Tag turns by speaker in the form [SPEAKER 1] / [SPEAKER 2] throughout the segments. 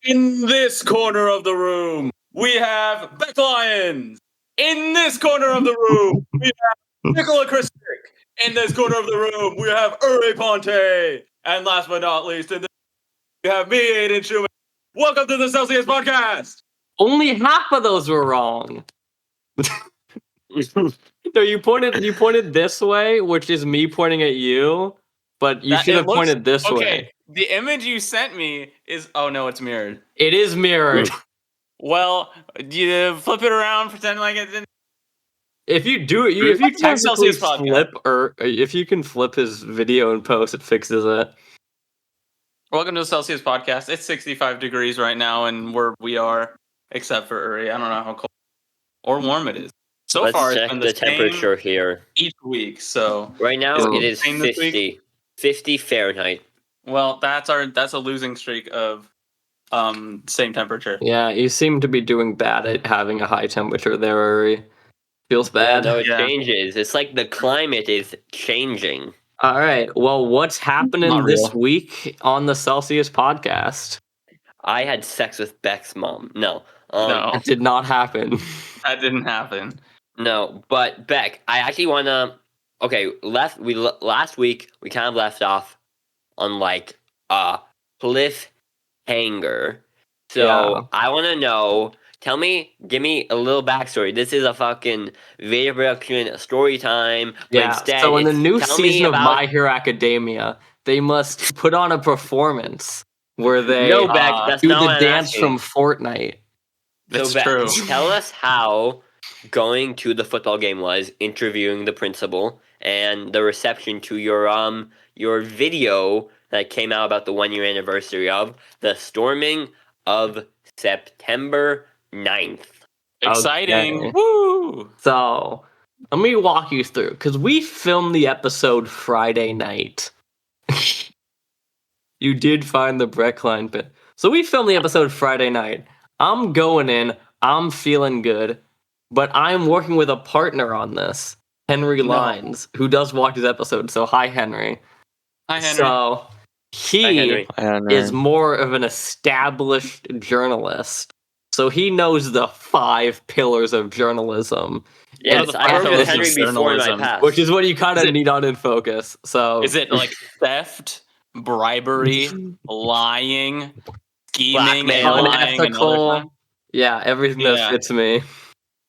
[SPEAKER 1] In this corner of the room, we have Beck Lions. In this corner of the room, we have Nicola Christic. In this corner of the room, we have Uri Ponte. And last but not least, we have me, Aiden Schumann. Welcome to the Celsius Podcast.
[SPEAKER 2] Only half of those were wrong. No, you pointed this way, which is me pointing at you, but you should have pointed this way.
[SPEAKER 1] The image you sent me is... Oh, no, it's mirrored.
[SPEAKER 2] It is mirrored.
[SPEAKER 1] Well, you flip it around, pretend like it didn't...
[SPEAKER 2] If you do it, if you technically flip, or if you can flip his video and post, it fixes it.
[SPEAKER 1] Welcome to the Celsius Podcast. It's 65 degrees right now, and we are, except for Uri. I don't know how cold or warm it is. So far, it's been the
[SPEAKER 3] temperature here
[SPEAKER 1] each week. So
[SPEAKER 3] right now it is 50 Fahrenheit.
[SPEAKER 1] Well, that's a losing streak of same temperature.
[SPEAKER 2] Yeah, you seem to be doing bad at having a high temperature there, Uri. Feels bad.
[SPEAKER 3] No, it changes. It's like the climate is changing.
[SPEAKER 2] All right. Well, what's happening this week on the Celsius Podcast?
[SPEAKER 3] I had sex with Beck's mom. No.
[SPEAKER 2] It did not happen.
[SPEAKER 1] That didn't happen.
[SPEAKER 3] No, but Beck, I actually want to... Okay, last week, we kind of left off on, like, a cliffhanger. So, I want to know... Give me a little backstory. This is a fucking video production story time.
[SPEAKER 2] Yeah, so in the new season of My Hero Academia, they must put on a performance where they do the dance from Fortnite.
[SPEAKER 1] That's true.
[SPEAKER 3] Tell us how going to the football game was, interviewing the principal, and the reception to your video that came out about the 1-year anniversary of the storming of September 9th.
[SPEAKER 1] Exciting.
[SPEAKER 2] Okay.
[SPEAKER 1] Woo!
[SPEAKER 2] So, let me walk you through, because we filmed the episode Friday night. You did find the Breck line bit. So we filmed the episode Friday night. I'm going in, I'm feeling good, but I'm working with a partner on this, Henry Lines, who does watch this episode. So hi, Henry.
[SPEAKER 1] Hi, Henry.
[SPEAKER 2] So he is more of an established journalist. So he knows the 5 pillars of journalism.
[SPEAKER 3] Yes, I worked with Henry before in my past.
[SPEAKER 2] Which is what you kind of need on In Focus. So
[SPEAKER 1] is it like theft, bribery, lying, scheming,
[SPEAKER 2] unethical? Yeah, everything that fits me.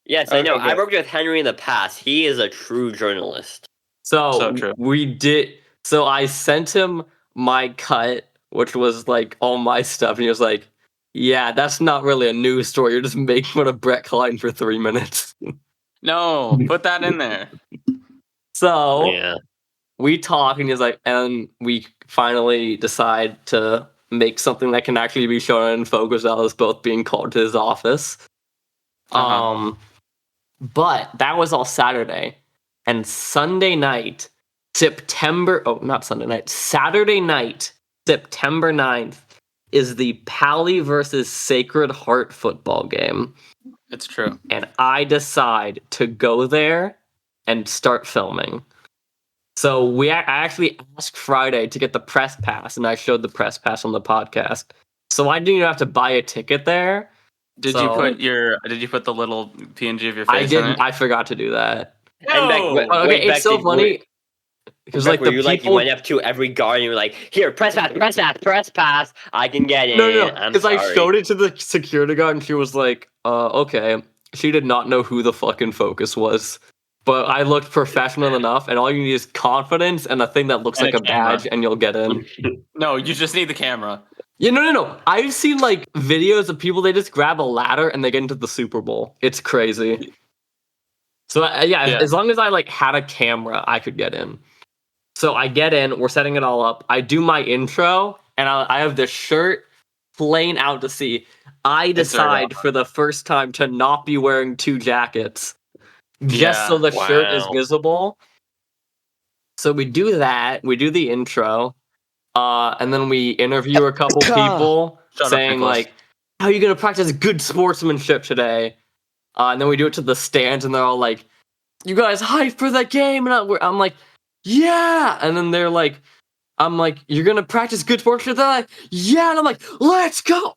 [SPEAKER 3] Yes, I know. I worked with Henry in the past. He is a true journalist.
[SPEAKER 2] So we did. So I sent him my cut, which was like all my stuff, and he was like, "Yeah, that's not really a news story. You're just making fun of Brett Klein for 3 minutes."
[SPEAKER 1] No, put that in there.
[SPEAKER 2] So we talk, and he's like, and we finally decide to make something that can actually be shown in focus without us both being called to his office. But that was all Saturday, and Saturday night, September 9th, is the Pally versus Sacred Heart football game.
[SPEAKER 1] It's true.
[SPEAKER 2] And I decide to go there and start filming. So I actually asked Friday to get the press pass, and I showed the press pass on the podcast. So I didn't even have to buy a ticket there.
[SPEAKER 1] Did you put the little PNG of your face
[SPEAKER 2] I didn't.
[SPEAKER 1] in it?
[SPEAKER 2] I forgot to do that.
[SPEAKER 1] No.
[SPEAKER 2] It's so funny.
[SPEAKER 3] Because you went up to every guard and you were like, "Here, press pass, I can get in."
[SPEAKER 2] No, because I showed it to the security guard and she was like, okay. She did not know who the fucking focus was. But I looked professional enough, and all you need is confidence and a thing that looks like a badge, and you'll get in.
[SPEAKER 1] No, you just need the camera.
[SPEAKER 2] Yeah, no. I've seen like videos of people, they just grab a ladder and they get into the Super Bowl. It's crazy. So as long as I like had a camera, I could get in. So I get in, we're setting it all up. I do my intro, and I have this shirt plain out to sea. I decide for the first time to not be wearing 2 jackets, just so the shirt is visible. So we do that. We do the intro, and then we interview a couple people saying like, "How are you going to practice good sportsmanship today?" And then we do it to the stands, and they're all like, "You guys hyped for that game?" And I'm like, "Yeah!" And then they're like, I'm like, you're gonna practice good sportsmanship? They're like, yeah, and I'm like, let's go.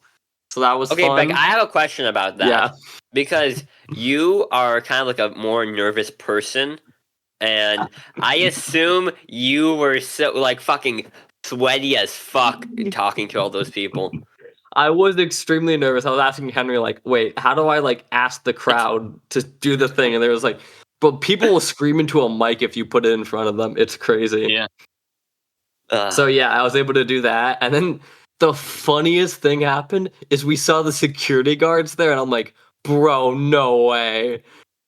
[SPEAKER 2] So that was
[SPEAKER 3] Okay,
[SPEAKER 2] fun.
[SPEAKER 3] Beck, I have a question about that.
[SPEAKER 2] Yeah.
[SPEAKER 3] Because you are kind of like a more nervous person, and I assume you were so like fucking sweaty as fuck talking to all those people.
[SPEAKER 2] I was extremely nervous. I was asking Henry, like, wait, how do I like ask the crowd to do the thing? And there was like, but people will scream into a mic if you put it in front of them. It's crazy.
[SPEAKER 1] Yeah.
[SPEAKER 2] So yeah, I was able to do that. And then the funniest thing happened is we saw the security guards there, and I'm like, bro, no way.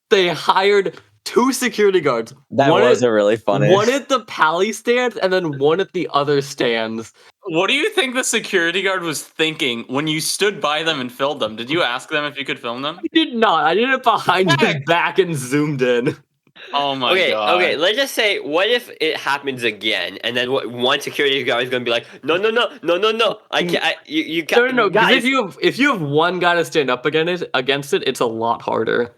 [SPEAKER 2] They hired 2 security guards.
[SPEAKER 4] That wasn't really funny.
[SPEAKER 2] One at the Pally stands and then one at the other stands.
[SPEAKER 1] What do you think the security guard was thinking when you stood by them and filmed them? Did you ask them if you could film them?
[SPEAKER 2] I did not. I did it behind his back and zoomed in.
[SPEAKER 1] Oh my god.
[SPEAKER 3] Okay, let's just say, what if it happens again, and then one security guard is gonna be like, no, I can't, you can't.
[SPEAKER 2] No, because
[SPEAKER 3] guys.
[SPEAKER 2] if you have one guy to stand up against it, it's a lot harder.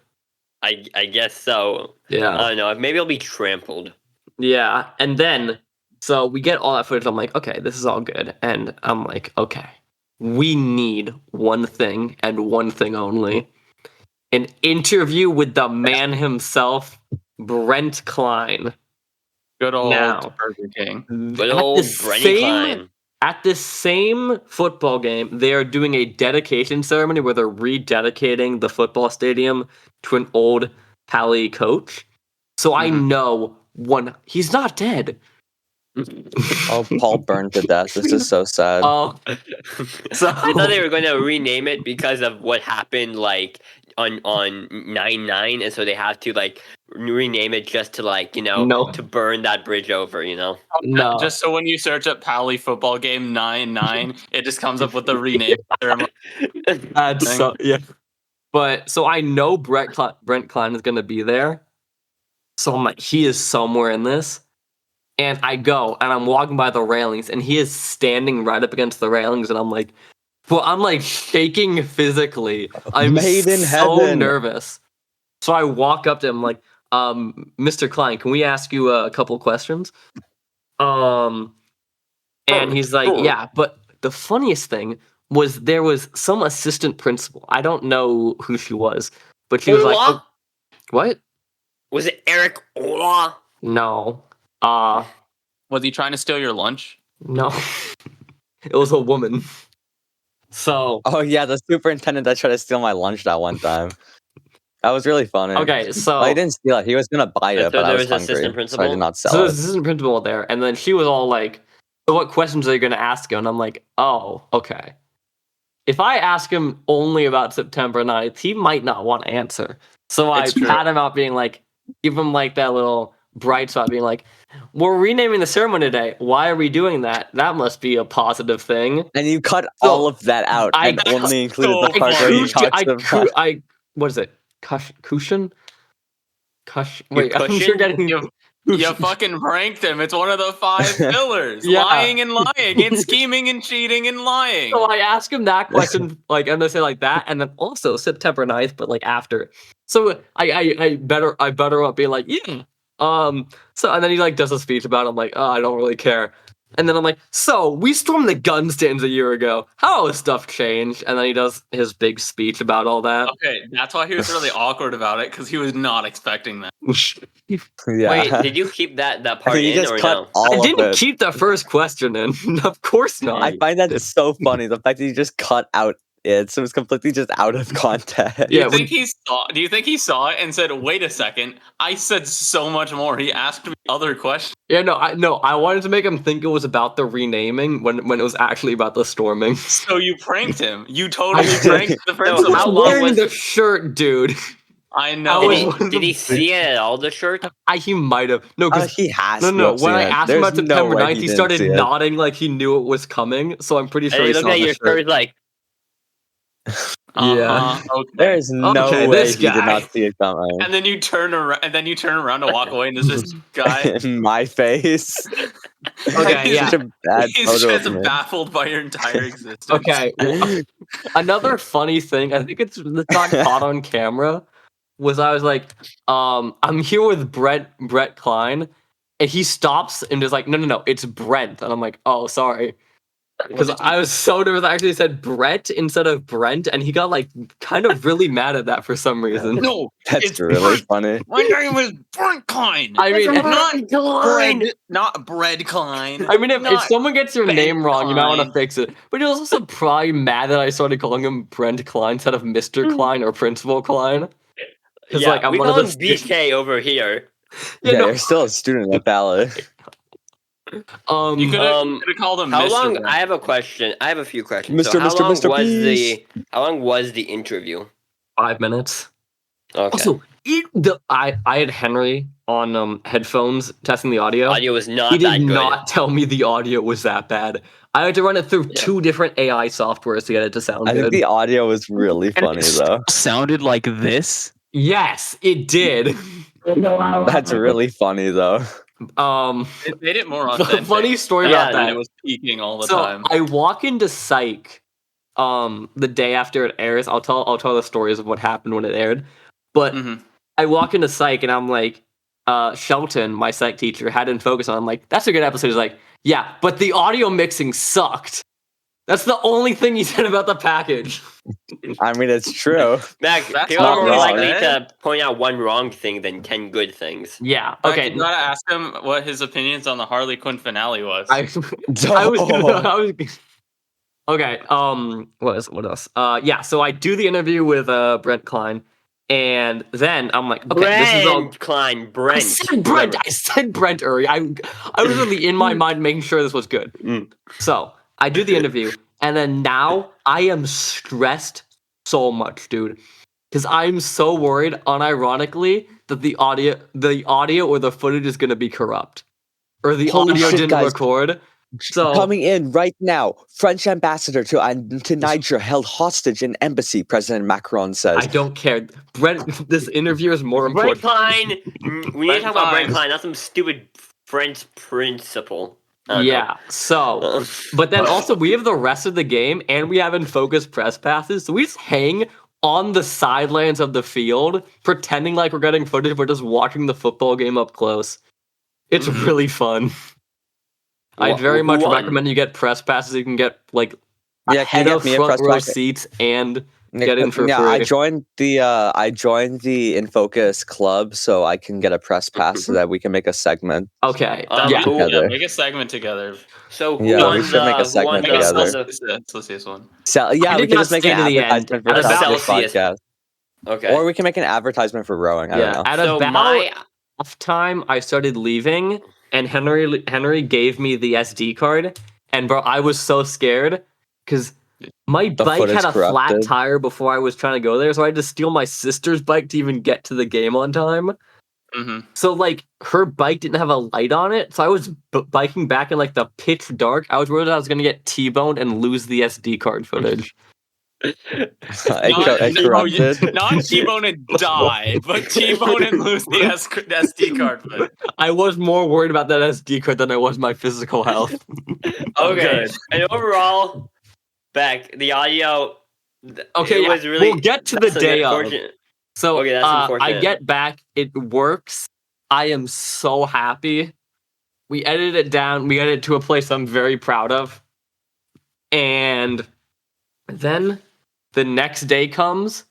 [SPEAKER 3] I guess so.
[SPEAKER 2] Yeah.
[SPEAKER 3] I don't know. Maybe I'll be trampled.
[SPEAKER 2] Yeah, and then so we get all that footage. I'm like, okay, this is all good, and I'm like, okay, we need one thing and one thing only: an interview with the man himself, Brent Klein.
[SPEAKER 1] Good old
[SPEAKER 2] Now,
[SPEAKER 1] Burger King.
[SPEAKER 3] Good old Brenny Klein.
[SPEAKER 2] At this same football game, they are doing a dedication ceremony where they're rededicating the football stadium to an old Pally coach. So I know he's not dead.
[SPEAKER 4] Oh, Paul burned to death. This is so sad.
[SPEAKER 2] Oh, so
[SPEAKER 3] I thought they were going to rename it because of what happened, like on 9/9, and so they have to like rename it just to like
[SPEAKER 2] No.
[SPEAKER 3] to burn that bridge over.
[SPEAKER 2] No.
[SPEAKER 1] Just so when you search up Pally football game 9/9, it just comes up with the rename ceremony.
[SPEAKER 2] That's so, yeah. But so I know Brent Klein is going to be there. So I'm like, he is somewhere in this. And I go and I'm walking by the railings and he is standing right up against the railings. And I'm like, well, I'm like shaking physically. I'm
[SPEAKER 4] Made in
[SPEAKER 2] so
[SPEAKER 4] heaven.
[SPEAKER 2] nervous. So I walk up to him like, Mr. Klein, can we ask you a couple questions? And he's like, yeah, but the funniest thing was there was some assistant principal. I don't know who she was, but she was like,
[SPEAKER 3] Ola?
[SPEAKER 2] what?
[SPEAKER 3] Was it Eric Ola?
[SPEAKER 2] No.
[SPEAKER 1] Was he trying to steal your lunch?
[SPEAKER 2] No. It was a woman. So
[SPEAKER 4] Oh yeah, the superintendent that tried to steal my lunch that one time. That was really funny.
[SPEAKER 2] okay, so
[SPEAKER 4] Well, he didn't steal it. He was gonna buy
[SPEAKER 3] I
[SPEAKER 4] it,
[SPEAKER 3] thought
[SPEAKER 4] but I
[SPEAKER 3] there
[SPEAKER 4] was
[SPEAKER 3] was assistant
[SPEAKER 4] hungry, so I
[SPEAKER 3] principal.
[SPEAKER 4] did not sell
[SPEAKER 2] so
[SPEAKER 4] it.
[SPEAKER 2] there's an assistant principal there, and then she was all like, so what questions are you going to ask him? And I'm like, oh, okay. If I ask him only about September 9th, he might not want to answer. So I
[SPEAKER 1] It's true.
[SPEAKER 2] pat him out being like, give him like that little bright spot being like, we're renaming the ceremony today. Why are we doing that? That must be a positive thing.
[SPEAKER 4] And you cut
[SPEAKER 2] So,
[SPEAKER 4] all of that out
[SPEAKER 2] I-
[SPEAKER 4] and only included
[SPEAKER 1] so
[SPEAKER 4] the part where he
[SPEAKER 1] funny.
[SPEAKER 4] talks about.
[SPEAKER 2] What is it? Cushion? Wait, I'm
[SPEAKER 3] cushion?
[SPEAKER 2] sure getting
[SPEAKER 1] You fucking pranked him. It's one of the 5 pillars.
[SPEAKER 2] Yeah.
[SPEAKER 1] Lying and lying and scheming and cheating and lying.
[SPEAKER 2] So I ask him that question, like, and they say like that, and then also September 9th, but like after. So I better up being like, yeah. So and then he like does a speech about it. I'm like, oh, I don't really care. And then I'm like, so we stormed the gun stands a year ago. How has stuff changed? And then he does his big speech about all that.
[SPEAKER 1] Okay, that's why he was really awkward about it, because he was not expecting that.
[SPEAKER 4] Yeah.
[SPEAKER 3] Wait, did you keep that part
[SPEAKER 4] you
[SPEAKER 3] in
[SPEAKER 4] just
[SPEAKER 3] or
[SPEAKER 4] cut
[SPEAKER 3] no?
[SPEAKER 4] all
[SPEAKER 2] I
[SPEAKER 4] of
[SPEAKER 2] didn't
[SPEAKER 4] it.
[SPEAKER 2] keep the first question in. Of course not.
[SPEAKER 4] I find that so funny. The fact that you just cut out it, so it's completely just out of context.
[SPEAKER 1] Do you
[SPEAKER 2] Yeah,
[SPEAKER 1] think he saw it and said, "Wait a second, I said so much more." He asked me other questions.
[SPEAKER 2] Yeah, I wanted to make him think it was about the renaming when it was actually about the storming.
[SPEAKER 1] So you pranked him. You totally pranked the principal.
[SPEAKER 3] how
[SPEAKER 2] I'm
[SPEAKER 3] long
[SPEAKER 2] wearing
[SPEAKER 3] was-
[SPEAKER 2] the shirt, dude.
[SPEAKER 1] I
[SPEAKER 2] I
[SPEAKER 1] know.
[SPEAKER 2] was
[SPEAKER 3] Did
[SPEAKER 2] one
[SPEAKER 3] he,
[SPEAKER 2] of
[SPEAKER 3] did
[SPEAKER 2] the
[SPEAKER 3] he see it at all, the shirt?
[SPEAKER 2] He might have. No, because
[SPEAKER 4] He has.
[SPEAKER 2] no.
[SPEAKER 4] to have
[SPEAKER 2] When
[SPEAKER 4] seen
[SPEAKER 2] I
[SPEAKER 4] it.
[SPEAKER 2] asked him
[SPEAKER 4] There's
[SPEAKER 2] about September
[SPEAKER 4] no way
[SPEAKER 2] 9th, he
[SPEAKER 4] didn't
[SPEAKER 2] started
[SPEAKER 4] see it.
[SPEAKER 2] nodding like he knew it was coming. So I'm pretty sure
[SPEAKER 3] And
[SPEAKER 2] he
[SPEAKER 3] he
[SPEAKER 2] saw
[SPEAKER 3] looked at
[SPEAKER 2] the
[SPEAKER 3] your shirt
[SPEAKER 2] shirt.
[SPEAKER 3] like,
[SPEAKER 2] Yeah.
[SPEAKER 1] Okay.
[SPEAKER 4] There's no
[SPEAKER 2] Okay,
[SPEAKER 4] way
[SPEAKER 2] this
[SPEAKER 4] he did
[SPEAKER 2] guy.
[SPEAKER 4] not see it coming.
[SPEAKER 1] And then you turn around. And then you turn around to walk away, and there's this guy.
[SPEAKER 4] My face.
[SPEAKER 2] Okay,
[SPEAKER 1] He's
[SPEAKER 2] yeah.
[SPEAKER 4] Such a bad
[SPEAKER 1] He's
[SPEAKER 4] photo
[SPEAKER 1] just
[SPEAKER 4] of me.
[SPEAKER 1] baffled by your entire existence.
[SPEAKER 2] Okay. Another funny thing, I think it's not caught on camera, was I was like, I'm here with Brett Klein, And he stops and is like, no, it's Brent. And I'm like, oh, sorry. Because I was so nervous. I actually said Brett instead of Brent, and he got like kind of really mad at that for some reason.
[SPEAKER 1] No,
[SPEAKER 4] That's
[SPEAKER 1] it's
[SPEAKER 4] really
[SPEAKER 1] Brent.
[SPEAKER 4] funny.
[SPEAKER 1] My name is Brent Klein.
[SPEAKER 2] I mean,
[SPEAKER 1] not Bread Klein.
[SPEAKER 2] I mean, if
[SPEAKER 1] Not
[SPEAKER 2] someone gets your
[SPEAKER 1] Ben
[SPEAKER 2] name wrong, you might want to
[SPEAKER 1] Klein.
[SPEAKER 2] fix it. But he was also probably mad that I started calling him Brent Klein instead of Mr. Klein or Principal Klein. Because
[SPEAKER 3] Yeah,
[SPEAKER 2] like I'm
[SPEAKER 3] we
[SPEAKER 2] one of
[SPEAKER 3] call
[SPEAKER 2] the
[SPEAKER 3] him BK over here.
[SPEAKER 4] Yeah,
[SPEAKER 2] no.
[SPEAKER 4] you're still a student at Ballot.
[SPEAKER 1] You
[SPEAKER 2] Um,
[SPEAKER 1] could have called him
[SPEAKER 3] How
[SPEAKER 1] Mr.
[SPEAKER 3] long?
[SPEAKER 1] Brent.
[SPEAKER 3] I have a question. I have a few questions. So
[SPEAKER 4] Mr.
[SPEAKER 3] how
[SPEAKER 4] Mr.
[SPEAKER 3] long
[SPEAKER 4] Mr.
[SPEAKER 3] was
[SPEAKER 4] Peace.
[SPEAKER 3] how long was the interview?
[SPEAKER 2] 5 minutes.
[SPEAKER 3] Okay.
[SPEAKER 2] Also, I had Henry on headphones testing the audio.
[SPEAKER 3] Audio was not
[SPEAKER 2] He
[SPEAKER 3] that
[SPEAKER 2] did
[SPEAKER 3] good.
[SPEAKER 2] not tell me the audio was that bad. I had to run it through 2 different AI softwares to get it to sound
[SPEAKER 4] I
[SPEAKER 2] good.
[SPEAKER 4] think the audio was really funny though.
[SPEAKER 1] Sounded like this.
[SPEAKER 2] Yes, it did.
[SPEAKER 4] That's really funny though.
[SPEAKER 1] It made it more
[SPEAKER 2] The
[SPEAKER 1] authentic.
[SPEAKER 2] funny story
[SPEAKER 3] Yeah,
[SPEAKER 2] about
[SPEAKER 1] And
[SPEAKER 2] that.
[SPEAKER 1] it was peaking all the
[SPEAKER 2] So
[SPEAKER 1] time.
[SPEAKER 2] I walk into Psych the day after it airs. I'll tell the stories of what happened when it aired. But
[SPEAKER 1] Mhm.
[SPEAKER 2] I walk into Psych and I'm like, Shelton, my Psych teacher, had In Focus on. I'm like, that's a good episode. He's like, yeah, but the audio mixing sucked. That's the only thing he said about the package.
[SPEAKER 4] I mean, it's true.
[SPEAKER 3] Mac,
[SPEAKER 1] That's
[SPEAKER 3] people are
[SPEAKER 4] not
[SPEAKER 3] more
[SPEAKER 4] wrong.
[SPEAKER 3] likely to point out one wrong thing than 10 good things.
[SPEAKER 2] Yeah.
[SPEAKER 1] Okay,
[SPEAKER 2] Okay.
[SPEAKER 1] you gotta ask him what his opinions on the Harley Quinn finale was.
[SPEAKER 2] I was okay. What else? Yeah. So I do the interview with Brent Klein, and then I'm like, okay, this is all.
[SPEAKER 3] Brent Klein, Brent.
[SPEAKER 2] I said Brent.
[SPEAKER 3] whoever.
[SPEAKER 2] I said Brent Uri. I was really in my mind making sure this was good.
[SPEAKER 3] Mm.
[SPEAKER 2] So I do the interview, and then now I am stressed so much, dude, because I'm so worried, unironically, that the audio or the footage is gonna be corrupt, or the
[SPEAKER 4] Holy
[SPEAKER 2] audio
[SPEAKER 4] shit,
[SPEAKER 2] didn't
[SPEAKER 4] guys.
[SPEAKER 2] record. So
[SPEAKER 4] Coming in right now, French ambassador to Niger held hostage in embassy, President Macron says.
[SPEAKER 2] I don't care. Brent, this interview is more
[SPEAKER 3] Brent
[SPEAKER 2] important.
[SPEAKER 3] Klein. We need to talk about Brent
[SPEAKER 1] Klein.
[SPEAKER 3] Klein, not some stupid French principal. I don't
[SPEAKER 2] Yeah. So,
[SPEAKER 3] know.
[SPEAKER 2] but then also we have the rest of the game, and we have In Focus press passes, so we just hang on the sidelines of the field, pretending like we're getting footage, but just watching the football game up close. It's
[SPEAKER 1] Mhm.
[SPEAKER 2] really fun. I'd very
[SPEAKER 3] Who
[SPEAKER 2] much
[SPEAKER 3] won?
[SPEAKER 2] recommend you get press passes. You can get like
[SPEAKER 4] Yeah, can
[SPEAKER 2] ahead
[SPEAKER 4] you
[SPEAKER 2] of
[SPEAKER 4] get me a
[SPEAKER 2] front
[SPEAKER 4] press
[SPEAKER 2] row
[SPEAKER 4] pass?
[SPEAKER 2] seats and get in for
[SPEAKER 4] yeah,
[SPEAKER 2] free.
[SPEAKER 4] I joined the In Focus club so I can get a press pass so that we can make a segment.
[SPEAKER 2] Okay.
[SPEAKER 3] Yeah.
[SPEAKER 1] Cool.
[SPEAKER 4] Together.
[SPEAKER 1] Make a segment together.
[SPEAKER 3] So who
[SPEAKER 4] Yeah,
[SPEAKER 3] won
[SPEAKER 4] we should make a
[SPEAKER 3] who won
[SPEAKER 4] segment
[SPEAKER 1] Make a
[SPEAKER 4] together.
[SPEAKER 1] Celsius one.
[SPEAKER 4] Yeah,
[SPEAKER 2] I
[SPEAKER 4] we
[SPEAKER 2] did
[SPEAKER 4] can
[SPEAKER 2] not
[SPEAKER 4] just make
[SPEAKER 2] stay
[SPEAKER 4] an
[SPEAKER 2] to the end.
[SPEAKER 4] advertisement for
[SPEAKER 2] At about-
[SPEAKER 4] Celsius
[SPEAKER 3] Celsius.
[SPEAKER 4] podcast.
[SPEAKER 3] Okay.
[SPEAKER 4] Or we can make an advertisement for rowing. I don't know.
[SPEAKER 2] At
[SPEAKER 3] so
[SPEAKER 2] about
[SPEAKER 3] my
[SPEAKER 2] half time, I started leaving, and Henry gave me the SD card, and bro, I was so scared because my
[SPEAKER 4] The
[SPEAKER 2] bike
[SPEAKER 4] footage
[SPEAKER 2] had a flat
[SPEAKER 4] corrupted.
[SPEAKER 2] tire before I was trying to go there, so I had to steal my sister's bike to even get to the game on time.
[SPEAKER 1] Mm-hmm.
[SPEAKER 2] So like her bike didn't have a light on it, so I was biking back in like the pitch dark. I was worried I was gonna get T-boned and lose the SD card footage.
[SPEAKER 4] It corrupted.
[SPEAKER 1] Not T-bone and die, but T-bone and lose the SD card. But
[SPEAKER 2] I was more worried about that SD card than I was my physical health.
[SPEAKER 3] okay.
[SPEAKER 1] Good.
[SPEAKER 3] And overall, Beck, the audio.
[SPEAKER 2] Okay,
[SPEAKER 3] it
[SPEAKER 2] yeah,
[SPEAKER 3] was really.
[SPEAKER 2] we'll get to the
[SPEAKER 3] that's
[SPEAKER 2] day of.
[SPEAKER 3] unfortunate.
[SPEAKER 2] So
[SPEAKER 3] Okay, that's
[SPEAKER 2] I
[SPEAKER 3] unfortunate.
[SPEAKER 2] get back, it works. I am so happy. We edited it down. We edited it to a place I'm very proud of. And then the next day comes,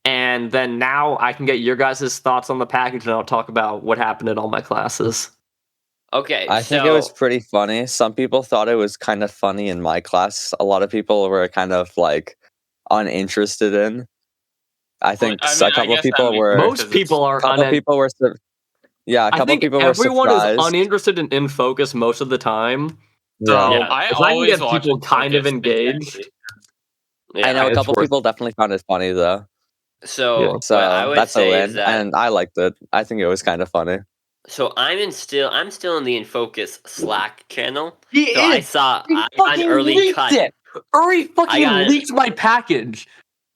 [SPEAKER 2] and then now I can get your guys' thoughts on the package, and I'll talk about what happened in all my classes.
[SPEAKER 3] Okay,
[SPEAKER 4] I think it was pretty funny. Some people thought it was kind of funny in my class. A lot of people were kind of like uninterested in. I think
[SPEAKER 1] I mean,
[SPEAKER 4] a couple
[SPEAKER 1] I guess
[SPEAKER 4] people
[SPEAKER 1] that makes
[SPEAKER 4] were.
[SPEAKER 1] sense.
[SPEAKER 2] Most people are
[SPEAKER 4] A couple people were. Yeah, a
[SPEAKER 2] I
[SPEAKER 4] couple
[SPEAKER 2] think
[SPEAKER 4] people were
[SPEAKER 2] everyone is
[SPEAKER 4] surprised.
[SPEAKER 2] uninterested in focus most of the time.
[SPEAKER 1] So
[SPEAKER 2] Yeah.
[SPEAKER 1] I
[SPEAKER 2] If I can
[SPEAKER 1] always
[SPEAKER 2] get
[SPEAKER 1] watch
[SPEAKER 2] people
[SPEAKER 1] In
[SPEAKER 2] kind of
[SPEAKER 1] Focus,
[SPEAKER 2] engaged,
[SPEAKER 3] Yeah.
[SPEAKER 4] I know a
[SPEAKER 2] it's
[SPEAKER 4] couple
[SPEAKER 2] worth
[SPEAKER 4] people definitely found it funny though.
[SPEAKER 3] So
[SPEAKER 2] Yeah.
[SPEAKER 4] So
[SPEAKER 3] what I would
[SPEAKER 4] that's a
[SPEAKER 3] say
[SPEAKER 4] win,
[SPEAKER 3] is that.
[SPEAKER 4] and I liked it. I think it was kind of funny.
[SPEAKER 3] So I'm still in the In Focus Slack channel.
[SPEAKER 2] He
[SPEAKER 3] So I
[SPEAKER 2] is.
[SPEAKER 3] saw
[SPEAKER 2] He
[SPEAKER 3] I got an
[SPEAKER 2] fucking
[SPEAKER 3] early
[SPEAKER 2] leaked
[SPEAKER 3] cut.
[SPEAKER 2] it. Uri fucking
[SPEAKER 3] got it.
[SPEAKER 2] leaked my package.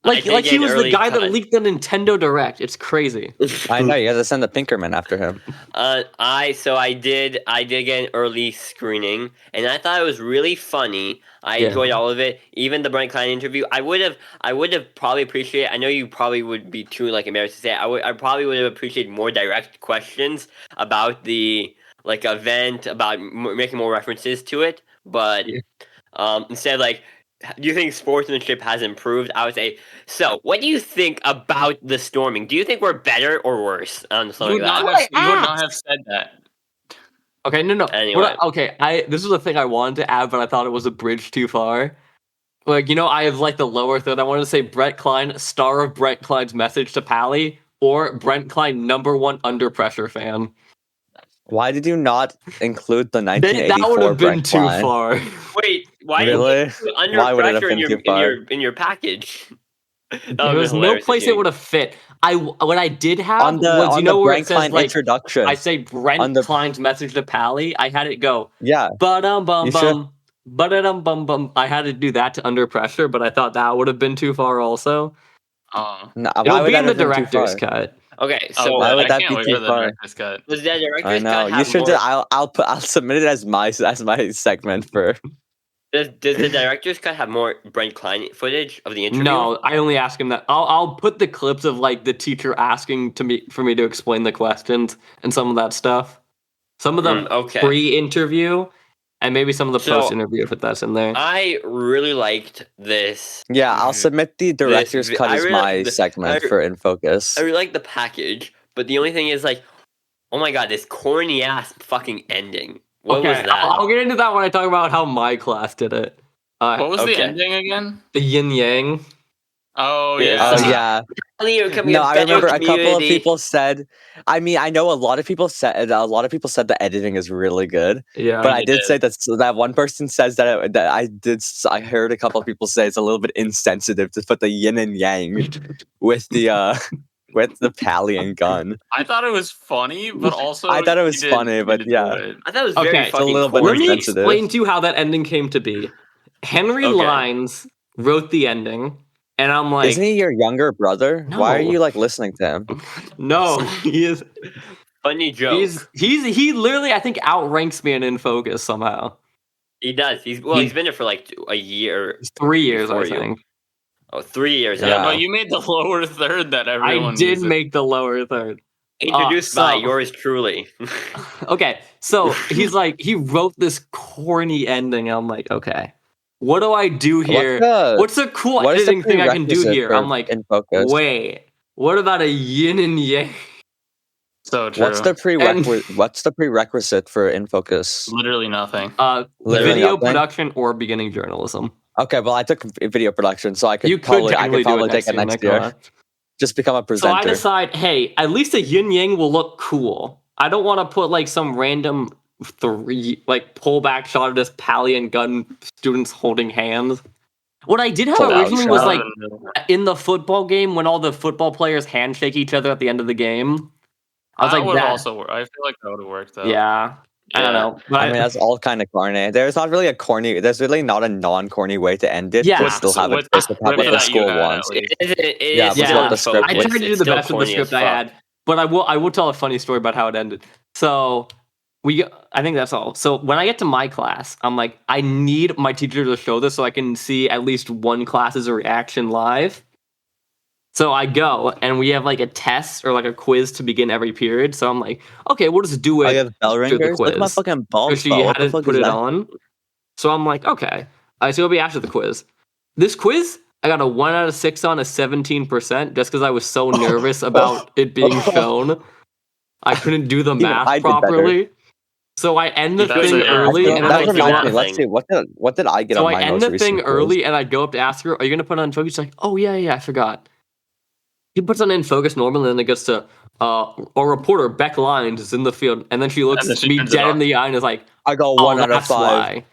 [SPEAKER 3] I
[SPEAKER 2] Like
[SPEAKER 3] did
[SPEAKER 2] he
[SPEAKER 3] get an
[SPEAKER 2] was the
[SPEAKER 3] early
[SPEAKER 2] guy that
[SPEAKER 3] cut.
[SPEAKER 2] leaked the Nintendo Direct. It's crazy.
[SPEAKER 4] I know you got to send the Pinkerman after him.
[SPEAKER 3] I did get an early screening, and I thought it was really funny. I
[SPEAKER 2] Yeah.
[SPEAKER 3] enjoyed all of it, even the Brent Klein interview. I would have probably appreciated. I know you probably would be too like embarrassed to say it. I probably would have appreciated more direct questions about the like event about making more references to it, but instead like, do you think sportsmanship has improved? I would say so. What do you think about the storming? Do you think we're better or worse on something
[SPEAKER 1] You
[SPEAKER 3] like
[SPEAKER 1] would
[SPEAKER 3] that?
[SPEAKER 1] not have said that.
[SPEAKER 2] Okay, no.
[SPEAKER 3] Anyway.
[SPEAKER 2] This was a thing I wanted to add, but I thought it was a bridge too far. Like, I have like the lower third. I wanted to say Brett Klein, star of Brett Klein's message to Pally, or Brett Klein, #1 under pressure fan.
[SPEAKER 4] Why did you not include the
[SPEAKER 2] That
[SPEAKER 4] 1984
[SPEAKER 2] would have been
[SPEAKER 4] Brett
[SPEAKER 2] too
[SPEAKER 4] Klein?
[SPEAKER 2] far.
[SPEAKER 3] Wait, why
[SPEAKER 4] Really?
[SPEAKER 3] did you under
[SPEAKER 4] Why would it have
[SPEAKER 3] pressure in
[SPEAKER 4] been
[SPEAKER 3] your
[SPEAKER 4] too far?
[SPEAKER 3] in your package? That
[SPEAKER 2] There
[SPEAKER 3] would
[SPEAKER 2] was
[SPEAKER 3] be
[SPEAKER 2] no
[SPEAKER 3] hilarious
[SPEAKER 2] place
[SPEAKER 3] if
[SPEAKER 2] it
[SPEAKER 3] you-
[SPEAKER 2] would have fit. What I did have
[SPEAKER 4] On the
[SPEAKER 2] was,
[SPEAKER 4] on the
[SPEAKER 2] where
[SPEAKER 4] Brent
[SPEAKER 2] it says
[SPEAKER 4] Klein
[SPEAKER 2] like
[SPEAKER 4] introduction.
[SPEAKER 2] I say Brent
[SPEAKER 4] On the-
[SPEAKER 2] Klein's message to Pally. I had it go
[SPEAKER 4] Yeah.
[SPEAKER 2] ba-dum bum
[SPEAKER 4] You should-
[SPEAKER 2] bum ba-dum bum bum. I had to do that to under pressure, but I thought that would have been too far also.
[SPEAKER 4] No, why
[SPEAKER 2] It'll
[SPEAKER 4] would
[SPEAKER 2] be
[SPEAKER 4] that
[SPEAKER 2] in the
[SPEAKER 4] have been too
[SPEAKER 2] director's
[SPEAKER 4] far?
[SPEAKER 2] cut.
[SPEAKER 3] Okay,
[SPEAKER 1] Oh,
[SPEAKER 3] so
[SPEAKER 4] Why would
[SPEAKER 1] I
[SPEAKER 4] that
[SPEAKER 1] can't
[SPEAKER 4] be
[SPEAKER 1] wait
[SPEAKER 4] too
[SPEAKER 1] for the
[SPEAKER 4] far?
[SPEAKER 1] director's cut.
[SPEAKER 3] does the
[SPEAKER 4] I
[SPEAKER 3] director's
[SPEAKER 4] know.
[SPEAKER 3] cut
[SPEAKER 4] You
[SPEAKER 3] have
[SPEAKER 4] should.
[SPEAKER 3] more?
[SPEAKER 4] I'll submit it as my segment for.
[SPEAKER 3] Does the director's cut have more Brent Klein footage of the interview?
[SPEAKER 2] No, I only ask him that. I'll put the clips of like the teacher asking for me to explain the questions and some of that stuff. Some of the
[SPEAKER 3] Okay.
[SPEAKER 2] pre-interview and maybe some of the
[SPEAKER 3] So-
[SPEAKER 2] post-interview if that's in there.
[SPEAKER 3] I really liked this.
[SPEAKER 4] Yeah, I'll submit the director's cut
[SPEAKER 3] I
[SPEAKER 4] as
[SPEAKER 3] really-
[SPEAKER 4] my segment for In Focus.
[SPEAKER 3] I really like the package, but the only thing is like, oh my god, this corny ass fucking ending. What was that?
[SPEAKER 2] I'll get into that when I talk about how my class did it.
[SPEAKER 1] What was
[SPEAKER 3] Okay.
[SPEAKER 1] the ending again?
[SPEAKER 2] The yin yang.
[SPEAKER 1] Oh
[SPEAKER 3] Yeah,
[SPEAKER 1] yeah.
[SPEAKER 4] Oh
[SPEAKER 3] so-
[SPEAKER 4] yeah.
[SPEAKER 3] You're becoming
[SPEAKER 4] No,
[SPEAKER 3] a
[SPEAKER 4] I
[SPEAKER 3] better
[SPEAKER 4] remember a couple of
[SPEAKER 3] community.
[SPEAKER 4] people said. I mean, I know a lot of people said the editing is really good,
[SPEAKER 2] Yeah.
[SPEAKER 4] but I
[SPEAKER 1] they
[SPEAKER 4] did
[SPEAKER 1] did.
[SPEAKER 4] say that one person says I heard a couple of people say it's a little bit insensitive to put the yin and yang with the with the Pally and gun.
[SPEAKER 1] I thought it was funny, but also
[SPEAKER 4] I thought it was
[SPEAKER 1] you didn't
[SPEAKER 4] funny,
[SPEAKER 1] need
[SPEAKER 4] but
[SPEAKER 1] to do
[SPEAKER 4] yeah.
[SPEAKER 1] it.
[SPEAKER 3] I thought it was
[SPEAKER 2] Okay,
[SPEAKER 3] very
[SPEAKER 2] it's a
[SPEAKER 3] fucking
[SPEAKER 4] little bit
[SPEAKER 2] Let
[SPEAKER 3] corny.
[SPEAKER 2] me
[SPEAKER 4] insensitive.
[SPEAKER 2] explain to you how that ending came to be. Henry
[SPEAKER 3] Okay.
[SPEAKER 2] Lines wrote the ending, and I'm like,
[SPEAKER 4] Isn't he your younger brother? Why are
[SPEAKER 2] No.
[SPEAKER 4] you like listening to him?
[SPEAKER 2] no, he is.
[SPEAKER 3] Funny joke.
[SPEAKER 2] He literally I think outranks me in Focus somehow.
[SPEAKER 3] He does. He's been there for like a year.
[SPEAKER 2] It's 3 years, I
[SPEAKER 3] Before you.
[SPEAKER 2] think.
[SPEAKER 3] Oh, 3 years.
[SPEAKER 4] Yeah.
[SPEAKER 1] Yeah,
[SPEAKER 3] now.
[SPEAKER 1] but you made the lower third that everyone
[SPEAKER 2] I did
[SPEAKER 1] uses.
[SPEAKER 2] make the lower third.
[SPEAKER 3] Introduced by
[SPEAKER 2] so-
[SPEAKER 3] yours truly.
[SPEAKER 2] Okay, so he's like, he wrote this corny ending. I'm like, okay, what do I do here? What's a cool
[SPEAKER 4] what is the
[SPEAKER 2] editing thing I can do
[SPEAKER 4] prerequisite
[SPEAKER 2] here?
[SPEAKER 4] for
[SPEAKER 2] I'm like,
[SPEAKER 4] In Focus?
[SPEAKER 2] wait, what about a yin and yang?
[SPEAKER 1] So true.
[SPEAKER 4] What's the prerequisite for In Focus?
[SPEAKER 1] Literally nothing.
[SPEAKER 4] Literally
[SPEAKER 2] Video
[SPEAKER 4] nothing?
[SPEAKER 2] production or beginning journalism.
[SPEAKER 4] Okay, well, I took video production, so I could
[SPEAKER 2] You could
[SPEAKER 4] probably
[SPEAKER 2] technically do it
[SPEAKER 4] take it next
[SPEAKER 2] year.
[SPEAKER 4] year. Just become a
[SPEAKER 2] So
[SPEAKER 4] presenter.
[SPEAKER 2] I decide, hey, at least a yin yang will look cool. I don't want to put like some random pullback shot of just Pally and gun students holding hands. What I did have
[SPEAKER 4] Pull out
[SPEAKER 2] originally was
[SPEAKER 4] shot.
[SPEAKER 2] like in the football game when all the football players handshake each other at the end of the game. I was
[SPEAKER 1] that
[SPEAKER 2] like,
[SPEAKER 1] would
[SPEAKER 2] that.
[SPEAKER 1] also work. I feel like that would have worked though.
[SPEAKER 2] Yeah, I don't know. But
[SPEAKER 4] I mean, that's all kind of corny. There's really not a non-corny way to end it.
[SPEAKER 2] Yeah.
[SPEAKER 4] To still have it
[SPEAKER 1] With
[SPEAKER 4] fit what the
[SPEAKER 1] that you
[SPEAKER 4] school
[SPEAKER 1] had, at
[SPEAKER 4] wants.
[SPEAKER 1] least.
[SPEAKER 3] It
[SPEAKER 4] Yeah,
[SPEAKER 3] is
[SPEAKER 4] but
[SPEAKER 3] still
[SPEAKER 2] what the
[SPEAKER 4] script
[SPEAKER 2] I
[SPEAKER 4] was.
[SPEAKER 2] tried to do the best with the script I had, but I will tell a funny story about how it ended. So I think that's all. So when I get to my class, I'm like, I need my teacher to show this so I can see at least one class's reaction live. So I go and we have like a test or like a quiz to begin every period. So I'm like, okay, we'll just do it.
[SPEAKER 4] I have bell
[SPEAKER 2] through the
[SPEAKER 4] ringers. Look at my
[SPEAKER 2] quiz.
[SPEAKER 4] fucking balls.
[SPEAKER 2] Because she
[SPEAKER 4] What the
[SPEAKER 2] hadn't
[SPEAKER 4] fuck
[SPEAKER 2] put
[SPEAKER 4] is
[SPEAKER 2] it
[SPEAKER 4] that?
[SPEAKER 2] on. So I'm like, okay. So it'll be after the quiz. This quiz, I got a 1 out of 6 on a 17% just because I was so nervous about it being shown. I couldn't do the
[SPEAKER 4] Even
[SPEAKER 2] math
[SPEAKER 4] I did better.
[SPEAKER 2] properly. So I end the
[SPEAKER 1] That's
[SPEAKER 2] thing
[SPEAKER 1] it.
[SPEAKER 2] early and then
[SPEAKER 4] That
[SPEAKER 2] I go
[SPEAKER 4] reminds
[SPEAKER 2] up.
[SPEAKER 4] me. Let's see. What did I get
[SPEAKER 2] So
[SPEAKER 4] on
[SPEAKER 2] I
[SPEAKER 4] my
[SPEAKER 2] end
[SPEAKER 4] most
[SPEAKER 2] the thing
[SPEAKER 4] recent quiz?
[SPEAKER 2] early and I go up to ask her, are you going to put on focus? She's like, oh, yeah, I forgot. He puts on in focus normally and then it goes to, our reporter, Beck Lines, is in the field. And then she looks
[SPEAKER 1] And then she
[SPEAKER 2] me
[SPEAKER 1] turns it
[SPEAKER 2] dead in
[SPEAKER 1] off.
[SPEAKER 2] the eye and is like,
[SPEAKER 4] I got
[SPEAKER 2] oh,
[SPEAKER 4] 1 out of
[SPEAKER 2] that's
[SPEAKER 4] 5.
[SPEAKER 2] why.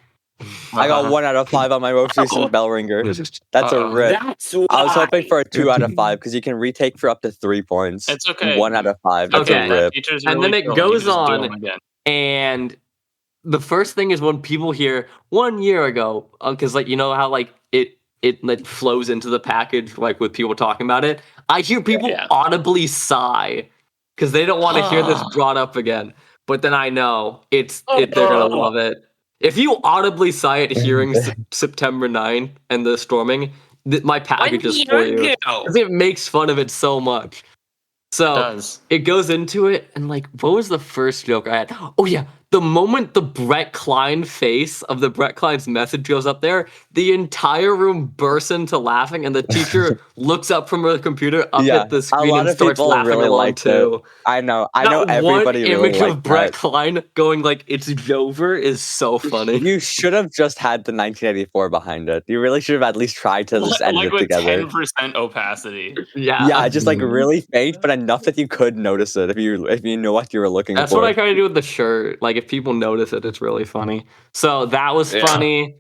[SPEAKER 4] I got 1 out of 5 on my most recent bell ringer. That's a
[SPEAKER 1] Uh-oh.
[SPEAKER 4] rip.
[SPEAKER 3] That's why.
[SPEAKER 4] I was hoping for a 2 out of 5 because you can retake for up to 3 points.
[SPEAKER 1] It's okay.
[SPEAKER 4] 1 out of 5. That's
[SPEAKER 2] Okay.
[SPEAKER 4] a rip.
[SPEAKER 1] Teachers
[SPEAKER 2] And
[SPEAKER 1] really
[SPEAKER 2] then it
[SPEAKER 1] chill.
[SPEAKER 2] goes
[SPEAKER 1] You just do
[SPEAKER 2] on.
[SPEAKER 1] them again.
[SPEAKER 2] And the first thing is when people hear 1 year ago, because like you know how like it like flows into the package like with people talking about it. I hear people
[SPEAKER 1] Yeah.
[SPEAKER 2] audibly sigh because they don't want to hear this brought up again. But then I know they're gonna love it. If you audibly sigh at hearing September 9th and the storming, my package is for you. Because it makes fun of it so much. So
[SPEAKER 1] It does.
[SPEAKER 2] it goes into it, and like, what was the first joke I had? Oh yeah, the moment the Brett Klein face of the Brett Klein's message goes up there, the entire room bursts into laughing, and the teacher looks up from her computer up at the screen and starts laughing
[SPEAKER 4] really
[SPEAKER 2] along
[SPEAKER 4] liked
[SPEAKER 2] too.
[SPEAKER 4] I know
[SPEAKER 2] That
[SPEAKER 4] everybody
[SPEAKER 2] one
[SPEAKER 4] really
[SPEAKER 2] image
[SPEAKER 4] liked
[SPEAKER 2] of Brett
[SPEAKER 4] that.
[SPEAKER 2] Klein going like it's Jover is so funny.
[SPEAKER 4] You should have just had the 1984 behind it. You really should have at least tried to just edit
[SPEAKER 1] like
[SPEAKER 4] it
[SPEAKER 1] with
[SPEAKER 4] together.
[SPEAKER 1] 10% opacity.
[SPEAKER 4] Yeah, just like really faint, but enough that you could notice it if you know what you were looking
[SPEAKER 2] That's
[SPEAKER 4] for.
[SPEAKER 2] what I try to do with the shirt. Like if people notice it, it's really funny. So that was funny.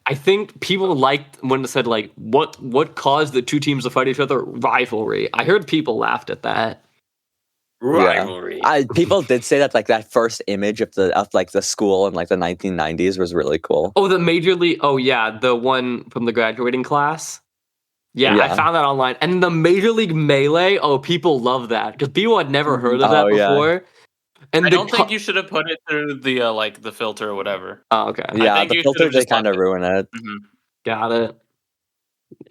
[SPEAKER 2] I think people liked when it said like what caused the two teams to fight each other? Rivalry. I heard people laughed at that.
[SPEAKER 3] Rivalry.
[SPEAKER 4] People did say that like that first image of the school in like the 1990s was really cool.
[SPEAKER 2] Oh, the Major League. Oh yeah, the one from the graduating class. Yeah, I found that online. And the Major League Melee. Oh, people love that because people had never heard of that before. And
[SPEAKER 1] I don't think you should have put it through the like the filter or whatever.
[SPEAKER 2] Oh, okay.
[SPEAKER 4] Yeah, the filter they kind of ruin it.
[SPEAKER 1] Mm-hmm.
[SPEAKER 2] Got it.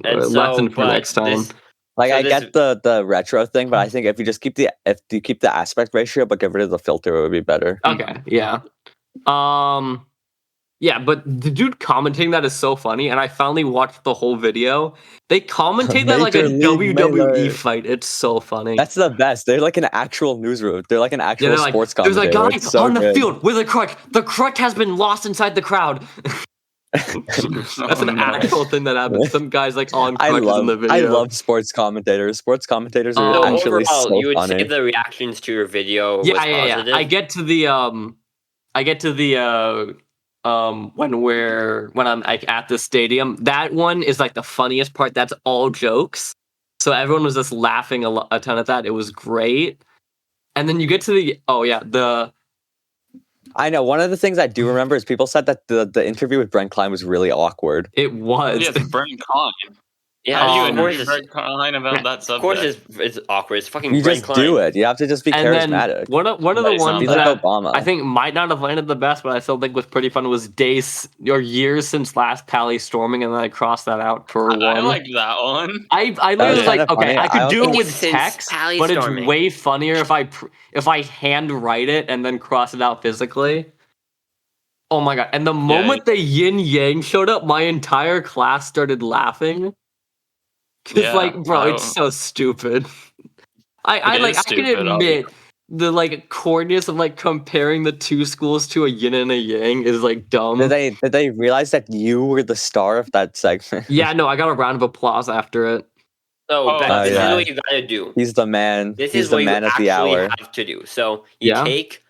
[SPEAKER 3] And
[SPEAKER 2] lesson for next time.
[SPEAKER 4] I get the retro thing, but I think if you just keep the aspect ratio but get rid of the filter, it would be better.
[SPEAKER 2] Okay, yeah. Yeah, but the dude commenting that is so funny, and I finally watched the whole video. They commentate that like a WWE fight. It's so funny.
[SPEAKER 4] That's the best. They're like an actual newsroom. They're like an actual sports commentator.
[SPEAKER 2] There's a guy on the field with a crutch. The crutch has been lost inside the crowd. That's an actual thing that happens. Some guys like on crutches in the video.
[SPEAKER 4] I love sports commentators. Sports commentators are actually so
[SPEAKER 3] you would
[SPEAKER 4] funny.
[SPEAKER 3] say the reactions to your video was
[SPEAKER 2] positive? I get to the when I'm like at the stadium. That one is like the funniest part. That's all jokes. So everyone was just laughing a ton at that. It was great. And then you get to the
[SPEAKER 4] I know. One of the things I do remember is people said that the interview with Brent Klein was really awkward.
[SPEAKER 2] It was.
[SPEAKER 1] Yeah, Brent Klein.
[SPEAKER 3] Yeah,
[SPEAKER 1] how do you interview Brent Klein about that subject?
[SPEAKER 3] Of course, it's awkward. It's fucking.
[SPEAKER 4] You
[SPEAKER 3] Brent
[SPEAKER 4] just
[SPEAKER 3] Klein.
[SPEAKER 4] do it. You have to just be charismatic.
[SPEAKER 2] One of the ones
[SPEAKER 4] He's
[SPEAKER 2] that
[SPEAKER 4] like Obama.
[SPEAKER 2] I think might not have landed the best, but I still think was pretty fun. Was days or years since last Pally storming, and then I crossed that out for one.
[SPEAKER 1] I like that one.
[SPEAKER 2] I literally was like, okay, I could do it with text, but it's
[SPEAKER 3] storming.
[SPEAKER 2] way funnier if I hand write it and then cross it out physically. Oh my god! And the moment the yin yang showed up, my entire class started laughing. Cause like, bro, it's so stupid. I can admit the like corniness of like comparing the two schools to a yin and a yang is like dumb.
[SPEAKER 4] Did they realize that you were the star of that segment?
[SPEAKER 2] Yeah, no, I got a round of applause after it.
[SPEAKER 3] So this is what you gotta do.
[SPEAKER 4] He's the man.
[SPEAKER 3] He's the man of the hour. Have to do. So you take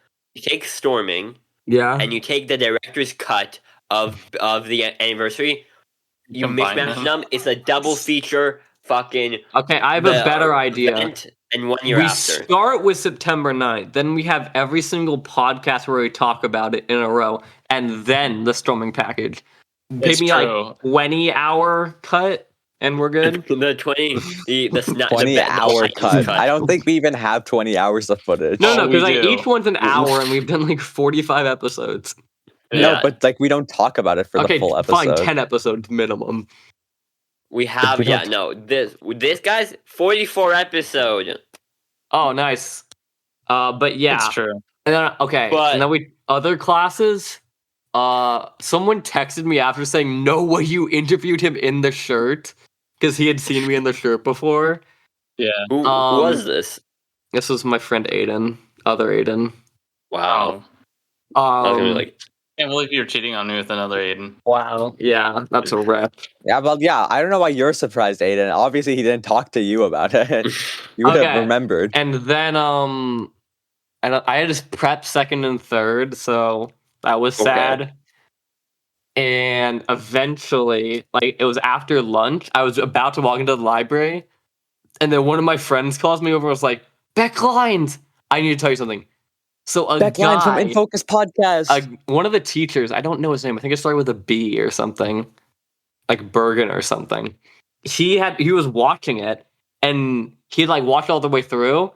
[SPEAKER 3] storming.
[SPEAKER 2] Yeah.
[SPEAKER 3] And you take the director's cut of the anniversary. You mix them. It's a double feature. Fucking.
[SPEAKER 2] Okay, I have a better idea.
[SPEAKER 3] And 1 year after.
[SPEAKER 2] We start with September 9th. Then we have every single podcast where we talk about it in a row. And then the storming package. Give me like 20-hour cut. And we're good.
[SPEAKER 3] The
[SPEAKER 4] 20-hour cut. I don't think we even have 20 hours of footage.
[SPEAKER 2] No, because like each one's an hour, and we've done like 45 episodes.
[SPEAKER 4] No, but like we don't talk about it for the full episode.
[SPEAKER 2] Fine, 10 episodes minimum.
[SPEAKER 3] We have this guy's 44 episode.
[SPEAKER 2] Oh, nice. But yeah,
[SPEAKER 1] it's true.
[SPEAKER 2] And then and then we other classes. Someone texted me after saying, "No way, you interviewed him in the shirt." Because he had seen me in the shirt before.
[SPEAKER 1] Yeah.
[SPEAKER 3] Who was this?
[SPEAKER 2] This was my friend Aiden. Other Aiden.
[SPEAKER 3] Wow.
[SPEAKER 1] I was gonna be like, can't believe you're cheating on me with another Aiden.
[SPEAKER 2] Wow. Yeah, that's a rep.
[SPEAKER 4] Yeah, well, yeah. I don't know why you're surprised, Aiden. Obviously, he didn't talk to you about it. You would have remembered.
[SPEAKER 2] And then and I had to prep second and third, so that was sad. And eventually, like, it was after lunch. I was about to walk into the library. And then one of my friends calls me over and was like, Beck Lines! I need to tell you something. So
[SPEAKER 4] Beck Lines from In Focus Podcast.
[SPEAKER 2] One of the teachers, I don't know his name. I think it started with a B or something. Like Bergen or something. He was watching it. And he like watched all the way through.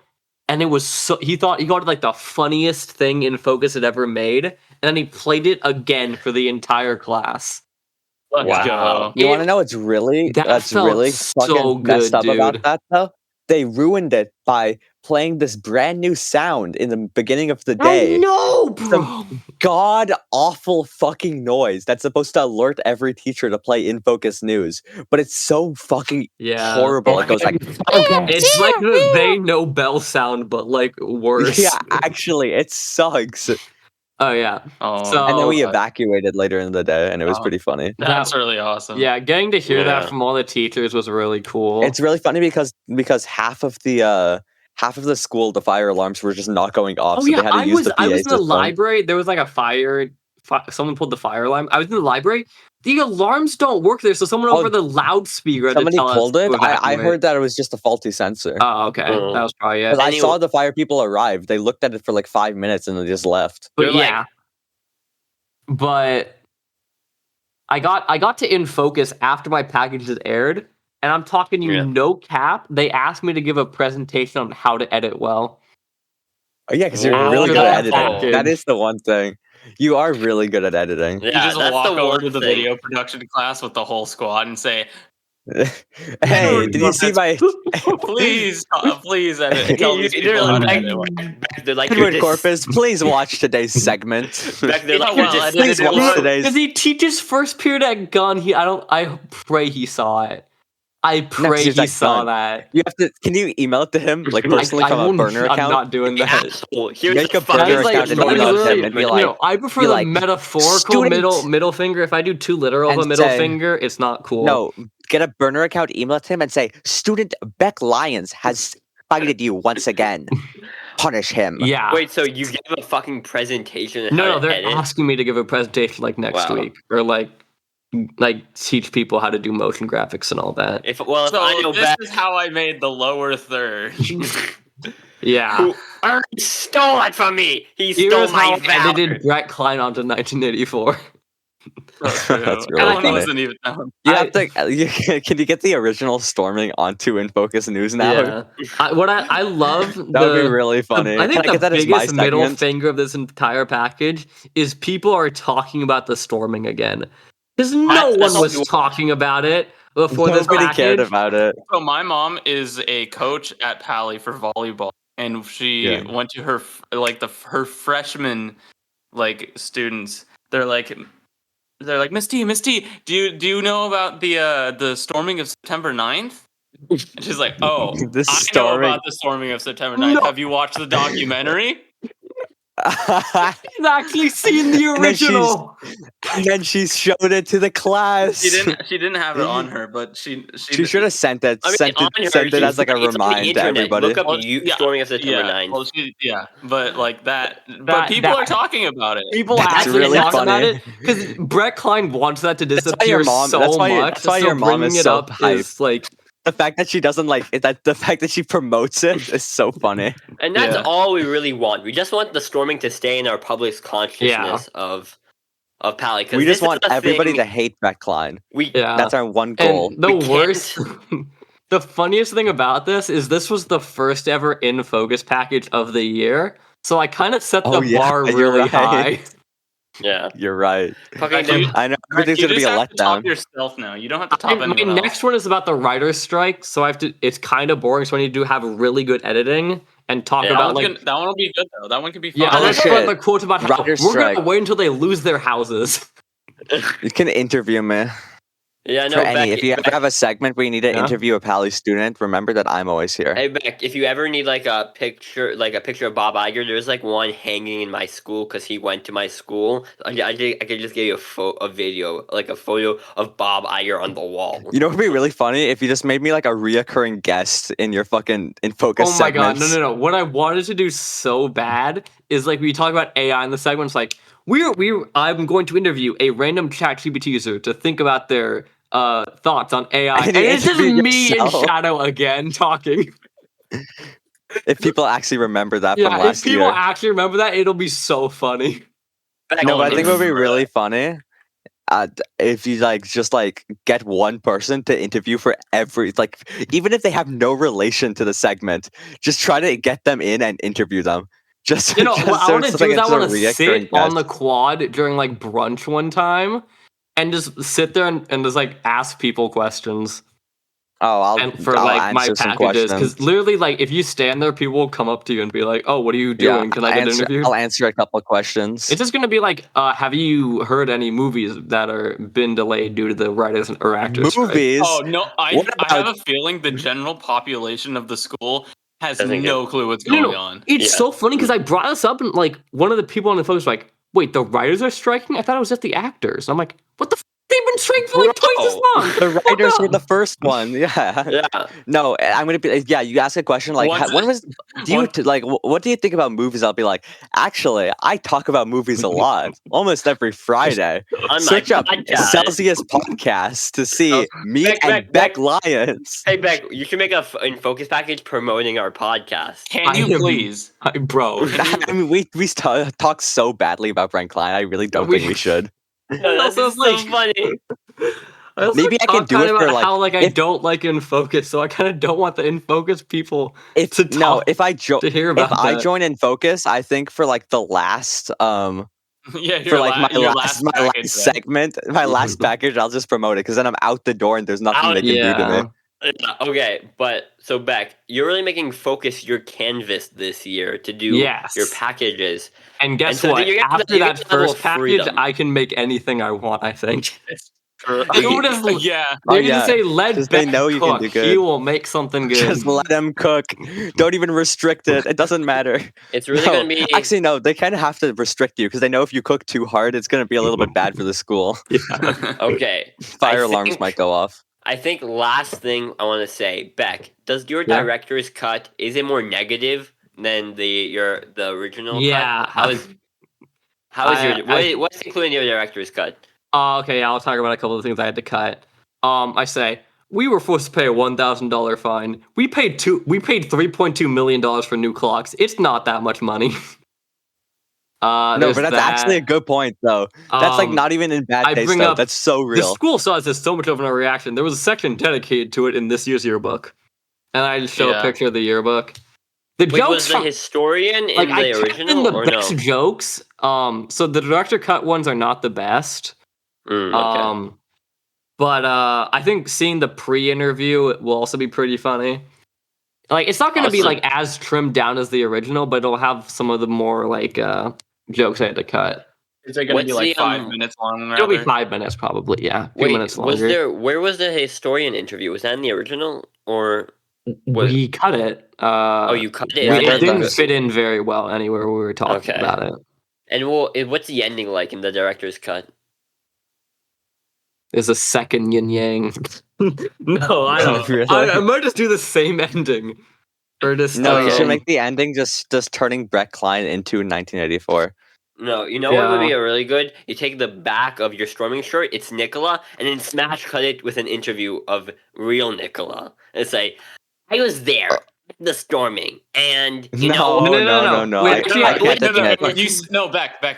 [SPEAKER 2] And it was he got like the funniest thing In Focus had ever made. And then he played it again for the entire class.
[SPEAKER 1] Let's go.
[SPEAKER 4] You want to know what's really
[SPEAKER 2] that's really
[SPEAKER 4] fucking messed up about that though? they ruined it by playing this brand new sound in the beginning of the
[SPEAKER 2] I
[SPEAKER 4] day.
[SPEAKER 2] know, bro.
[SPEAKER 4] Some god awful fucking noise that's supposed to alert every teacher to play In Focus News, but it's so fucking horrible. It goes like,
[SPEAKER 2] It's like the They Know Bell sound, but like worse.
[SPEAKER 4] yeah, actually, it sucks.
[SPEAKER 2] Oh yeah.
[SPEAKER 1] Oh,
[SPEAKER 2] So
[SPEAKER 4] And then we evacuated later in the day, and it was pretty funny.
[SPEAKER 1] that's really awesome.
[SPEAKER 2] Yeah, getting to hear that
[SPEAKER 3] Yeah.
[SPEAKER 2] from all the teachers was really cool.
[SPEAKER 4] It's really funny because half of the school, the fire alarms were just not going off,
[SPEAKER 2] Oh
[SPEAKER 4] so
[SPEAKER 2] yeah,
[SPEAKER 4] they had to use the PA
[SPEAKER 2] I was in the
[SPEAKER 4] system.
[SPEAKER 2] library. There was like a fire. Someone pulled the fire alarm. I was in the library. The alarms don't work there, so someone over the loudspeaker had to
[SPEAKER 4] Somebody
[SPEAKER 2] tell us
[SPEAKER 4] pulled it.
[SPEAKER 2] to
[SPEAKER 4] I
[SPEAKER 2] evacuate.
[SPEAKER 4] heard that it was just a faulty sensor.
[SPEAKER 2] Oh, okay.
[SPEAKER 3] Oh.
[SPEAKER 2] That was probably it.
[SPEAKER 4] Because I
[SPEAKER 3] Anyway-
[SPEAKER 4] saw the fire people arrive. They looked at it for like 5 minutes and they just left.
[SPEAKER 2] But
[SPEAKER 3] They're like-
[SPEAKER 2] yeah. But I got to In Focus after my package had aired, and I'm talking to you,
[SPEAKER 3] Yeah.
[SPEAKER 2] no cap. They asked me to give a presentation on how to edit well.
[SPEAKER 4] Oh, yeah, because you're
[SPEAKER 3] Whoa,
[SPEAKER 4] really good at
[SPEAKER 2] that
[SPEAKER 4] editing.
[SPEAKER 2] package.
[SPEAKER 4] That is the one thing. You are really good at editing.
[SPEAKER 3] Yeah,
[SPEAKER 1] You just
[SPEAKER 3] that's
[SPEAKER 1] walk
[SPEAKER 3] the
[SPEAKER 1] over
[SPEAKER 3] one
[SPEAKER 1] to the
[SPEAKER 3] thing.
[SPEAKER 1] video production class with the whole squad and say,
[SPEAKER 4] Hey, did you see my
[SPEAKER 1] please, please edit. Tell these
[SPEAKER 3] They're
[SPEAKER 1] people how
[SPEAKER 3] like,
[SPEAKER 1] to edit well.
[SPEAKER 3] they're like,
[SPEAKER 4] Edward
[SPEAKER 3] you're
[SPEAKER 4] Corpus? Please watch today's segment.
[SPEAKER 3] Beck, they're like,
[SPEAKER 1] Yeah,
[SPEAKER 3] you're
[SPEAKER 1] well,
[SPEAKER 3] just
[SPEAKER 1] I didn't
[SPEAKER 4] Please
[SPEAKER 1] do
[SPEAKER 4] watch
[SPEAKER 1] it.
[SPEAKER 4] today's.
[SPEAKER 2] Because he teaches first period at Gun. I pray he saw it. I pray
[SPEAKER 4] he's
[SPEAKER 2] he
[SPEAKER 4] at
[SPEAKER 2] saw
[SPEAKER 4] Gun.
[SPEAKER 2] that.
[SPEAKER 4] You have to. Can you email it to him, like personally
[SPEAKER 2] I
[SPEAKER 4] from a
[SPEAKER 2] won't-
[SPEAKER 4] burner account?
[SPEAKER 2] I'm not doing that.
[SPEAKER 3] asshole. Here's
[SPEAKER 4] Make
[SPEAKER 3] the
[SPEAKER 4] a
[SPEAKER 3] fucking
[SPEAKER 4] burner
[SPEAKER 2] That is
[SPEAKER 4] account and
[SPEAKER 2] that is
[SPEAKER 4] email
[SPEAKER 2] literally-
[SPEAKER 4] him and be like,
[SPEAKER 2] I prefer
[SPEAKER 4] be
[SPEAKER 2] the
[SPEAKER 4] like,
[SPEAKER 2] metaphorical
[SPEAKER 4] "Student."
[SPEAKER 2] middle finger. If I do too literal of
[SPEAKER 4] And
[SPEAKER 2] a middle
[SPEAKER 4] say-
[SPEAKER 2] finger, it's not cool.
[SPEAKER 4] No, get a burner account, email it to him, and say, "Student Beck Lyons has spited you once again. Punish him."
[SPEAKER 2] Yeah.
[SPEAKER 3] Wait, so you give a fucking presentation on
[SPEAKER 2] No,
[SPEAKER 3] how
[SPEAKER 2] no,
[SPEAKER 3] to
[SPEAKER 2] they're
[SPEAKER 3] edit?
[SPEAKER 2] asking me to give a presentation like next
[SPEAKER 3] Wow.
[SPEAKER 2] week, or like teach people how to do motion graphics and all that.
[SPEAKER 3] If I
[SPEAKER 1] So
[SPEAKER 3] know
[SPEAKER 1] this
[SPEAKER 3] Beck,
[SPEAKER 1] is how I made the lower third.
[SPEAKER 2] Yeah.
[SPEAKER 3] who stole it from me. He stole
[SPEAKER 2] Here's how
[SPEAKER 3] my
[SPEAKER 2] I
[SPEAKER 3] valor.
[SPEAKER 2] edited Brett Klein onto 1984.
[SPEAKER 4] That's
[SPEAKER 1] That
[SPEAKER 4] really
[SPEAKER 1] one
[SPEAKER 4] funny.
[SPEAKER 1] wasn't even that one.
[SPEAKER 4] You have to. Can you get the original storming onto In Focus News now?
[SPEAKER 2] Yeah. I love
[SPEAKER 4] That would be really funny.
[SPEAKER 2] I think
[SPEAKER 4] Can I get
[SPEAKER 2] the
[SPEAKER 4] that as my
[SPEAKER 2] biggest middle
[SPEAKER 4] segment?
[SPEAKER 2] finger of this entire package is people are talking about the storming again. Because no
[SPEAKER 3] That's
[SPEAKER 2] one was
[SPEAKER 3] all-
[SPEAKER 2] talking about it before this
[SPEAKER 4] Nobody
[SPEAKER 2] package.
[SPEAKER 4] cared about it.
[SPEAKER 1] So my mom is a coach at Pally for volleyball, and she
[SPEAKER 4] Yeah.
[SPEAKER 1] went to her her freshman students. They're like, Miss T, do you know about the storming of September 9th? And she's like, oh,
[SPEAKER 4] The
[SPEAKER 1] I know
[SPEAKER 4] storming.
[SPEAKER 1] about the storming of September 9th.
[SPEAKER 2] No.
[SPEAKER 1] Have you watched the documentary?
[SPEAKER 2] He's actually seen the
[SPEAKER 4] And then she's-
[SPEAKER 2] original.
[SPEAKER 4] And then she showed it to the class.
[SPEAKER 1] She didn't have it on her, but she
[SPEAKER 4] She should have sent it.
[SPEAKER 3] I mean,
[SPEAKER 4] Sent
[SPEAKER 3] on
[SPEAKER 4] it,
[SPEAKER 3] her,
[SPEAKER 4] sent it
[SPEAKER 3] she's-
[SPEAKER 4] as like a
[SPEAKER 3] it's on the
[SPEAKER 4] remind to
[SPEAKER 3] internet.
[SPEAKER 4] everybody.
[SPEAKER 3] Look up
[SPEAKER 1] Well,
[SPEAKER 3] you
[SPEAKER 1] yeah,
[SPEAKER 3] storming of September
[SPEAKER 1] yeah,
[SPEAKER 3] 9th.
[SPEAKER 1] well, but like that. But
[SPEAKER 2] That-
[SPEAKER 1] people
[SPEAKER 2] that-
[SPEAKER 1] are talking about it.
[SPEAKER 2] People
[SPEAKER 4] That's
[SPEAKER 2] actually
[SPEAKER 4] really
[SPEAKER 2] talk about
[SPEAKER 4] funny.
[SPEAKER 2] it because Brett Klein wants that to
[SPEAKER 4] why
[SPEAKER 2] disappear
[SPEAKER 4] your mom-
[SPEAKER 2] so
[SPEAKER 4] that's why your-
[SPEAKER 2] much.
[SPEAKER 4] that's why
[SPEAKER 2] so
[SPEAKER 4] your mom
[SPEAKER 2] bringing
[SPEAKER 4] is
[SPEAKER 2] it
[SPEAKER 4] so
[SPEAKER 2] up is like
[SPEAKER 4] The fact that she doesn't like it, the fact that she promotes it is so funny.
[SPEAKER 3] And that's
[SPEAKER 1] Yeah.
[SPEAKER 3] all we really want. We just want the storming to stay in our public's consciousness of Pally.
[SPEAKER 4] We just want everybody to hate Beck Klein.
[SPEAKER 2] yeah.
[SPEAKER 4] That's our one goal.
[SPEAKER 2] And the
[SPEAKER 3] We can't-
[SPEAKER 2] worst, the funniest thing about this is this was the first ever In Focus package of the year. So I kind of set the
[SPEAKER 4] Oh, yeah,
[SPEAKER 2] bar
[SPEAKER 4] you're
[SPEAKER 2] really
[SPEAKER 4] right.
[SPEAKER 2] high.
[SPEAKER 3] Yeah.
[SPEAKER 4] You're right.
[SPEAKER 3] Fucking
[SPEAKER 1] Actually,
[SPEAKER 3] them-
[SPEAKER 4] I know everything's
[SPEAKER 1] you
[SPEAKER 4] gonna be
[SPEAKER 1] just
[SPEAKER 4] a
[SPEAKER 1] have to top
[SPEAKER 4] letdown.
[SPEAKER 1] yourself now. You don't have to top
[SPEAKER 2] My
[SPEAKER 1] anyone
[SPEAKER 2] next
[SPEAKER 1] else.
[SPEAKER 2] one is about the writer's strike, so I have to. It's kind of boring, so I need to have really good editing and talk
[SPEAKER 3] Yeah,
[SPEAKER 2] about
[SPEAKER 1] That one will be good though. That one can be fun.
[SPEAKER 2] yeah. I
[SPEAKER 4] Oh,
[SPEAKER 2] like
[SPEAKER 4] shit.
[SPEAKER 2] about the quote about how
[SPEAKER 4] Writer's
[SPEAKER 2] we're
[SPEAKER 4] strike.
[SPEAKER 2] gonna wait until they lose their houses.
[SPEAKER 4] You can interview me.
[SPEAKER 3] yeah, no,
[SPEAKER 4] For any,
[SPEAKER 3] Beck,
[SPEAKER 4] if you ever have a segment where you need to
[SPEAKER 2] Yeah.
[SPEAKER 4] interview a Pally student, remember that I'm always here.
[SPEAKER 3] Hey Beck, if you ever need like a picture of Bob Iger, there's like one hanging in my school because he went to my school. I could just give you a video, like a photo of Bob Iger on the wall.
[SPEAKER 4] You know what would be really funny if you just made me like a reoccurring guest in your fucking In Focus
[SPEAKER 2] Oh my god,
[SPEAKER 4] segments.
[SPEAKER 2] no. What I wanted to do so bad is like we talk about AI in the segments, like I'm going to interview a random ChatGPT user to think about their thoughts on AI,
[SPEAKER 4] And
[SPEAKER 2] and
[SPEAKER 4] you
[SPEAKER 2] it's just
[SPEAKER 4] interview
[SPEAKER 2] me in
[SPEAKER 4] yourself.
[SPEAKER 2] shadow again talking.
[SPEAKER 4] If people actually remember that from
[SPEAKER 2] Yeah, if
[SPEAKER 4] last
[SPEAKER 2] people
[SPEAKER 4] year.
[SPEAKER 2] actually remember that, it'll be so funny.
[SPEAKER 3] Beck,
[SPEAKER 4] No, but I think it would be
[SPEAKER 1] remember
[SPEAKER 4] really funny if you just get one person to interview for every even if they have no relation to the segment, just try to get them in and interview them. Just
[SPEAKER 2] You know,
[SPEAKER 4] just
[SPEAKER 2] what I
[SPEAKER 4] so
[SPEAKER 2] want to
[SPEAKER 4] it's
[SPEAKER 2] do is I
[SPEAKER 4] it's a
[SPEAKER 2] want to
[SPEAKER 4] reoccring
[SPEAKER 2] sit on the
[SPEAKER 4] guest.
[SPEAKER 2] quad during like brunch one time and just sit there and just like ask people questions.
[SPEAKER 4] Oh,
[SPEAKER 2] and for
[SPEAKER 4] I'll
[SPEAKER 2] like my
[SPEAKER 4] answer some
[SPEAKER 2] packages,
[SPEAKER 4] questions.
[SPEAKER 2] because literally, like, if you stand there, people will come up to you and be like, "Oh, what are you doing? Can I get interviewed?"
[SPEAKER 4] I'll answer a couple of questions.
[SPEAKER 2] It's just gonna be like, "Have you heard any movies that are been delayed due to the writers or actors strike?"
[SPEAKER 4] Movies.
[SPEAKER 1] Oh no, I
[SPEAKER 4] What
[SPEAKER 1] have
[SPEAKER 4] about-
[SPEAKER 1] a feeling the general population of the school has
[SPEAKER 3] Doesn't
[SPEAKER 1] no clue what's going on.
[SPEAKER 2] It's
[SPEAKER 3] Yeah.
[SPEAKER 2] so funny because I brought this up and like one of the people on the phone was like, "Wait, the writers are striking? I thought it was just the actors." I'm like, "What the? They've been striking for like twice as long."
[SPEAKER 4] The writers were the first one. Yeah.
[SPEAKER 3] Yeah.
[SPEAKER 4] No, I'm gonna be. Yeah, you ask a question like,
[SPEAKER 1] Once-
[SPEAKER 4] when was? Do you like? What do you think about movies? I'll be like, actually, I talk about movies a lot, almost every Friday.
[SPEAKER 3] On
[SPEAKER 4] Search
[SPEAKER 3] my
[SPEAKER 4] up
[SPEAKER 3] podcast.
[SPEAKER 4] Celsius podcast to see me and Beck Lyons.
[SPEAKER 3] Hey Beck, you should make a in focus package promoting our podcast.
[SPEAKER 1] Can you please?
[SPEAKER 2] Bro?
[SPEAKER 4] I mean, we talk so badly about Brent Klein. I really don't think we should.
[SPEAKER 3] No, that's
[SPEAKER 2] Also,
[SPEAKER 3] just so funny.
[SPEAKER 2] I also
[SPEAKER 4] Maybe I can
[SPEAKER 2] talk
[SPEAKER 4] do
[SPEAKER 2] kind
[SPEAKER 4] it
[SPEAKER 2] of
[SPEAKER 4] for,
[SPEAKER 2] about
[SPEAKER 4] like,
[SPEAKER 2] how like I
[SPEAKER 4] if-
[SPEAKER 2] don't like In Focus, so I kind of don't want the In Focus people
[SPEAKER 4] If
[SPEAKER 2] to talk
[SPEAKER 4] if I
[SPEAKER 2] to hear about
[SPEAKER 4] if I
[SPEAKER 2] that.
[SPEAKER 4] join in focus, I think for like the last
[SPEAKER 1] Yeah,
[SPEAKER 4] for like
[SPEAKER 1] your
[SPEAKER 4] my
[SPEAKER 1] last
[SPEAKER 4] last
[SPEAKER 1] package, then.
[SPEAKER 4] segment, my last package, I'll just promote it because then I'm out the door and there's nothing they can do to me.
[SPEAKER 3] Yeah, okay, but so Beck, you're really making focus your canvas this year to do
[SPEAKER 2] Yes.
[SPEAKER 3] your packages.
[SPEAKER 2] And guess
[SPEAKER 3] And so
[SPEAKER 2] what?
[SPEAKER 3] you're getting
[SPEAKER 2] After
[SPEAKER 3] you're
[SPEAKER 2] that
[SPEAKER 3] getting a level
[SPEAKER 2] first
[SPEAKER 3] of
[SPEAKER 2] package,
[SPEAKER 3] freedom.
[SPEAKER 2] I can make anything I want. I think.
[SPEAKER 1] True.
[SPEAKER 2] Who does-
[SPEAKER 1] Yeah.
[SPEAKER 2] They're
[SPEAKER 4] Oh,
[SPEAKER 2] gonna
[SPEAKER 4] yeah.
[SPEAKER 2] say, "Let
[SPEAKER 4] Just they
[SPEAKER 2] Beck
[SPEAKER 4] know you can
[SPEAKER 2] cook.
[SPEAKER 4] do
[SPEAKER 2] He
[SPEAKER 4] good.
[SPEAKER 2] will make something good."
[SPEAKER 4] Just let them cook. Don't even restrict it. It doesn't matter.
[SPEAKER 3] It's really
[SPEAKER 4] No,
[SPEAKER 3] gonna be
[SPEAKER 4] actually no. They kind of have to restrict you because they know if you cook too hard, it's going to be a little bit bad for the school.
[SPEAKER 3] okay.
[SPEAKER 4] Fire alarms
[SPEAKER 3] think-
[SPEAKER 4] might go off.
[SPEAKER 3] I think last thing I want to say, Beck, does your
[SPEAKER 2] Yeah.
[SPEAKER 3] director's cut is it more negative than the original
[SPEAKER 2] Yeah.
[SPEAKER 3] cut? How is
[SPEAKER 2] I-
[SPEAKER 3] what's included in your director's cut?
[SPEAKER 2] Okay, I'll talk about a couple of things I had to cut. I say we were forced to pay a $1,000 fine. We paid $3.2 million for new clocks. It's not that much money.
[SPEAKER 4] No,
[SPEAKER 2] there's
[SPEAKER 4] but that's
[SPEAKER 2] that.
[SPEAKER 4] actually a good point, though. That's like
[SPEAKER 2] Um,
[SPEAKER 4] not even in bad
[SPEAKER 2] I
[SPEAKER 4] taste,
[SPEAKER 2] bring
[SPEAKER 4] though.
[SPEAKER 2] up
[SPEAKER 4] That's so
[SPEAKER 2] The
[SPEAKER 4] real.
[SPEAKER 2] school saw this as so much of an reaction. There was a section dedicated to it in this year's yearbook, and I just show a
[SPEAKER 1] Yeah.
[SPEAKER 2] picture of the yearbook. The
[SPEAKER 3] Wait,
[SPEAKER 2] jokes
[SPEAKER 3] was the
[SPEAKER 2] from
[SPEAKER 3] historian in
[SPEAKER 2] like I
[SPEAKER 3] the
[SPEAKER 2] kept
[SPEAKER 3] original
[SPEAKER 2] in the
[SPEAKER 3] or
[SPEAKER 2] best
[SPEAKER 3] no?
[SPEAKER 2] jokes. So the director cut ones are not the best.
[SPEAKER 3] Okay.
[SPEAKER 2] But I think seeing the pre-interview will also be pretty funny. Like it's not going to be
[SPEAKER 3] Awesome.
[SPEAKER 2] like as trimmed down as the original, but it'll have some of the more like jokes I had to cut.
[SPEAKER 1] Is it going to be
[SPEAKER 3] What's
[SPEAKER 1] like
[SPEAKER 3] the,
[SPEAKER 1] 5 minutes long?
[SPEAKER 2] It'll be
[SPEAKER 1] rather?
[SPEAKER 2] 5 minutes probably. Yeah, a few
[SPEAKER 3] Wait,
[SPEAKER 2] minutes longer.
[SPEAKER 3] where was the historian interview? Was that in the original or what?
[SPEAKER 2] We cut it.
[SPEAKER 3] Oh, you cut it.
[SPEAKER 4] Yeah,
[SPEAKER 2] It
[SPEAKER 4] they're
[SPEAKER 2] didn't
[SPEAKER 4] done.
[SPEAKER 2] fit in very well anywhere we were talking
[SPEAKER 3] Okay.
[SPEAKER 2] about it.
[SPEAKER 3] And what's the ending like in the director's cut?
[SPEAKER 2] There's a second yin yang. No, I don't.
[SPEAKER 4] Really?
[SPEAKER 2] I might just do the same ending. Or just
[SPEAKER 4] No, you should
[SPEAKER 3] Um,
[SPEAKER 4] make the ending just turning Brett Klein into 1984.
[SPEAKER 3] No, you know what would be
[SPEAKER 2] Yeah.
[SPEAKER 3] a really good? You take the back of your storming shirt, it's Nicola, and then smash cut it with an interview of real Nicola. And say, I was there at the storming, and you know,
[SPEAKER 4] No.
[SPEAKER 2] Wait,
[SPEAKER 4] I
[SPEAKER 2] actually,
[SPEAKER 4] can't
[SPEAKER 2] wait,
[SPEAKER 4] admit.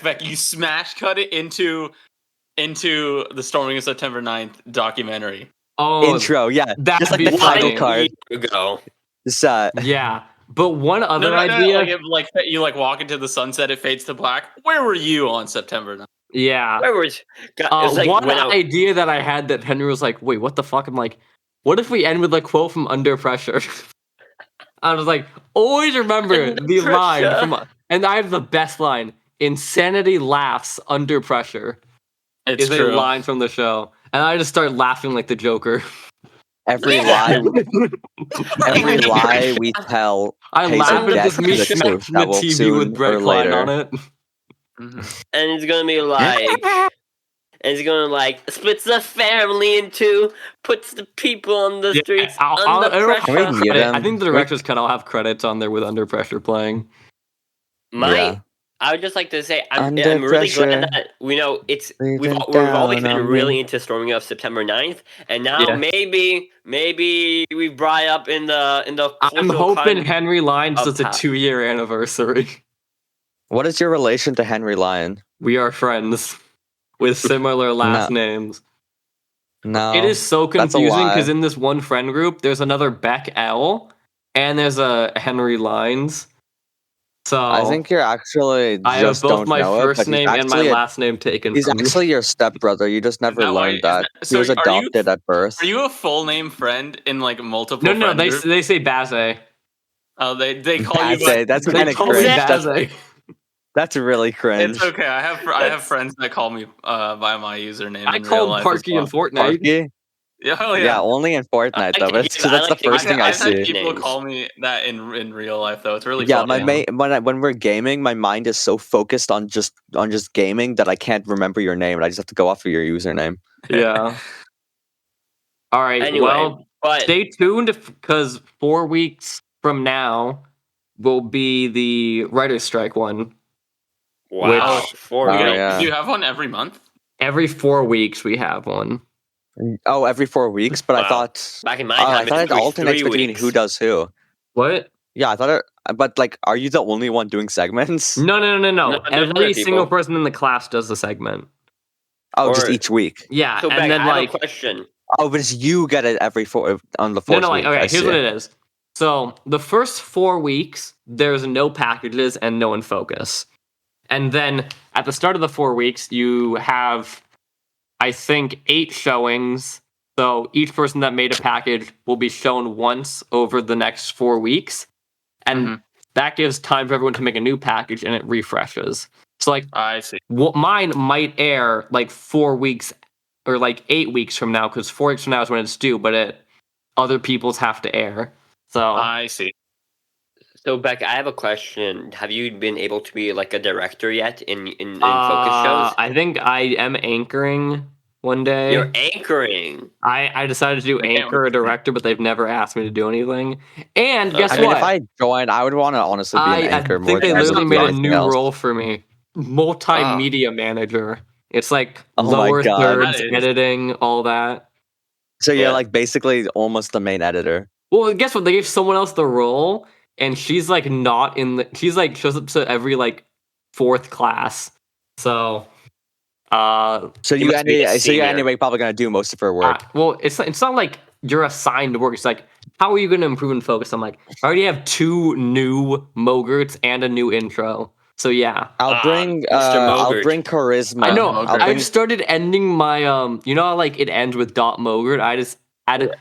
[SPEAKER 1] Beck. You smash cut it into the Storming of September 9th documentary.
[SPEAKER 2] Oh,
[SPEAKER 4] Intro, yeah.
[SPEAKER 2] that'd
[SPEAKER 4] Just like
[SPEAKER 2] be
[SPEAKER 4] the title
[SPEAKER 2] funny.
[SPEAKER 4] card.
[SPEAKER 3] ago.
[SPEAKER 4] Just,
[SPEAKER 2] yeah. But one other
[SPEAKER 1] No,
[SPEAKER 2] idea.
[SPEAKER 1] like you like walk into the sunset, it fades to black. Where were you on September 9th?
[SPEAKER 2] Yeah.
[SPEAKER 3] Where was? God, it was like
[SPEAKER 2] One
[SPEAKER 3] when I,
[SPEAKER 2] idea that I had that Henry was like, "Wait, what the fuck?" I'm like, "What if we end with a quote from Under Pressure?" I was like, "Always remember
[SPEAKER 3] Under
[SPEAKER 2] the line
[SPEAKER 3] Pressure.
[SPEAKER 2] from," and I have the best line: "Insanity laughs under pressure."
[SPEAKER 1] It's
[SPEAKER 2] Is a
[SPEAKER 1] true.
[SPEAKER 2] line from the show, and I just start laughing like the Joker.
[SPEAKER 4] every lie we tell
[SPEAKER 2] I
[SPEAKER 4] pays
[SPEAKER 2] laugh
[SPEAKER 4] a
[SPEAKER 2] at
[SPEAKER 4] debt
[SPEAKER 2] this
[SPEAKER 4] to
[SPEAKER 2] me
[SPEAKER 4] the
[SPEAKER 2] smashing
[SPEAKER 4] truth
[SPEAKER 2] the
[SPEAKER 4] that will
[SPEAKER 2] TV
[SPEAKER 4] soon
[SPEAKER 2] with Brett
[SPEAKER 4] or
[SPEAKER 2] Klein
[SPEAKER 4] later.
[SPEAKER 2] on it.
[SPEAKER 1] Mhm.
[SPEAKER 3] and it's gonna be like, and it's gonna like splits the family in two, puts the people on the
[SPEAKER 2] Yeah,
[SPEAKER 3] streets
[SPEAKER 2] I'll-
[SPEAKER 3] under
[SPEAKER 2] it'll have
[SPEAKER 4] Can we
[SPEAKER 3] pressure.
[SPEAKER 4] mute
[SPEAKER 2] credit.
[SPEAKER 4] him?
[SPEAKER 2] I think the director's cut. I'll have credits on there with Under Pressure playing.
[SPEAKER 4] Yeah.
[SPEAKER 3] I would just like to say I'm
[SPEAKER 4] Under
[SPEAKER 3] really
[SPEAKER 4] pressure.
[SPEAKER 3] glad that we know it's we've
[SPEAKER 4] Breathing
[SPEAKER 3] always
[SPEAKER 4] down
[SPEAKER 3] been
[SPEAKER 4] on
[SPEAKER 3] really
[SPEAKER 4] me.
[SPEAKER 3] into storming of September 9th, and now
[SPEAKER 2] Yeah.
[SPEAKER 3] maybe we brought up in the
[SPEAKER 2] I'm
[SPEAKER 3] cultural
[SPEAKER 2] hoping
[SPEAKER 3] con-
[SPEAKER 2] Henry Lyons
[SPEAKER 3] of
[SPEAKER 2] does a
[SPEAKER 3] pa-
[SPEAKER 2] 2-year anniversary.
[SPEAKER 4] What is your relation to Henry Lyon?
[SPEAKER 2] We are friends with similar last names.
[SPEAKER 4] No.
[SPEAKER 2] It is so
[SPEAKER 4] that's a
[SPEAKER 2] confusing because
[SPEAKER 4] lie.
[SPEAKER 2] in this one friend group, there's another Beck L and there's a Henry Lyons. So
[SPEAKER 4] I think you're actually
[SPEAKER 2] I have
[SPEAKER 4] just
[SPEAKER 2] both
[SPEAKER 4] don't
[SPEAKER 2] my
[SPEAKER 4] know it,
[SPEAKER 2] first
[SPEAKER 4] but
[SPEAKER 2] name and my last name taken
[SPEAKER 4] he's
[SPEAKER 2] from me.
[SPEAKER 4] actually your stepbrother. You just never learned that. He was adopted at birth.
[SPEAKER 1] Are you a full name friend in like multiple?
[SPEAKER 2] No,
[SPEAKER 1] friend groups?
[SPEAKER 2] they say Baze.
[SPEAKER 1] Oh, they call you.
[SPEAKER 4] Baze, that's
[SPEAKER 2] They
[SPEAKER 4] kind of
[SPEAKER 2] call me
[SPEAKER 4] cringe.
[SPEAKER 2] Baze.
[SPEAKER 4] That's really cringe.
[SPEAKER 1] It's okay. I have friends that call me by my username
[SPEAKER 2] I
[SPEAKER 1] in real
[SPEAKER 2] called
[SPEAKER 1] life.
[SPEAKER 2] Parky in Fortnite.
[SPEAKER 4] Parky?
[SPEAKER 1] Yeah, oh
[SPEAKER 4] Yeah, only in Fortnite though. That's the first thing I
[SPEAKER 1] I've had
[SPEAKER 4] see.
[SPEAKER 1] people call me that in real life though. It's really
[SPEAKER 4] Yeah,
[SPEAKER 1] funny.
[SPEAKER 4] when we're gaming, my mind is so focused on just gaming that I can't remember your name, and I just have to go off of your username.
[SPEAKER 2] Yeah. All right.
[SPEAKER 3] Anyway,
[SPEAKER 2] well,
[SPEAKER 3] but
[SPEAKER 2] stay tuned because 4 weeks from now will be the writer's strike one.
[SPEAKER 3] wow,
[SPEAKER 2] Which
[SPEAKER 3] 4
[SPEAKER 4] Oh,
[SPEAKER 3] weeks.
[SPEAKER 4] yeah.
[SPEAKER 1] Do you have one every month?
[SPEAKER 2] Every 4 weeks we have one.
[SPEAKER 4] Oh, every 4 weeks, but I
[SPEAKER 3] Wow.
[SPEAKER 4] thought
[SPEAKER 3] Back in my
[SPEAKER 4] I
[SPEAKER 3] time,
[SPEAKER 4] thought it
[SPEAKER 3] every
[SPEAKER 4] alternates
[SPEAKER 3] 3
[SPEAKER 4] between
[SPEAKER 3] weeks.
[SPEAKER 4] who does who.
[SPEAKER 2] What?
[SPEAKER 4] Yeah, I thought it. But like, are you the only one doing segments?
[SPEAKER 2] No.
[SPEAKER 3] No, there's other
[SPEAKER 2] Every single
[SPEAKER 3] people.
[SPEAKER 2] person in the class does the segment.
[SPEAKER 4] Oh, just
[SPEAKER 3] Or-
[SPEAKER 4] each week.
[SPEAKER 2] Yeah,
[SPEAKER 3] So,
[SPEAKER 2] and
[SPEAKER 3] Beck,
[SPEAKER 2] then
[SPEAKER 3] I have
[SPEAKER 2] like
[SPEAKER 3] a question.
[SPEAKER 4] Oh, but it's you get it every on the
[SPEAKER 2] no,
[SPEAKER 4] fourth week.
[SPEAKER 2] okay.
[SPEAKER 4] I
[SPEAKER 2] Here's
[SPEAKER 4] see.
[SPEAKER 2] what it is. So the first 4 weeks, there's no packages and no in focus, and then at the start of the 4 weeks, you have, I think, 8 showings. So each person that made a package will be shown once over the next 4 weeks, and
[SPEAKER 1] Mhm.
[SPEAKER 2] that gives time for everyone to make a new package, and it refreshes. So like,
[SPEAKER 1] I see.
[SPEAKER 2] mine might air like 4 weeks or like 8 weeks from now, because 4 weeks from now is when it's due, but other people's have to air. So
[SPEAKER 1] I see.
[SPEAKER 3] So, Beck, I have a question. Have you been able to be like a director yet in focus shows?
[SPEAKER 2] I think I am anchoring one day.
[SPEAKER 3] You're anchoring.
[SPEAKER 2] I decided to do
[SPEAKER 1] I can't
[SPEAKER 2] anchor or
[SPEAKER 1] wait to see.
[SPEAKER 2] director, but they've never asked me to do anything. And guess
[SPEAKER 4] I mean,
[SPEAKER 2] what?
[SPEAKER 4] if I joined, I would want to honestly be an anchor
[SPEAKER 2] I
[SPEAKER 4] more
[SPEAKER 2] think they
[SPEAKER 4] than I would
[SPEAKER 2] literally
[SPEAKER 4] do
[SPEAKER 2] made a
[SPEAKER 4] anything
[SPEAKER 2] new
[SPEAKER 4] else.
[SPEAKER 2] role for me. Multimedia manager. It's like
[SPEAKER 4] Oh my
[SPEAKER 2] lower
[SPEAKER 4] God.
[SPEAKER 2] thirds,
[SPEAKER 1] That is-
[SPEAKER 2] editing, all that.
[SPEAKER 4] So you're
[SPEAKER 3] Yeah.
[SPEAKER 4] like basically almost the main editor.
[SPEAKER 2] Well, guess what? They gave someone else the role, and she's like not in the. She's like shows up to every like 4th class. So,
[SPEAKER 4] So
[SPEAKER 3] You
[SPEAKER 4] you
[SPEAKER 3] must be a
[SPEAKER 4] you're
[SPEAKER 3] senior.
[SPEAKER 4] anyway probably gonna do most of her work.
[SPEAKER 2] well, it's not like you're assigned to work. It's like, how are you going to improve and focus? I'm like, I already have 2 new Mogerts and a new intro. So yeah,
[SPEAKER 4] I'll bring
[SPEAKER 3] Mogert.
[SPEAKER 4] I'll bring charisma.
[SPEAKER 2] I know.
[SPEAKER 1] Mogert.
[SPEAKER 4] I'll bring
[SPEAKER 2] I've started ending my you know how, like it ends with dot Mogert. I just added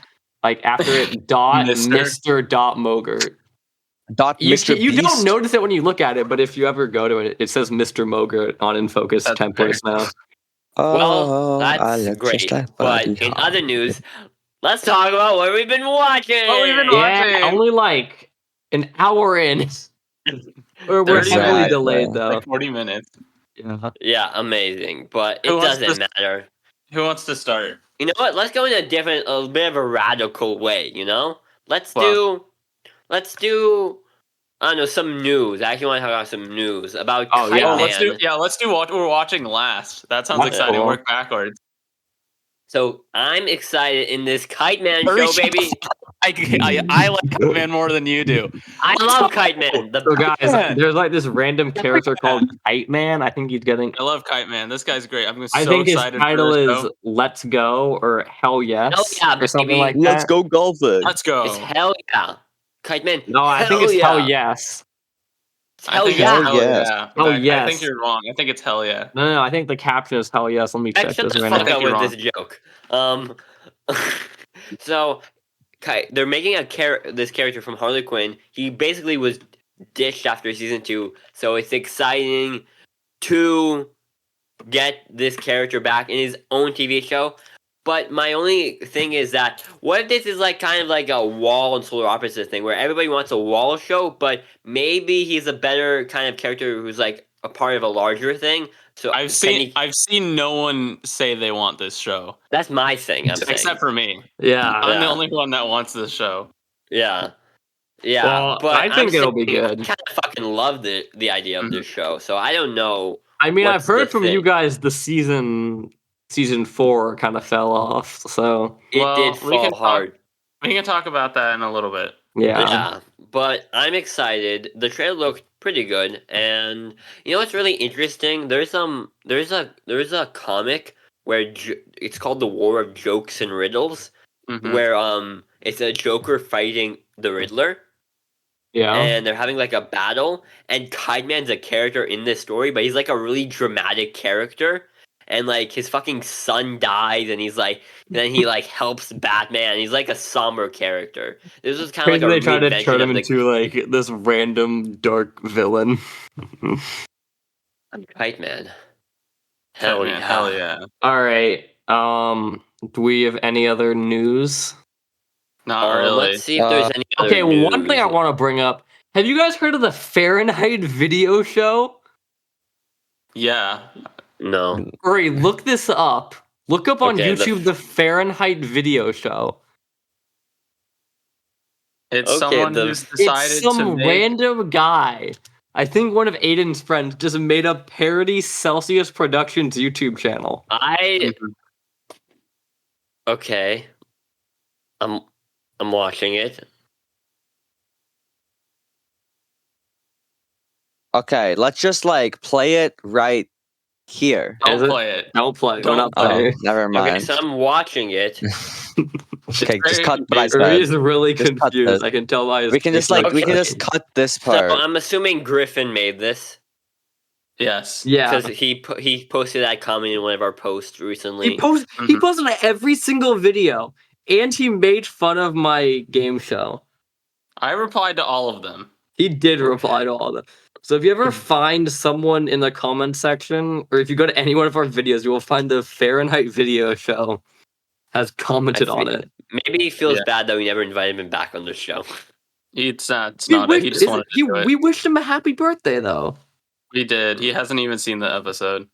[SPEAKER 2] like after it dot Mr. dot Mogert.
[SPEAKER 4] Mr.
[SPEAKER 2] You don't
[SPEAKER 4] Beast.
[SPEAKER 2] notice it when you look at it, but if you ever go to it, it says Mr. Mogert on InFocus
[SPEAKER 1] That's
[SPEAKER 2] templates now.
[SPEAKER 3] Well,
[SPEAKER 4] I
[SPEAKER 3] that's
[SPEAKER 4] look
[SPEAKER 3] great.
[SPEAKER 4] just like
[SPEAKER 3] But
[SPEAKER 4] Buddy
[SPEAKER 3] in
[SPEAKER 4] Holly.
[SPEAKER 3] other news, let's talk about what we've been watching.
[SPEAKER 1] What we've been
[SPEAKER 2] Yeah,
[SPEAKER 1] watching.
[SPEAKER 2] only like an hour in. We're
[SPEAKER 1] 30
[SPEAKER 2] heavily
[SPEAKER 4] minutes.
[SPEAKER 2] delayed though.
[SPEAKER 1] Like 40 minutes.
[SPEAKER 3] Yeah, amazing. But it
[SPEAKER 1] Who wants
[SPEAKER 3] doesn't
[SPEAKER 1] to-
[SPEAKER 3] matter.
[SPEAKER 1] Who wants to start?
[SPEAKER 3] You know what? Let's go in a bit of a radical way. You know, let's
[SPEAKER 1] Well.
[SPEAKER 3] do. I don't know, some news. I actually want to talk about some news about
[SPEAKER 2] Oh, yeah.
[SPEAKER 1] Oh,
[SPEAKER 3] Kiteman.
[SPEAKER 1] let's do what we're watching last. That sounds
[SPEAKER 2] That's
[SPEAKER 1] exciting.
[SPEAKER 2] cool.
[SPEAKER 1] Work backwards.
[SPEAKER 3] So I'm excited in this Kiteman
[SPEAKER 1] Hurry,
[SPEAKER 3] show,
[SPEAKER 1] shut
[SPEAKER 3] baby.
[SPEAKER 1] I like Kiteman more than you do.
[SPEAKER 3] I love Kiteman.
[SPEAKER 2] So guys,
[SPEAKER 1] Yeah.
[SPEAKER 2] there's like this random character called Kite Man. I think he's getting.
[SPEAKER 1] I love Kiteman. This guy's great. I'm so
[SPEAKER 2] I think his
[SPEAKER 1] excited
[SPEAKER 2] title
[SPEAKER 1] for this
[SPEAKER 2] is
[SPEAKER 1] show.
[SPEAKER 2] "Let's Go" or "Hell Yes"
[SPEAKER 3] Hell yeah,
[SPEAKER 2] or something
[SPEAKER 3] baby.
[SPEAKER 2] like
[SPEAKER 4] Let's
[SPEAKER 2] that.
[SPEAKER 4] go golfing.
[SPEAKER 1] Let's go.
[SPEAKER 3] It's hell yeah. Kiteman.
[SPEAKER 2] No, I think
[SPEAKER 3] hell
[SPEAKER 2] it's
[SPEAKER 3] yeah.
[SPEAKER 2] "Hell Yes."
[SPEAKER 3] It's hell
[SPEAKER 1] I think
[SPEAKER 3] yeah.
[SPEAKER 1] it's hell
[SPEAKER 4] yes.
[SPEAKER 1] yeah.
[SPEAKER 2] Oh,
[SPEAKER 1] Beck, I
[SPEAKER 2] yes.
[SPEAKER 1] think you're wrong. I think it's hell yeah.
[SPEAKER 2] No, I think the caption is "Hell Yes." Let me
[SPEAKER 3] Beck,
[SPEAKER 2] check
[SPEAKER 3] shut
[SPEAKER 2] this
[SPEAKER 3] the
[SPEAKER 2] right
[SPEAKER 3] fuck
[SPEAKER 2] now.
[SPEAKER 3] up
[SPEAKER 1] you're
[SPEAKER 3] with this joke. So, they're making this character from Harley Quinn. He basically was ditched after season 2, so it's exciting to get this character back in his own TV show. But my only thing is that what if this is like kind of like a Wall and Solar Opposites thing where everybody wants a Wall show, but maybe he's a better kind of character who's like a part of a larger thing. So
[SPEAKER 1] I've seen no one say they want this show.
[SPEAKER 3] that's my thing. I'm saying.
[SPEAKER 1] Except for me.
[SPEAKER 2] Yeah.
[SPEAKER 1] I'm the
[SPEAKER 3] Yeah.
[SPEAKER 1] only one that wants this show.
[SPEAKER 3] Yeah. Yeah.
[SPEAKER 2] Well,
[SPEAKER 3] but
[SPEAKER 2] I think it'll be
[SPEAKER 3] saying,
[SPEAKER 2] good.
[SPEAKER 3] I kind of fucking love the idea of this show. So I don't know.
[SPEAKER 2] I mean,
[SPEAKER 3] What's
[SPEAKER 2] I've heard
[SPEAKER 3] the
[SPEAKER 2] from you
[SPEAKER 3] thing?
[SPEAKER 2] guys the season 4 kind of fell off. So
[SPEAKER 3] It
[SPEAKER 1] Well,
[SPEAKER 3] did
[SPEAKER 1] we can
[SPEAKER 3] fall hard.
[SPEAKER 1] We can talk about that in a little bit.
[SPEAKER 2] yeah.
[SPEAKER 3] But I'm excited. The trailer looked pretty good, and you know what's really interesting? There's a comic where it's called The War of Jokes and Riddles,
[SPEAKER 1] Mhm.
[SPEAKER 3] where it's a Joker fighting the Riddler,
[SPEAKER 2] Yeah.
[SPEAKER 3] and they're having like a battle, and Kiteman's a character in this story, but he's like a really dramatic character. And like his fucking son dies, and then he like helps Batman. He's like a somber character. This was kind of like
[SPEAKER 2] Crazy
[SPEAKER 3] a
[SPEAKER 2] they tried to
[SPEAKER 3] reinvention
[SPEAKER 2] turn him
[SPEAKER 3] of the
[SPEAKER 2] into like this random dark villain.
[SPEAKER 3] Kite Man.
[SPEAKER 1] Hell yeah.
[SPEAKER 2] All right. Do we have any other news?
[SPEAKER 1] Not really.
[SPEAKER 3] Let's see if there's any other
[SPEAKER 2] Okay,
[SPEAKER 3] news.
[SPEAKER 2] one thing I want to bring up. Have you guys heard of the Fahrenheit video show?
[SPEAKER 1] Yeah.
[SPEAKER 3] No.
[SPEAKER 2] Hurry, look this up. Look up on
[SPEAKER 3] Okay,
[SPEAKER 2] YouTube the Fahrenheit video show.
[SPEAKER 1] It's
[SPEAKER 3] Okay,
[SPEAKER 1] someone
[SPEAKER 3] the-
[SPEAKER 1] who's decided
[SPEAKER 2] It's some
[SPEAKER 1] to make.
[SPEAKER 2] random guy. I think one of Aiden's friends just made a parody Celsius Productions YouTube channel.
[SPEAKER 3] Okay. I'm watching it.
[SPEAKER 4] Okay, let's just like play it right here.
[SPEAKER 1] Don't
[SPEAKER 2] Is it?
[SPEAKER 1] play it.
[SPEAKER 2] Don't play. We're
[SPEAKER 1] Don't
[SPEAKER 2] not
[SPEAKER 4] Oh,
[SPEAKER 2] playing.
[SPEAKER 4] never
[SPEAKER 3] Okay,
[SPEAKER 4] mind.
[SPEAKER 3] so I'm watching it.
[SPEAKER 4] Okay, just
[SPEAKER 1] very
[SPEAKER 4] cut what I
[SPEAKER 1] confusing.
[SPEAKER 2] Hurry
[SPEAKER 4] said.
[SPEAKER 2] is really
[SPEAKER 4] Just cut
[SPEAKER 2] confused.
[SPEAKER 4] this.
[SPEAKER 2] I can tell by his
[SPEAKER 4] We can just
[SPEAKER 2] face
[SPEAKER 4] like we
[SPEAKER 3] Okay.
[SPEAKER 4] can just cut this
[SPEAKER 3] So
[SPEAKER 4] part.
[SPEAKER 3] I'm assuming Griffin made this
[SPEAKER 1] Yes.
[SPEAKER 2] Yeah.
[SPEAKER 3] because he posted that comment in one of our posts recently.
[SPEAKER 2] He posted on every single video, and he made fun of my game show.
[SPEAKER 1] I replied to all of them.
[SPEAKER 2] He did reply to all of them. So if you ever find someone in the comment section, or if you go to any one of our videos, you will find the Fahrenheit video show has commented on it.
[SPEAKER 3] Maybe he feels
[SPEAKER 1] Yeah.
[SPEAKER 3] bad that we never invited him back on the show.
[SPEAKER 1] It's not it. He just wanted to do it.
[SPEAKER 2] We wished him a happy birthday, though.
[SPEAKER 1] We did. He hasn't even seen the episode.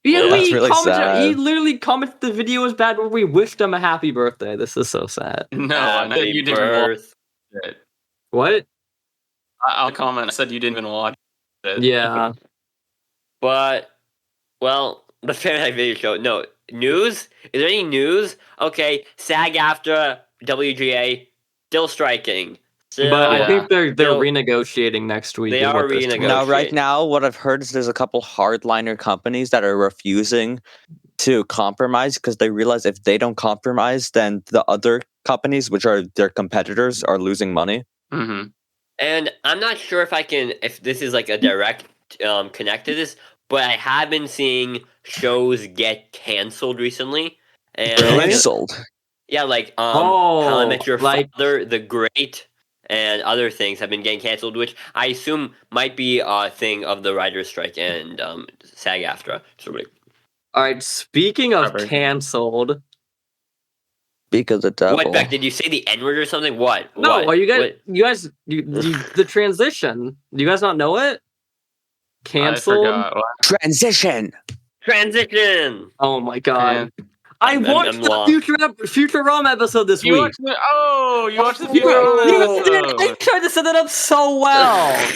[SPEAKER 2] Yeah,
[SPEAKER 3] Well,
[SPEAKER 4] that's
[SPEAKER 2] he
[SPEAKER 4] really sad.
[SPEAKER 2] He literally commented the video was bad, but we wished him a happy birthday. This is so sad.
[SPEAKER 1] No, I said you didn't watch it.
[SPEAKER 2] What?
[SPEAKER 1] I'll comment. I said you didn't even watch it.
[SPEAKER 2] Yeah.
[SPEAKER 3] But, well, the Fahrenheit video show. No, news? Is there any news? Okay, SAG-AFTRA, WGA, still striking. Still,
[SPEAKER 2] But I
[SPEAKER 1] Yeah.
[SPEAKER 2] think they're
[SPEAKER 3] Still-
[SPEAKER 2] renegotiating next week.
[SPEAKER 3] They
[SPEAKER 2] is
[SPEAKER 3] are
[SPEAKER 2] what they're
[SPEAKER 3] renegotiating.
[SPEAKER 2] saying.
[SPEAKER 4] Now, right
[SPEAKER 3] negotiate.
[SPEAKER 4] now, what I've heard is there's a couple hardliner companies that are refusing to compromise because they realize if they don't compromise, then the other companies, which are their competitors, are losing money.
[SPEAKER 1] Mm-hmm.
[SPEAKER 3] And I'm not sure if this is like a direct connect to this, but I have been seeing shows get canceled recently. And
[SPEAKER 4] Cancelled.
[SPEAKER 3] yeah, like How I Met Your
[SPEAKER 2] like-
[SPEAKER 3] Father, The Great, and other things have been getting canceled, which I assume might be a thing of the writer's strike and SAG-AFTRA.
[SPEAKER 2] All right. Speaking of
[SPEAKER 1] Robert.
[SPEAKER 2] canceled,
[SPEAKER 4] Because the devil.
[SPEAKER 3] What, Beck? Did you say the N-word or something? What?
[SPEAKER 2] no,
[SPEAKER 3] What?
[SPEAKER 2] are you guys?
[SPEAKER 3] What?
[SPEAKER 2] You guys, the transition. Do you guys not know it?
[SPEAKER 1] I
[SPEAKER 2] Canceled.
[SPEAKER 1] forgot. What?
[SPEAKER 4] Transition.
[SPEAKER 3] Transition!
[SPEAKER 2] Oh my god! I
[SPEAKER 3] I'm
[SPEAKER 2] watched the
[SPEAKER 3] lost.
[SPEAKER 2] Futurama episode this
[SPEAKER 1] You
[SPEAKER 2] week.
[SPEAKER 1] watched the you watched the
[SPEAKER 2] You
[SPEAKER 1] Futurama
[SPEAKER 2] did. I
[SPEAKER 1] episode.
[SPEAKER 2] tried to set that up so well.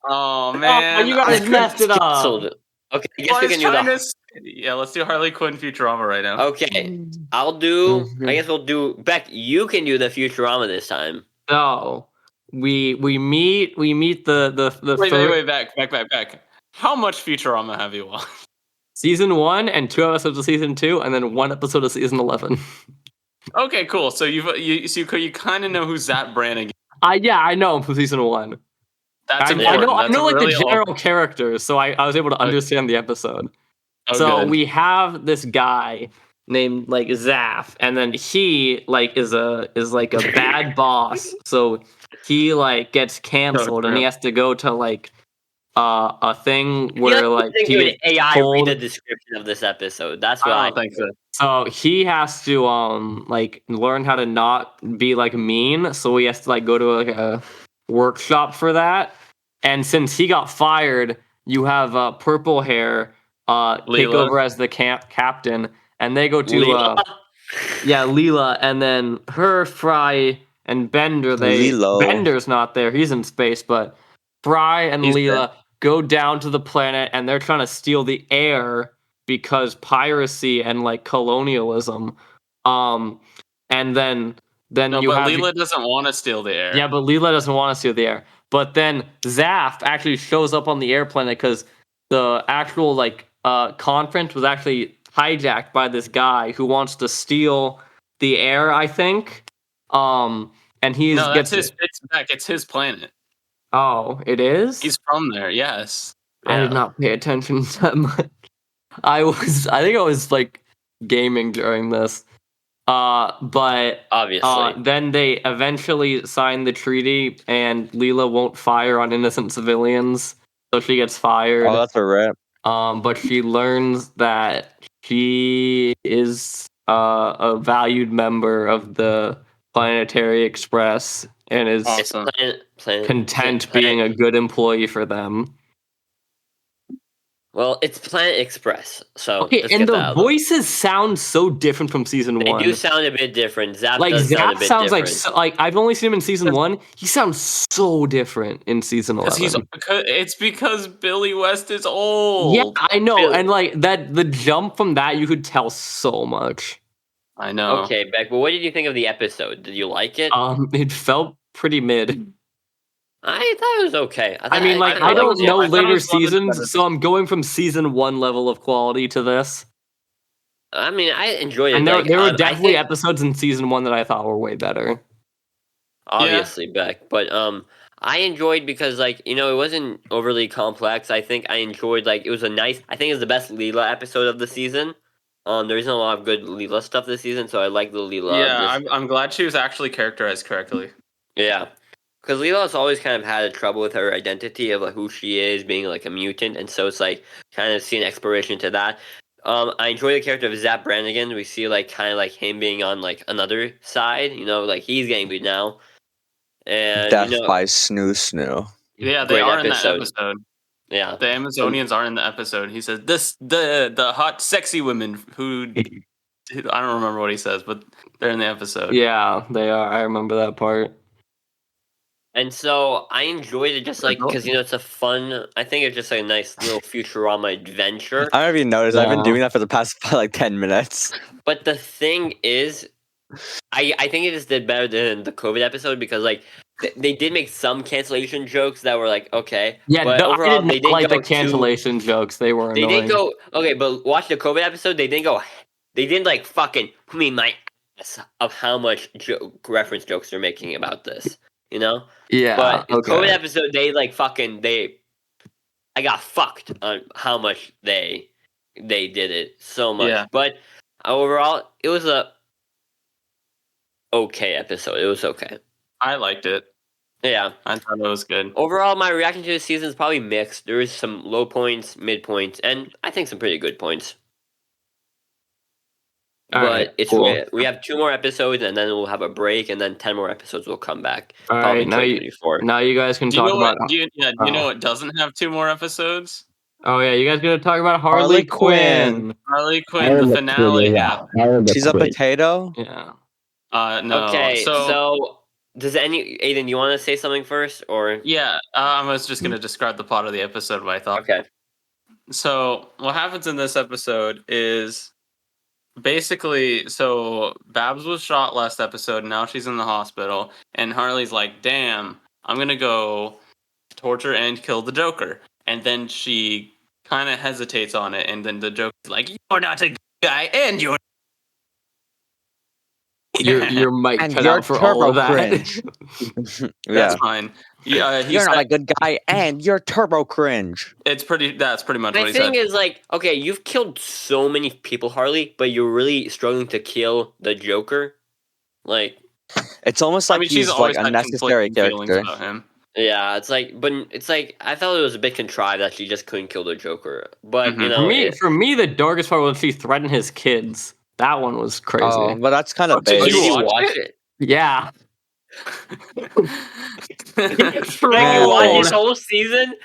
[SPEAKER 1] Oh man,
[SPEAKER 2] you guys
[SPEAKER 1] I
[SPEAKER 2] messed it up.
[SPEAKER 3] Canceled. Okay, I guess
[SPEAKER 1] was
[SPEAKER 3] we can do
[SPEAKER 1] trying
[SPEAKER 3] the.
[SPEAKER 1] to yeah, let's do Harley Quinn Futurama right now.
[SPEAKER 3] Okay, I'll do.
[SPEAKER 4] Mhm.
[SPEAKER 3] I guess we'll do. Beck, you can do the Futurama this time.
[SPEAKER 2] No, we meet the
[SPEAKER 1] Wait,
[SPEAKER 2] third
[SPEAKER 1] back. How much Futurama have you watched?
[SPEAKER 2] season 1 and 2 episodes of season 2, and then 1 episode of season 11.
[SPEAKER 1] Okay, cool. So you kind of know who Zach Brannigan.
[SPEAKER 2] Yeah, I know him from season 1.
[SPEAKER 1] That's
[SPEAKER 2] I
[SPEAKER 1] important.
[SPEAKER 2] know
[SPEAKER 1] That's
[SPEAKER 2] like
[SPEAKER 1] really
[SPEAKER 2] the general characters, so I was able to understand the episode. So
[SPEAKER 1] good.
[SPEAKER 2] we have this guy named like Zaf, and then he like is like a bad boss. So he like gets canceled, and he has to go to like a thing where like he
[SPEAKER 3] an
[SPEAKER 2] gets
[SPEAKER 3] AI
[SPEAKER 2] told-
[SPEAKER 3] read the description of this episode. That's what
[SPEAKER 1] I
[SPEAKER 3] I
[SPEAKER 1] don't think so.
[SPEAKER 2] So he has to like learn how to not be like mean. So he has to like go to like a workshop for that. And since he got fired, you have purple hair take
[SPEAKER 1] Leela.
[SPEAKER 2] over as the captain, and they go to
[SPEAKER 3] Leela.
[SPEAKER 2] Leela, and then her, Fry, and Bender.
[SPEAKER 4] Lilo.
[SPEAKER 2] Bender's not there; he's in space. But Fry and
[SPEAKER 1] He's
[SPEAKER 2] Leela go down to the planet, and they're trying to steal the air because piracy and like colonialism. And then
[SPEAKER 1] No,
[SPEAKER 2] you
[SPEAKER 1] but
[SPEAKER 2] have
[SPEAKER 1] Leela doesn't want to steal the air.
[SPEAKER 2] yeah, but Leela doesn't want to steal the air. But then Zaf actually shows up on the air planet because the actual like conference was actually hijacked by this guy who wants to steal the air, I think. And he
[SPEAKER 1] No,
[SPEAKER 2] gets
[SPEAKER 1] it's his planet.
[SPEAKER 2] Oh, it is?
[SPEAKER 1] He's from there. Yes.
[SPEAKER 2] I did not pay attention that much. I think I was like gaming during this. But
[SPEAKER 3] Obviously.
[SPEAKER 2] then they eventually sign the treaty, and Leela won't fire on innocent civilians, so she gets fired.
[SPEAKER 4] Oh, that's a rip.
[SPEAKER 2] But she learns that she is a valued member of the Planetary Express and is
[SPEAKER 1] Awesome.
[SPEAKER 2] content being a good employee for them.
[SPEAKER 3] Well, it's Planet Express, so
[SPEAKER 2] Okay,
[SPEAKER 3] let's
[SPEAKER 2] and
[SPEAKER 3] get
[SPEAKER 2] the
[SPEAKER 3] that out of the way.
[SPEAKER 2] voices sound so different from season
[SPEAKER 3] They
[SPEAKER 2] one.
[SPEAKER 3] do sound a bit different. Zap
[SPEAKER 2] Like
[SPEAKER 3] does sound a
[SPEAKER 2] Zap
[SPEAKER 3] bit
[SPEAKER 2] sounds
[SPEAKER 3] different.
[SPEAKER 2] like I've only seen him in season one. He sounds so different in season 11.
[SPEAKER 1] It's because Billy West is old.
[SPEAKER 2] Yeah, I know, and like that, the jump from that, you could tell so much.
[SPEAKER 1] I know.
[SPEAKER 3] Okay, Beck, but what did you think of the episode? Did you like it?
[SPEAKER 2] It felt pretty mid.
[SPEAKER 3] I thought it was okay.
[SPEAKER 2] I mean, like I don't know later seasons, so I'm going from season one level of quality to this.
[SPEAKER 3] I mean, I enjoyed it.
[SPEAKER 2] And there were
[SPEAKER 3] I
[SPEAKER 2] definitely
[SPEAKER 3] think,
[SPEAKER 2] episodes in season one that I thought were way better.
[SPEAKER 3] obviously, Beck, but I enjoyed because it wasn't overly complex. I think I enjoyed it was a nice. I think it's the best Leela episode of the season. There isn't a lot of good Leela stuff this season, so I like the Leela.
[SPEAKER 1] Yeah, I'm glad she was actually characterized correctly.
[SPEAKER 3] Yeah, because Leela's always kind of had a trouble with her identity of who she is, being a mutant, and so it's kind of seeing exploration to that. I enjoy the character of Zap Brannigan. We see kind of him being on another side. He's getting beat now, and
[SPEAKER 4] Death by Snoo.
[SPEAKER 1] Yeah, they are in that episode.
[SPEAKER 3] Yeah,
[SPEAKER 1] the Amazonians are in the episode. He says the hot sexy women who I don't remember what he says, but they're in the episode.
[SPEAKER 2] Yeah, they are. I remember that part.
[SPEAKER 3] And so I enjoyed it just because it's a fun. I think it's just a nice little Futurama adventure.
[SPEAKER 4] I don't even notice. I've been doing that for the past 10 minutes.
[SPEAKER 3] But the thing is, I think it just did better than the COVID episode because they did make some cancellation jokes that were okay.
[SPEAKER 2] Yeah,
[SPEAKER 3] but
[SPEAKER 2] no,
[SPEAKER 3] overall,
[SPEAKER 2] they didn't like the cancellation jokes. They were annoying.
[SPEAKER 3] They didn't go okay, but watch the COVID episode. They didn't go. They didn't fucking put me in my ass of how much reference jokes they're making about this.
[SPEAKER 2] Yeah.
[SPEAKER 3] But in COVID episode, I got fucked on how much they did it so much. Yeah. But overall, it was a okay episode. It was okay.
[SPEAKER 1] I liked it.
[SPEAKER 3] Yeah,
[SPEAKER 1] I thought it was good.
[SPEAKER 3] Overall, my reaction to the season is probably mixed. There is some low points, mid points, and I think some pretty good points. It's cool. We have 2 more episodes, and then we'll have a break, and then 10 more episodes will come back.
[SPEAKER 2] All right, now you guys can talk about.
[SPEAKER 1] Do you know what doesn't have 2 more episodes?
[SPEAKER 2] Oh yeah, you guys gonna talk about Harley Quinn.
[SPEAKER 1] Harley Quinn, the finale. Yeah.
[SPEAKER 4] She's a potato.
[SPEAKER 2] Yeah.
[SPEAKER 1] No.
[SPEAKER 3] Okay, so does Aiden? You want to say something first, or?
[SPEAKER 1] Yeah, I was just gonna describe the plot of the episode. What I thought.
[SPEAKER 3] Okay.
[SPEAKER 1] So what happens in this episode is. Basically, so Babs was shot last episode, and now she's in the hospital, and Harley's like, damn, I'm gonna go torture and kill the Joker. And then she kind of hesitates on it, and then the Joker's like, you're not a good guy, and you're...
[SPEAKER 2] Your mic cut out for all of that.
[SPEAKER 1] That's fine. Yeah,
[SPEAKER 4] you're not a good guy, and you're turbo cringe.
[SPEAKER 1] That's pretty much what he said.
[SPEAKER 3] The thing is, okay, you've killed so many people, Harley, but you're really struggling to kill the Joker.
[SPEAKER 4] It's almost like he's a necessary character.
[SPEAKER 3] Yeah, it's I felt it was a bit contrived that she just couldn't kill the Joker. But
[SPEAKER 2] for me, the darkest part was she threatened his kids. That one was crazy.
[SPEAKER 4] Oh, but that's kind of big.
[SPEAKER 3] Did you watch it?
[SPEAKER 2] Yeah.
[SPEAKER 3] You watched this whole season?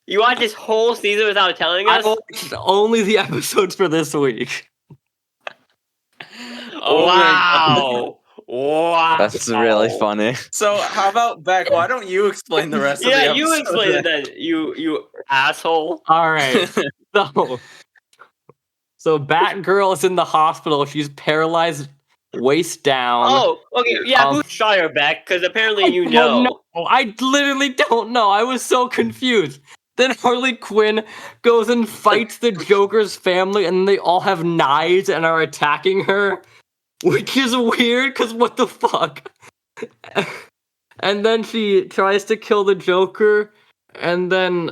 [SPEAKER 3] You watched this whole season without telling us?
[SPEAKER 2] I watched only the episodes for this week.
[SPEAKER 3] Wow. Wow.
[SPEAKER 4] That's really funny.
[SPEAKER 1] So how about Beck? Why don't you explain the rest of the episode?
[SPEAKER 3] Yeah, you explain it then, you asshole.
[SPEAKER 2] All right. So Batgirl is in the hospital. She's paralyzed waist down.
[SPEAKER 3] Oh, okay. Yeah, who shot her, Beck? Because apparently you know.
[SPEAKER 2] I literally don't know. I was so confused. Then Harley Quinn goes and fights the Joker's family, and they all have knives and are attacking her, which is weird, because what the fuck? and then she tries to kill the Joker, and then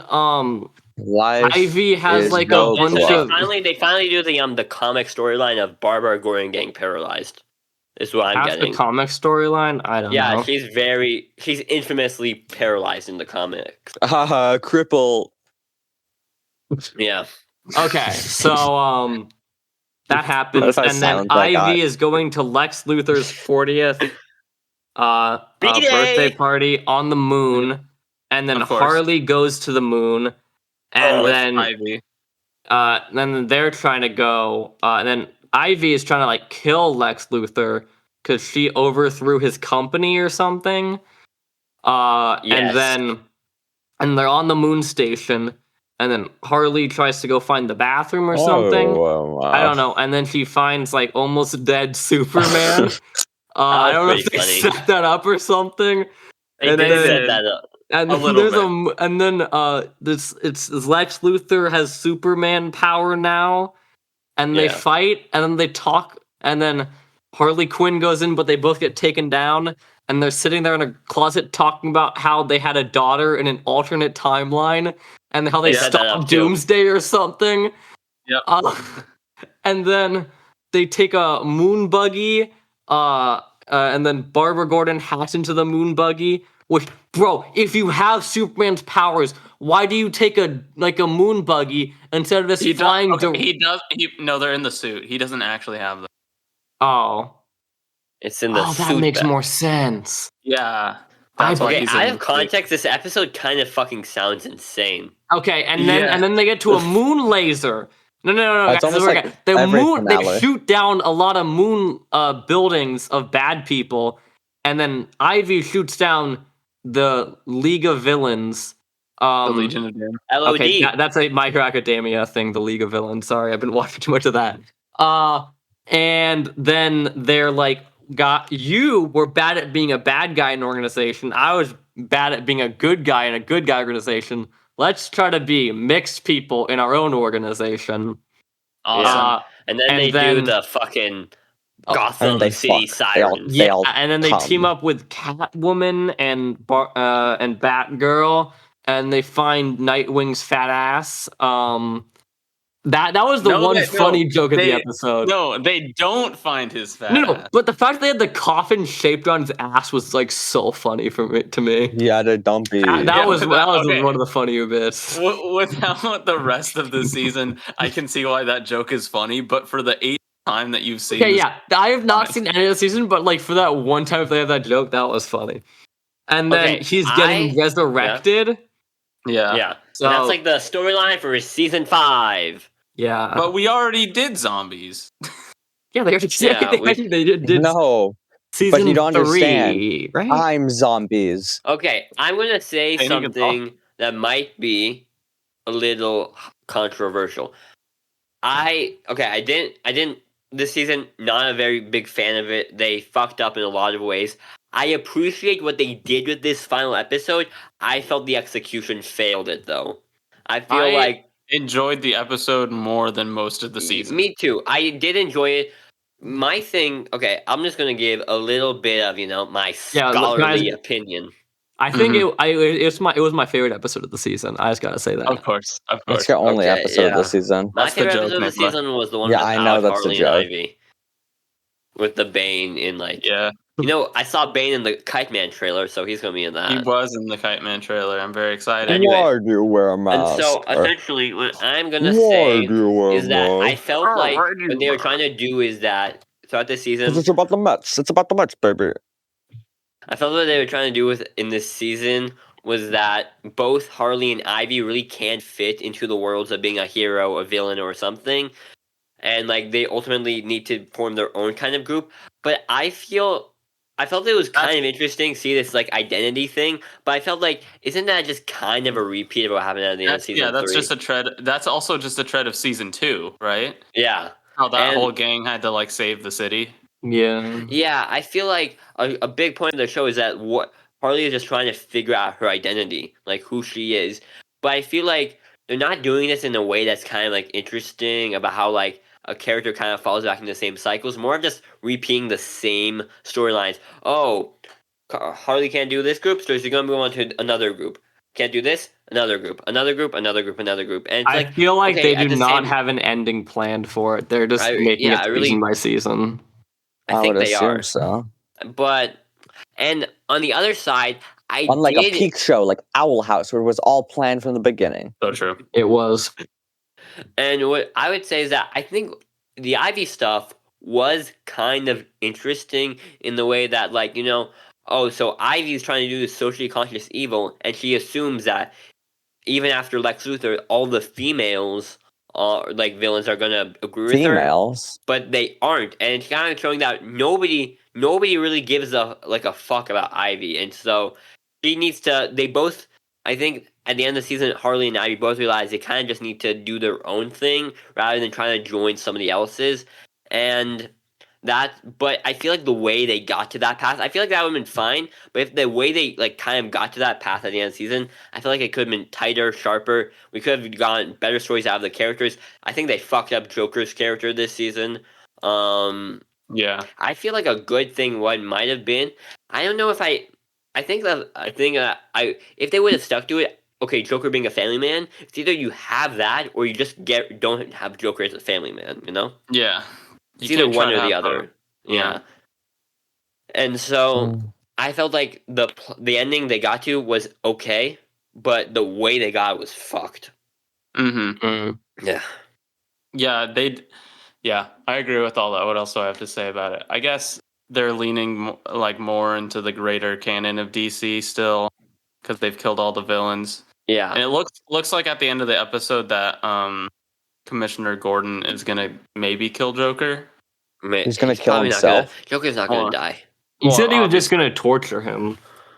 [SPEAKER 4] Life
[SPEAKER 2] Ivy has
[SPEAKER 4] is
[SPEAKER 2] like a
[SPEAKER 4] no
[SPEAKER 2] bunch
[SPEAKER 3] So
[SPEAKER 2] of
[SPEAKER 3] they finally do the comic storyline of Barbara Gordon getting paralyzed. Is what I'm
[SPEAKER 2] that's the
[SPEAKER 3] getting.
[SPEAKER 2] comic storyline. I don't
[SPEAKER 3] Yeah,
[SPEAKER 2] know.
[SPEAKER 3] she's infamously paralyzed in the comics.
[SPEAKER 4] Haha, cripple.
[SPEAKER 3] Yeah.
[SPEAKER 2] Okay, so that happens,
[SPEAKER 4] What if I
[SPEAKER 2] and then
[SPEAKER 4] silence that guy?
[SPEAKER 2] Ivy is going to Lex Luthor's 40th birthday
[SPEAKER 3] B-Day!
[SPEAKER 2] party on the moon, and then
[SPEAKER 1] Of course.
[SPEAKER 2] Harley goes to the moon, and
[SPEAKER 1] with
[SPEAKER 2] then
[SPEAKER 1] Ivy.
[SPEAKER 2] then they're trying to go, and then Ivy is trying to like kill Lex Luthor because she overthrew his company or something. And
[SPEAKER 3] Yes.
[SPEAKER 2] then they're on the moon station, and then Harley tries to go find the bathroom or something. I don't know. And then she finds like almost dead Superman. I don't know if
[SPEAKER 3] pretty
[SPEAKER 2] they
[SPEAKER 3] funny.
[SPEAKER 2] set that up or something.
[SPEAKER 3] They
[SPEAKER 2] And
[SPEAKER 3] did
[SPEAKER 2] then-
[SPEAKER 3] set that up.
[SPEAKER 2] And
[SPEAKER 1] A
[SPEAKER 2] then
[SPEAKER 1] little
[SPEAKER 2] there's
[SPEAKER 1] bit.
[SPEAKER 2] and then it's Lex Luthor has Superman power now, and they
[SPEAKER 3] Yeah.
[SPEAKER 2] fight, and then they talk, and then Harley Quinn goes in, but they both get taken down, and they're sitting there in a closet talking about how they had a daughter in an alternate timeline, and how they
[SPEAKER 3] They set that
[SPEAKER 2] stopped
[SPEAKER 3] up, too.
[SPEAKER 2] Doomsday or something.
[SPEAKER 1] Yep.
[SPEAKER 2] And then they take a moon buggy, and then Barbara Gordon hacks into the moon buggy. Which, bro, if you have Superman's powers, why do you take a moon buggy instead of just flying?
[SPEAKER 1] No, they're in the suit. He doesn't actually have them.
[SPEAKER 2] Oh,
[SPEAKER 3] It's in the
[SPEAKER 2] that
[SPEAKER 3] suit
[SPEAKER 2] makes
[SPEAKER 3] bag.
[SPEAKER 2] more sense.
[SPEAKER 1] Yeah. That's why
[SPEAKER 3] Okay,
[SPEAKER 1] he's
[SPEAKER 3] out
[SPEAKER 1] in
[SPEAKER 3] of
[SPEAKER 1] the suit.
[SPEAKER 3] context, this episode kind of fucking sounds insane.
[SPEAKER 2] Okay, and
[SPEAKER 1] Yeah.
[SPEAKER 2] then they get to a moon laser. No,
[SPEAKER 4] It's
[SPEAKER 2] guys,
[SPEAKER 4] almost
[SPEAKER 2] okay.
[SPEAKER 4] like
[SPEAKER 2] The
[SPEAKER 4] every
[SPEAKER 2] moon. They
[SPEAKER 4] finale.
[SPEAKER 2] shoot down a lot of moon buildings of bad people, and then Ivy shoots down the League of Villains.
[SPEAKER 1] The Legion of Doom.
[SPEAKER 3] LOD.
[SPEAKER 2] Okay, that's a My Hero Academia thing, the League of Villains. Sorry, I've been watching too much of that. And then they're like, you were bad at being a bad guy in an organization. I was bad at being a good guy in a good guy organization. Let's try to be mixed people in our own organization.
[SPEAKER 1] Awesome.
[SPEAKER 3] And then
[SPEAKER 2] and
[SPEAKER 3] they
[SPEAKER 2] then-
[SPEAKER 3] do the fucking
[SPEAKER 2] Oh,
[SPEAKER 3] Gotham
[SPEAKER 4] and they
[SPEAKER 3] City
[SPEAKER 4] fuck. They all-
[SPEAKER 3] sirens.
[SPEAKER 4] they
[SPEAKER 2] Yeah,
[SPEAKER 4] all
[SPEAKER 2] and then they
[SPEAKER 4] come.
[SPEAKER 2] team up with Catwoman and Batgirl, and they find Nightwing's fat ass. That was the funny joke of the episode.
[SPEAKER 1] No, they don't find his fat
[SPEAKER 2] No,
[SPEAKER 1] ass.
[SPEAKER 2] but the fact they had the coffin shaped on his ass was like so funny to me.
[SPEAKER 4] Yeah, the dumpy.
[SPEAKER 2] That
[SPEAKER 1] Yeah,
[SPEAKER 2] was
[SPEAKER 1] okay.
[SPEAKER 2] one of the funnier bits.
[SPEAKER 1] Without the rest of the season, I can see why that joke is funny. But for the 8th time that you've seen,
[SPEAKER 2] Okay,
[SPEAKER 1] this,
[SPEAKER 2] yeah, I have not seen any of the season, but like for that one time if they had that joke, that was funny. And then
[SPEAKER 3] Okay,
[SPEAKER 2] he's getting resurrected.
[SPEAKER 1] yeah,
[SPEAKER 3] Yeah.
[SPEAKER 2] So
[SPEAKER 3] And that's like the storyline for season 5.
[SPEAKER 2] yeah,
[SPEAKER 1] But we already did zombies.
[SPEAKER 2] yeah, they already
[SPEAKER 3] Yeah,
[SPEAKER 2] they did
[SPEAKER 4] No,
[SPEAKER 2] season
[SPEAKER 4] but you don't
[SPEAKER 2] 3,
[SPEAKER 4] understand.
[SPEAKER 2] right?
[SPEAKER 4] I'm zombies.
[SPEAKER 3] Okay, I'm gonna say
[SPEAKER 1] And you can
[SPEAKER 3] something that might be a little controversial. I didn't this season, not a very big fan of it. They fucked up in a lot of ways. I appreciate what they did with this final episode. I felt the execution failed it though. I feel like
[SPEAKER 1] enjoyed the episode more than most of the season.
[SPEAKER 3] Me too. I did enjoy it. My thing, okay, I'm just gonna give a little bit of my
[SPEAKER 2] Yeah,
[SPEAKER 3] scholarly
[SPEAKER 2] guys-
[SPEAKER 3] opinion.
[SPEAKER 2] I think it was my favorite episode of the season. I just gotta say that.
[SPEAKER 1] Of course.
[SPEAKER 4] That's your only
[SPEAKER 3] Okay,
[SPEAKER 4] episode of
[SPEAKER 3] yeah.
[SPEAKER 4] the season.
[SPEAKER 3] My
[SPEAKER 1] That's the
[SPEAKER 3] favorite
[SPEAKER 1] joke,
[SPEAKER 3] episode of the
[SPEAKER 1] Nicola.
[SPEAKER 3] season was the one
[SPEAKER 4] Yeah,
[SPEAKER 3] with
[SPEAKER 4] I know that's the
[SPEAKER 3] Harley
[SPEAKER 4] joke.
[SPEAKER 3] and Ivy. With the Bane in
[SPEAKER 1] Yeah,
[SPEAKER 3] I saw Bane in the Kiteman trailer, so he's gonna be in that.
[SPEAKER 1] he was in the Kite Man trailer. I'm very excited.
[SPEAKER 3] Anyway.
[SPEAKER 4] Why do you wear a
[SPEAKER 3] And
[SPEAKER 4] mask?
[SPEAKER 3] so essentially what I'm gonna
[SPEAKER 4] Why
[SPEAKER 3] say
[SPEAKER 4] do you wear
[SPEAKER 3] is that
[SPEAKER 4] a
[SPEAKER 3] I
[SPEAKER 4] mask?
[SPEAKER 3] felt like what they were trying to do is that throughout the season
[SPEAKER 4] Because it's about the Mets. It's about the Mets, baby.
[SPEAKER 3] I felt what they were trying to do in this season was that both Harley and Ivy really can't fit into the worlds of being a hero, a villain, or something. And they ultimately need to form their own kind of group. But I felt it was kind of interesting to see this identity thing. But I felt like isn't that just kind of a repeat of what happened at the end of season 3?
[SPEAKER 1] That's just a tread. That's also just a tread of season 2, right?
[SPEAKER 3] Yeah.
[SPEAKER 1] How that
[SPEAKER 3] And-
[SPEAKER 1] whole gang had to save the city.
[SPEAKER 2] Yeah.
[SPEAKER 3] Yeah, I feel like a big point of the show is that what Harley is just trying to figure out her identity, who she is. But I feel like they're not doing this in a way that's kind of interesting about how a character kind of falls back into the same cycles. More of just repeating the same storylines. Oh, Harley can't do this group, so she's gonna move on to another group. Can't do this, another group, another group, another group, another group, and it's
[SPEAKER 2] I feel like
[SPEAKER 3] okay,
[SPEAKER 2] they
[SPEAKER 3] at
[SPEAKER 2] do
[SPEAKER 3] the
[SPEAKER 2] not
[SPEAKER 3] same-
[SPEAKER 2] have an ending planned for it. They're just
[SPEAKER 3] I
[SPEAKER 2] making it
[SPEAKER 3] really-
[SPEAKER 2] season by season.
[SPEAKER 3] I
[SPEAKER 4] I
[SPEAKER 3] think
[SPEAKER 4] would
[SPEAKER 3] they
[SPEAKER 4] assume
[SPEAKER 3] are,
[SPEAKER 4] so.
[SPEAKER 3] but and on the other side, I
[SPEAKER 4] Unlike a
[SPEAKER 3] did
[SPEAKER 4] peak show like Owl House, where it was all planned from the beginning.
[SPEAKER 1] So true.
[SPEAKER 2] It was.
[SPEAKER 3] And what I would say is that I think the Ivy stuff was kind of interesting in the way that, like, so Ivy's trying to do this socially conscious evil, and she assumes that even after Lex Luthor, all the females like villains are gonna agree with her,
[SPEAKER 4] Females.
[SPEAKER 3] but they aren't, and it's kind of showing that nobody really gives a fuck about Ivy, and so she needs to. They both, I think, at the end of the season, Harley and Ivy both realize they kind of just need to do their own thing rather than trying to join somebody else's, and but I feel like the way they got to that path, I feel like that would have been fine. But if the way they like kind of got to that path at the end of the season, I feel like it could have been tighter, sharper. We could have gotten better stories out of the characters. I think they fucked up Joker's character this season.
[SPEAKER 1] Yeah.
[SPEAKER 3] I feel like a good thing what might have been. I don't know if I think if they would have stuck to it. Okay, Joker being a family man. It's either you have that or you just don't have Joker as a family man.
[SPEAKER 1] Yeah.
[SPEAKER 3] It's either
[SPEAKER 1] can't try
[SPEAKER 3] one
[SPEAKER 1] to
[SPEAKER 3] or the
[SPEAKER 1] have
[SPEAKER 3] other.
[SPEAKER 1] both.
[SPEAKER 3] Yeah. And so
[SPEAKER 4] Mm.
[SPEAKER 3] I felt like the ending they got to was okay, but the way they got it was fucked.
[SPEAKER 1] Mm-hmm.
[SPEAKER 2] Mm.
[SPEAKER 3] Yeah.
[SPEAKER 1] Yeah, I agree with all that. What else do I have to say about it? I guess they're leaning more into the greater canon of DC still, because they've killed all the villains.
[SPEAKER 3] Yeah.
[SPEAKER 1] And it looks like at the end of the episode that Commissioner Gordon is gonna maybe kill Joker.
[SPEAKER 4] He's gonna kill
[SPEAKER 3] probably
[SPEAKER 4] himself.
[SPEAKER 3] Joker's not
[SPEAKER 1] Well,
[SPEAKER 3] gonna die.
[SPEAKER 2] He
[SPEAKER 1] Well,
[SPEAKER 2] said he was just
[SPEAKER 1] obviously.
[SPEAKER 2] going to torture him.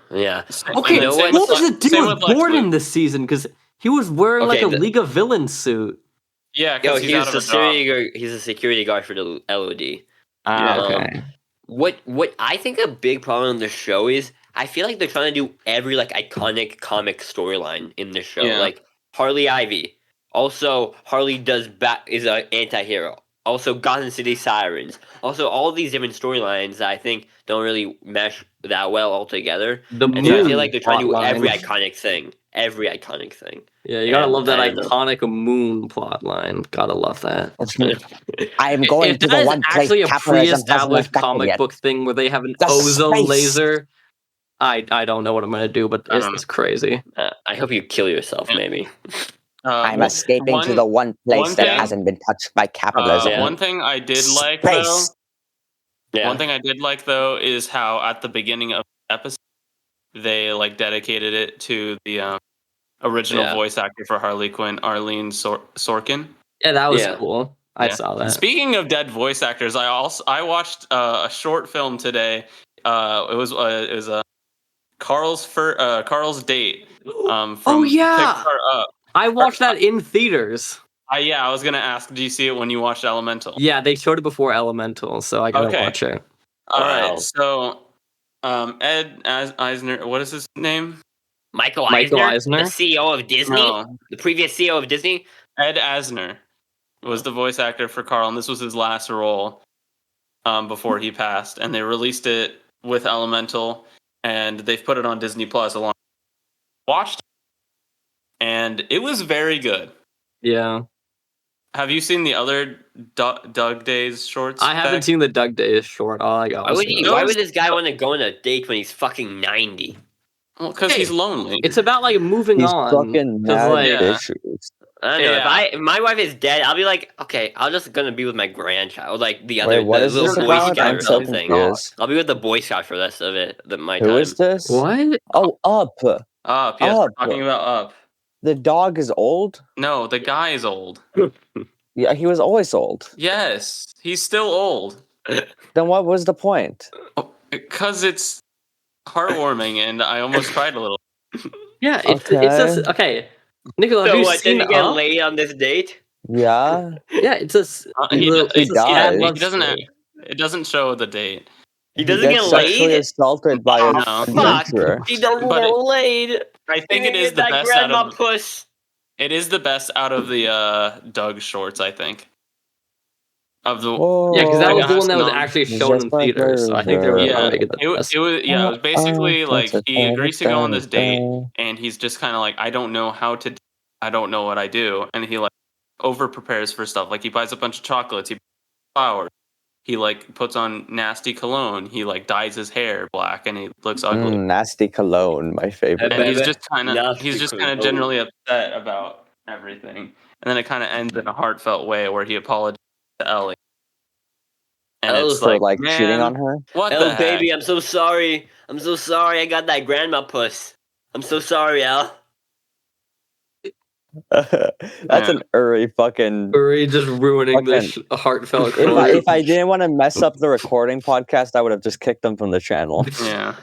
[SPEAKER 3] Yeah.
[SPEAKER 2] Okay,
[SPEAKER 3] You know
[SPEAKER 2] what
[SPEAKER 3] what?
[SPEAKER 2] was the deal
[SPEAKER 1] Same
[SPEAKER 2] with
[SPEAKER 1] with Lex
[SPEAKER 2] Gordon
[SPEAKER 1] Luthor.
[SPEAKER 2] this season? Because he was wearing like
[SPEAKER 3] Okay,
[SPEAKER 2] a League of Villains suit.
[SPEAKER 1] Yeah,
[SPEAKER 3] Yo,
[SPEAKER 1] because he's out of a job.
[SPEAKER 3] he's a security guard for the LOD.
[SPEAKER 2] Ah,
[SPEAKER 1] Yeah.
[SPEAKER 2] okay.
[SPEAKER 3] What I think a big problem in the show is I feel like they're trying to do every like iconic comic storyline in the show.
[SPEAKER 1] Yeah.
[SPEAKER 3] Like Harley Ivy. Also, Harley is an anti-hero. Also, Gotham City Sirens. Also, all these different storylines that I think don't really mesh that well all together.
[SPEAKER 2] The
[SPEAKER 3] And so I feel
[SPEAKER 2] Moon
[SPEAKER 3] like they're trying to do every
[SPEAKER 2] plotline.
[SPEAKER 3] iconic thing. Every iconic thing.
[SPEAKER 2] Yeah, you gotta
[SPEAKER 3] And
[SPEAKER 2] love that
[SPEAKER 3] I don't know.
[SPEAKER 2] iconic Moon plotline. Gotta love that.
[SPEAKER 4] I am going
[SPEAKER 2] If
[SPEAKER 4] to
[SPEAKER 2] that
[SPEAKER 4] the
[SPEAKER 2] is
[SPEAKER 4] one place
[SPEAKER 2] actually a
[SPEAKER 4] capitalism hasn't
[SPEAKER 2] pre-established
[SPEAKER 4] affected
[SPEAKER 2] comic
[SPEAKER 4] yet.
[SPEAKER 2] book thing where they have an
[SPEAKER 4] The
[SPEAKER 2] ozone
[SPEAKER 4] space.
[SPEAKER 2] laser, I don't know what I'm gonna do, but
[SPEAKER 1] I
[SPEAKER 2] it's,
[SPEAKER 1] don't
[SPEAKER 2] it's crazy.
[SPEAKER 3] I hope you kill yourself, maybe.
[SPEAKER 4] I'm escaping to the one place
[SPEAKER 1] one
[SPEAKER 4] that
[SPEAKER 1] thing-
[SPEAKER 4] hasn't been touched by capitalism.
[SPEAKER 3] Yeah.
[SPEAKER 1] One thing I did like though.
[SPEAKER 4] Space.
[SPEAKER 3] Yeah.
[SPEAKER 1] One thing I did like though is how at the beginning of the episode they like dedicated it to the original
[SPEAKER 3] Yeah.
[SPEAKER 1] voice actor for Harley Quinn, Arlene Sorkin.
[SPEAKER 2] Yeah, that was
[SPEAKER 3] Yeah.
[SPEAKER 2] cool. I
[SPEAKER 1] Yeah.
[SPEAKER 2] saw that.
[SPEAKER 1] Speaking of dead voice actors, I watched a short film today. It was Carl's Date. From
[SPEAKER 2] Oh, yeah.
[SPEAKER 1] Pixar Up.
[SPEAKER 2] I watched that in theaters.
[SPEAKER 1] I was gonna ask, do you see it when you watched Elemental?
[SPEAKER 2] Yeah, they showed it before Elemental, so I gotta
[SPEAKER 1] Okay.
[SPEAKER 2] watch it.
[SPEAKER 1] All right.
[SPEAKER 3] Wow.
[SPEAKER 1] So, Ed Eisner, what is his name?
[SPEAKER 3] Michael
[SPEAKER 2] Michael
[SPEAKER 3] Eisner,
[SPEAKER 2] Eisner?
[SPEAKER 3] the CEO of Disney,
[SPEAKER 1] No,
[SPEAKER 3] the previous CEO of Disney.
[SPEAKER 1] Ed Asner was the voice actor for Carl, and this was his last role before he passed. And they released it with Elemental, and they've put it on Disney Plus along. Watched it, and it was very good.
[SPEAKER 2] Yeah.
[SPEAKER 1] Have you seen the other Doug Days shorts?
[SPEAKER 2] I haven't
[SPEAKER 1] Beck?
[SPEAKER 2] seen the Doug Days short. All I got
[SPEAKER 3] Why
[SPEAKER 2] was
[SPEAKER 3] would,
[SPEAKER 2] the-
[SPEAKER 3] why would this guy want to go on a date when he's fucking 90?
[SPEAKER 1] Well, because
[SPEAKER 2] Hey,
[SPEAKER 1] he's lonely.
[SPEAKER 2] It's about like moving
[SPEAKER 4] He's
[SPEAKER 2] on.
[SPEAKER 4] fucking
[SPEAKER 2] 'cause,
[SPEAKER 4] mad
[SPEAKER 2] like,
[SPEAKER 1] Yeah.
[SPEAKER 4] issues.
[SPEAKER 3] I don't know.
[SPEAKER 1] Yeah.
[SPEAKER 3] If my wife is dead, I'll be like, okay, I'm just gonna be with my grandchild, like the
[SPEAKER 4] Wait,
[SPEAKER 3] other
[SPEAKER 4] what
[SPEAKER 3] the
[SPEAKER 4] is
[SPEAKER 3] little
[SPEAKER 4] this
[SPEAKER 3] Boy
[SPEAKER 4] about?
[SPEAKER 3] Scout
[SPEAKER 4] I'm
[SPEAKER 3] or
[SPEAKER 4] so
[SPEAKER 3] something.
[SPEAKER 4] confused.
[SPEAKER 3] I'll be with the Boy Scout for the rest of it. My
[SPEAKER 4] Who
[SPEAKER 3] time.
[SPEAKER 4] is this?
[SPEAKER 2] What?
[SPEAKER 4] Oh, Up.
[SPEAKER 1] Up, yes, we're
[SPEAKER 4] Up.
[SPEAKER 1] talking about Up.
[SPEAKER 4] The dog is old?
[SPEAKER 1] No, the guy is old.
[SPEAKER 4] Yeah, he was always old.
[SPEAKER 1] Yes, he's still old.
[SPEAKER 4] Then what was the point?
[SPEAKER 1] Because it's heartwarming, and I almost cried a little.
[SPEAKER 2] Yeah, it's a okay. Nicola, have
[SPEAKER 3] So
[SPEAKER 2] you
[SPEAKER 3] what?
[SPEAKER 2] seen
[SPEAKER 3] Did he get
[SPEAKER 2] Up?
[SPEAKER 3] laid on this date?
[SPEAKER 4] Yeah.
[SPEAKER 2] Yeah, it's a
[SPEAKER 1] He
[SPEAKER 2] it's a
[SPEAKER 4] dies.
[SPEAKER 2] sad
[SPEAKER 1] He
[SPEAKER 2] love
[SPEAKER 1] doesn't.
[SPEAKER 2] story.
[SPEAKER 1] It doesn't show the date.
[SPEAKER 3] He doesn't
[SPEAKER 4] gets
[SPEAKER 3] get
[SPEAKER 4] sexually
[SPEAKER 3] laid?
[SPEAKER 4] assaulted by an
[SPEAKER 1] No.
[SPEAKER 4] adventurer.
[SPEAKER 3] He doesn't
[SPEAKER 1] But
[SPEAKER 3] get
[SPEAKER 1] it-
[SPEAKER 3] laid.
[SPEAKER 1] I think it
[SPEAKER 3] He
[SPEAKER 1] is
[SPEAKER 3] get
[SPEAKER 1] the
[SPEAKER 3] that
[SPEAKER 1] best out
[SPEAKER 3] grandma
[SPEAKER 1] of.
[SPEAKER 3] puss.
[SPEAKER 1] It is the best out of the Doug shorts. I think. of the.
[SPEAKER 2] Yeah, because that
[SPEAKER 1] Like,
[SPEAKER 2] was the
[SPEAKER 1] has
[SPEAKER 2] one that was
[SPEAKER 1] known.
[SPEAKER 2] actually shown in theaters. So I think they were
[SPEAKER 1] Yeah,
[SPEAKER 2] probably the
[SPEAKER 1] it
[SPEAKER 2] best.
[SPEAKER 1] was basically like he agrees to go on this date, and he's just kind of like, I don't know how to, I don't know what I do, and he like over prepares for stuff. Like he buys a bunch of chocolates, he buys flowers, he like puts on nasty cologne, he like dyes his hair black, and he looks ugly.
[SPEAKER 4] Nasty cologne, my favorite.
[SPEAKER 1] And he's just
[SPEAKER 3] Nasty
[SPEAKER 1] kind of generally upset about everything, and then it kind of ends in a heartfelt way where he apologizes to Ellie, and
[SPEAKER 3] Oh,
[SPEAKER 1] it's
[SPEAKER 4] For
[SPEAKER 1] like,
[SPEAKER 4] cheating
[SPEAKER 1] man,
[SPEAKER 4] on her.
[SPEAKER 1] what
[SPEAKER 3] El
[SPEAKER 1] the
[SPEAKER 3] baby,
[SPEAKER 1] heck?
[SPEAKER 3] I'm so sorry. I'm so sorry. I got that grandma puss. I'm so sorry, El.
[SPEAKER 4] That's an Uri fucking.
[SPEAKER 2] Uri just ruining this heartfelt
[SPEAKER 4] If
[SPEAKER 2] quote.
[SPEAKER 4] I didn't want to mess up the recording podcast, I would have just kicked them from the channel.
[SPEAKER 1] Yeah,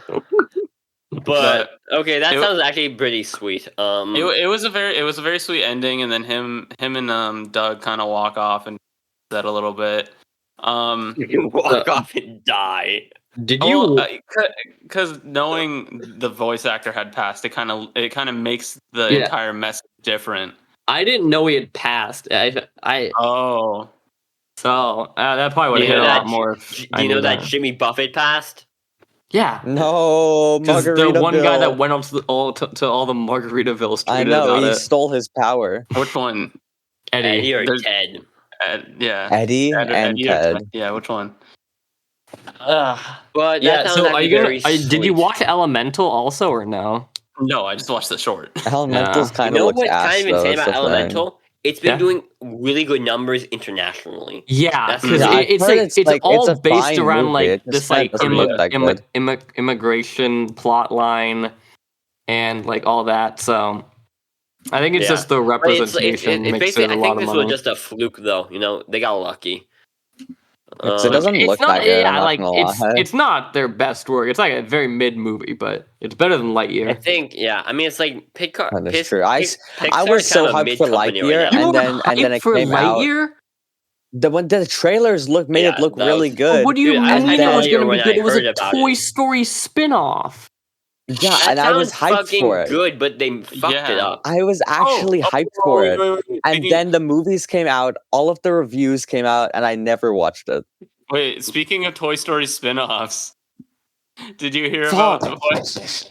[SPEAKER 3] But okay, that
[SPEAKER 1] it-
[SPEAKER 3] sounds actually pretty sweet.
[SPEAKER 1] it was a very sweet ending, and then him and Doug kind of walk off and that a little bit.
[SPEAKER 3] You walk off and die.
[SPEAKER 2] Did you?
[SPEAKER 1] Because knowing the voice actor had passed, it kind of makes the entire message different.
[SPEAKER 2] I didn't know he had passed.
[SPEAKER 1] Oh,
[SPEAKER 2] so that probably would
[SPEAKER 3] Do
[SPEAKER 2] have
[SPEAKER 3] you
[SPEAKER 2] hit
[SPEAKER 3] know
[SPEAKER 2] a
[SPEAKER 3] that
[SPEAKER 2] lot more.
[SPEAKER 3] Do you know that Jimmy Buffett passed?
[SPEAKER 2] Yeah.
[SPEAKER 4] No,
[SPEAKER 2] Because the
[SPEAKER 4] Margaritaville.
[SPEAKER 2] one guy that went up to all the Margaritavilles tweeted
[SPEAKER 4] I know
[SPEAKER 2] about
[SPEAKER 4] he
[SPEAKER 2] it.
[SPEAKER 4] stole his power.
[SPEAKER 1] which one?
[SPEAKER 3] Eddie or
[SPEAKER 1] There's-
[SPEAKER 3] Ted?
[SPEAKER 1] Yeah,
[SPEAKER 4] Eddie and
[SPEAKER 1] Eddie or
[SPEAKER 4] Ted.
[SPEAKER 1] Yeah, which one?
[SPEAKER 3] But
[SPEAKER 2] Yeah.
[SPEAKER 3] that sounds
[SPEAKER 2] So
[SPEAKER 3] actually very sweet.
[SPEAKER 2] did you watch Elemental also or no?
[SPEAKER 1] No, I just watched the short.
[SPEAKER 4] Elemental's
[SPEAKER 2] Yeah.
[SPEAKER 4] kind
[SPEAKER 3] You
[SPEAKER 4] of
[SPEAKER 3] know
[SPEAKER 4] looks
[SPEAKER 3] what's
[SPEAKER 4] ass,
[SPEAKER 3] kind of
[SPEAKER 4] though,
[SPEAKER 3] insane
[SPEAKER 4] that's
[SPEAKER 3] about
[SPEAKER 4] the thing.
[SPEAKER 3] Elemental? It's been
[SPEAKER 2] Yeah.
[SPEAKER 3] doing really good numbers internationally.
[SPEAKER 2] Yeah,
[SPEAKER 3] That's
[SPEAKER 2] because
[SPEAKER 3] Yeah,
[SPEAKER 2] it's
[SPEAKER 4] heard
[SPEAKER 2] like
[SPEAKER 4] it's
[SPEAKER 2] it's
[SPEAKER 4] like-
[SPEAKER 2] all
[SPEAKER 4] it's a
[SPEAKER 2] based
[SPEAKER 4] fine
[SPEAKER 2] around
[SPEAKER 4] movie,
[SPEAKER 2] like
[SPEAKER 4] it just
[SPEAKER 2] this like
[SPEAKER 4] doesn't look that good.
[SPEAKER 2] immigration plot line and like all that. So I think it's
[SPEAKER 3] Yeah.
[SPEAKER 2] just the
[SPEAKER 3] But
[SPEAKER 2] representation
[SPEAKER 3] it's
[SPEAKER 2] makes
[SPEAKER 3] basically,
[SPEAKER 2] it a
[SPEAKER 3] I
[SPEAKER 2] lot
[SPEAKER 3] think
[SPEAKER 2] of
[SPEAKER 3] this
[SPEAKER 2] money.
[SPEAKER 3] was just a fluke, though. You know, they got lucky.
[SPEAKER 4] It doesn't
[SPEAKER 2] It's
[SPEAKER 4] look
[SPEAKER 2] not,
[SPEAKER 4] that good.
[SPEAKER 2] yeah,
[SPEAKER 4] I'm not
[SPEAKER 2] like
[SPEAKER 4] gonna lie.
[SPEAKER 2] it's not their best work. It's like a very mid movie, but it's better than
[SPEAKER 3] I
[SPEAKER 2] Lightyear.
[SPEAKER 3] think, yeah. I mean, it's like Pixar.
[SPEAKER 4] That is true. I
[SPEAKER 3] Pixar's
[SPEAKER 4] was so
[SPEAKER 3] kind of a
[SPEAKER 4] hyped for
[SPEAKER 3] mid-company
[SPEAKER 4] Lightyear,
[SPEAKER 3] right now.
[SPEAKER 2] You
[SPEAKER 4] and
[SPEAKER 2] were
[SPEAKER 4] then it
[SPEAKER 2] hyped for
[SPEAKER 4] came out.
[SPEAKER 2] Lightyear?
[SPEAKER 4] The trailers made
[SPEAKER 3] Yeah,
[SPEAKER 4] it look
[SPEAKER 3] that
[SPEAKER 4] really
[SPEAKER 3] was-
[SPEAKER 4] good.
[SPEAKER 2] What do you
[SPEAKER 3] Dude, I
[SPEAKER 2] mean
[SPEAKER 3] was
[SPEAKER 2] it was
[SPEAKER 3] Lightyear
[SPEAKER 2] going to
[SPEAKER 3] when
[SPEAKER 2] be
[SPEAKER 3] I
[SPEAKER 2] good? It was
[SPEAKER 3] heard
[SPEAKER 2] a
[SPEAKER 3] about
[SPEAKER 2] Toy
[SPEAKER 3] it.
[SPEAKER 2] Story spin-off.
[SPEAKER 4] Yeah,
[SPEAKER 3] That
[SPEAKER 4] and I was
[SPEAKER 3] sounds
[SPEAKER 4] hyped
[SPEAKER 3] fucking
[SPEAKER 4] for it.
[SPEAKER 3] good, but they fucked it
[SPEAKER 1] Yeah.
[SPEAKER 3] up.
[SPEAKER 4] I was actually hyped for it.
[SPEAKER 1] Wait.
[SPEAKER 4] And then the movies came out, all of the reviews came out, and I never watched it.
[SPEAKER 1] Wait, speaking of Toy Story spin-offs, did you hear
[SPEAKER 4] Fuck.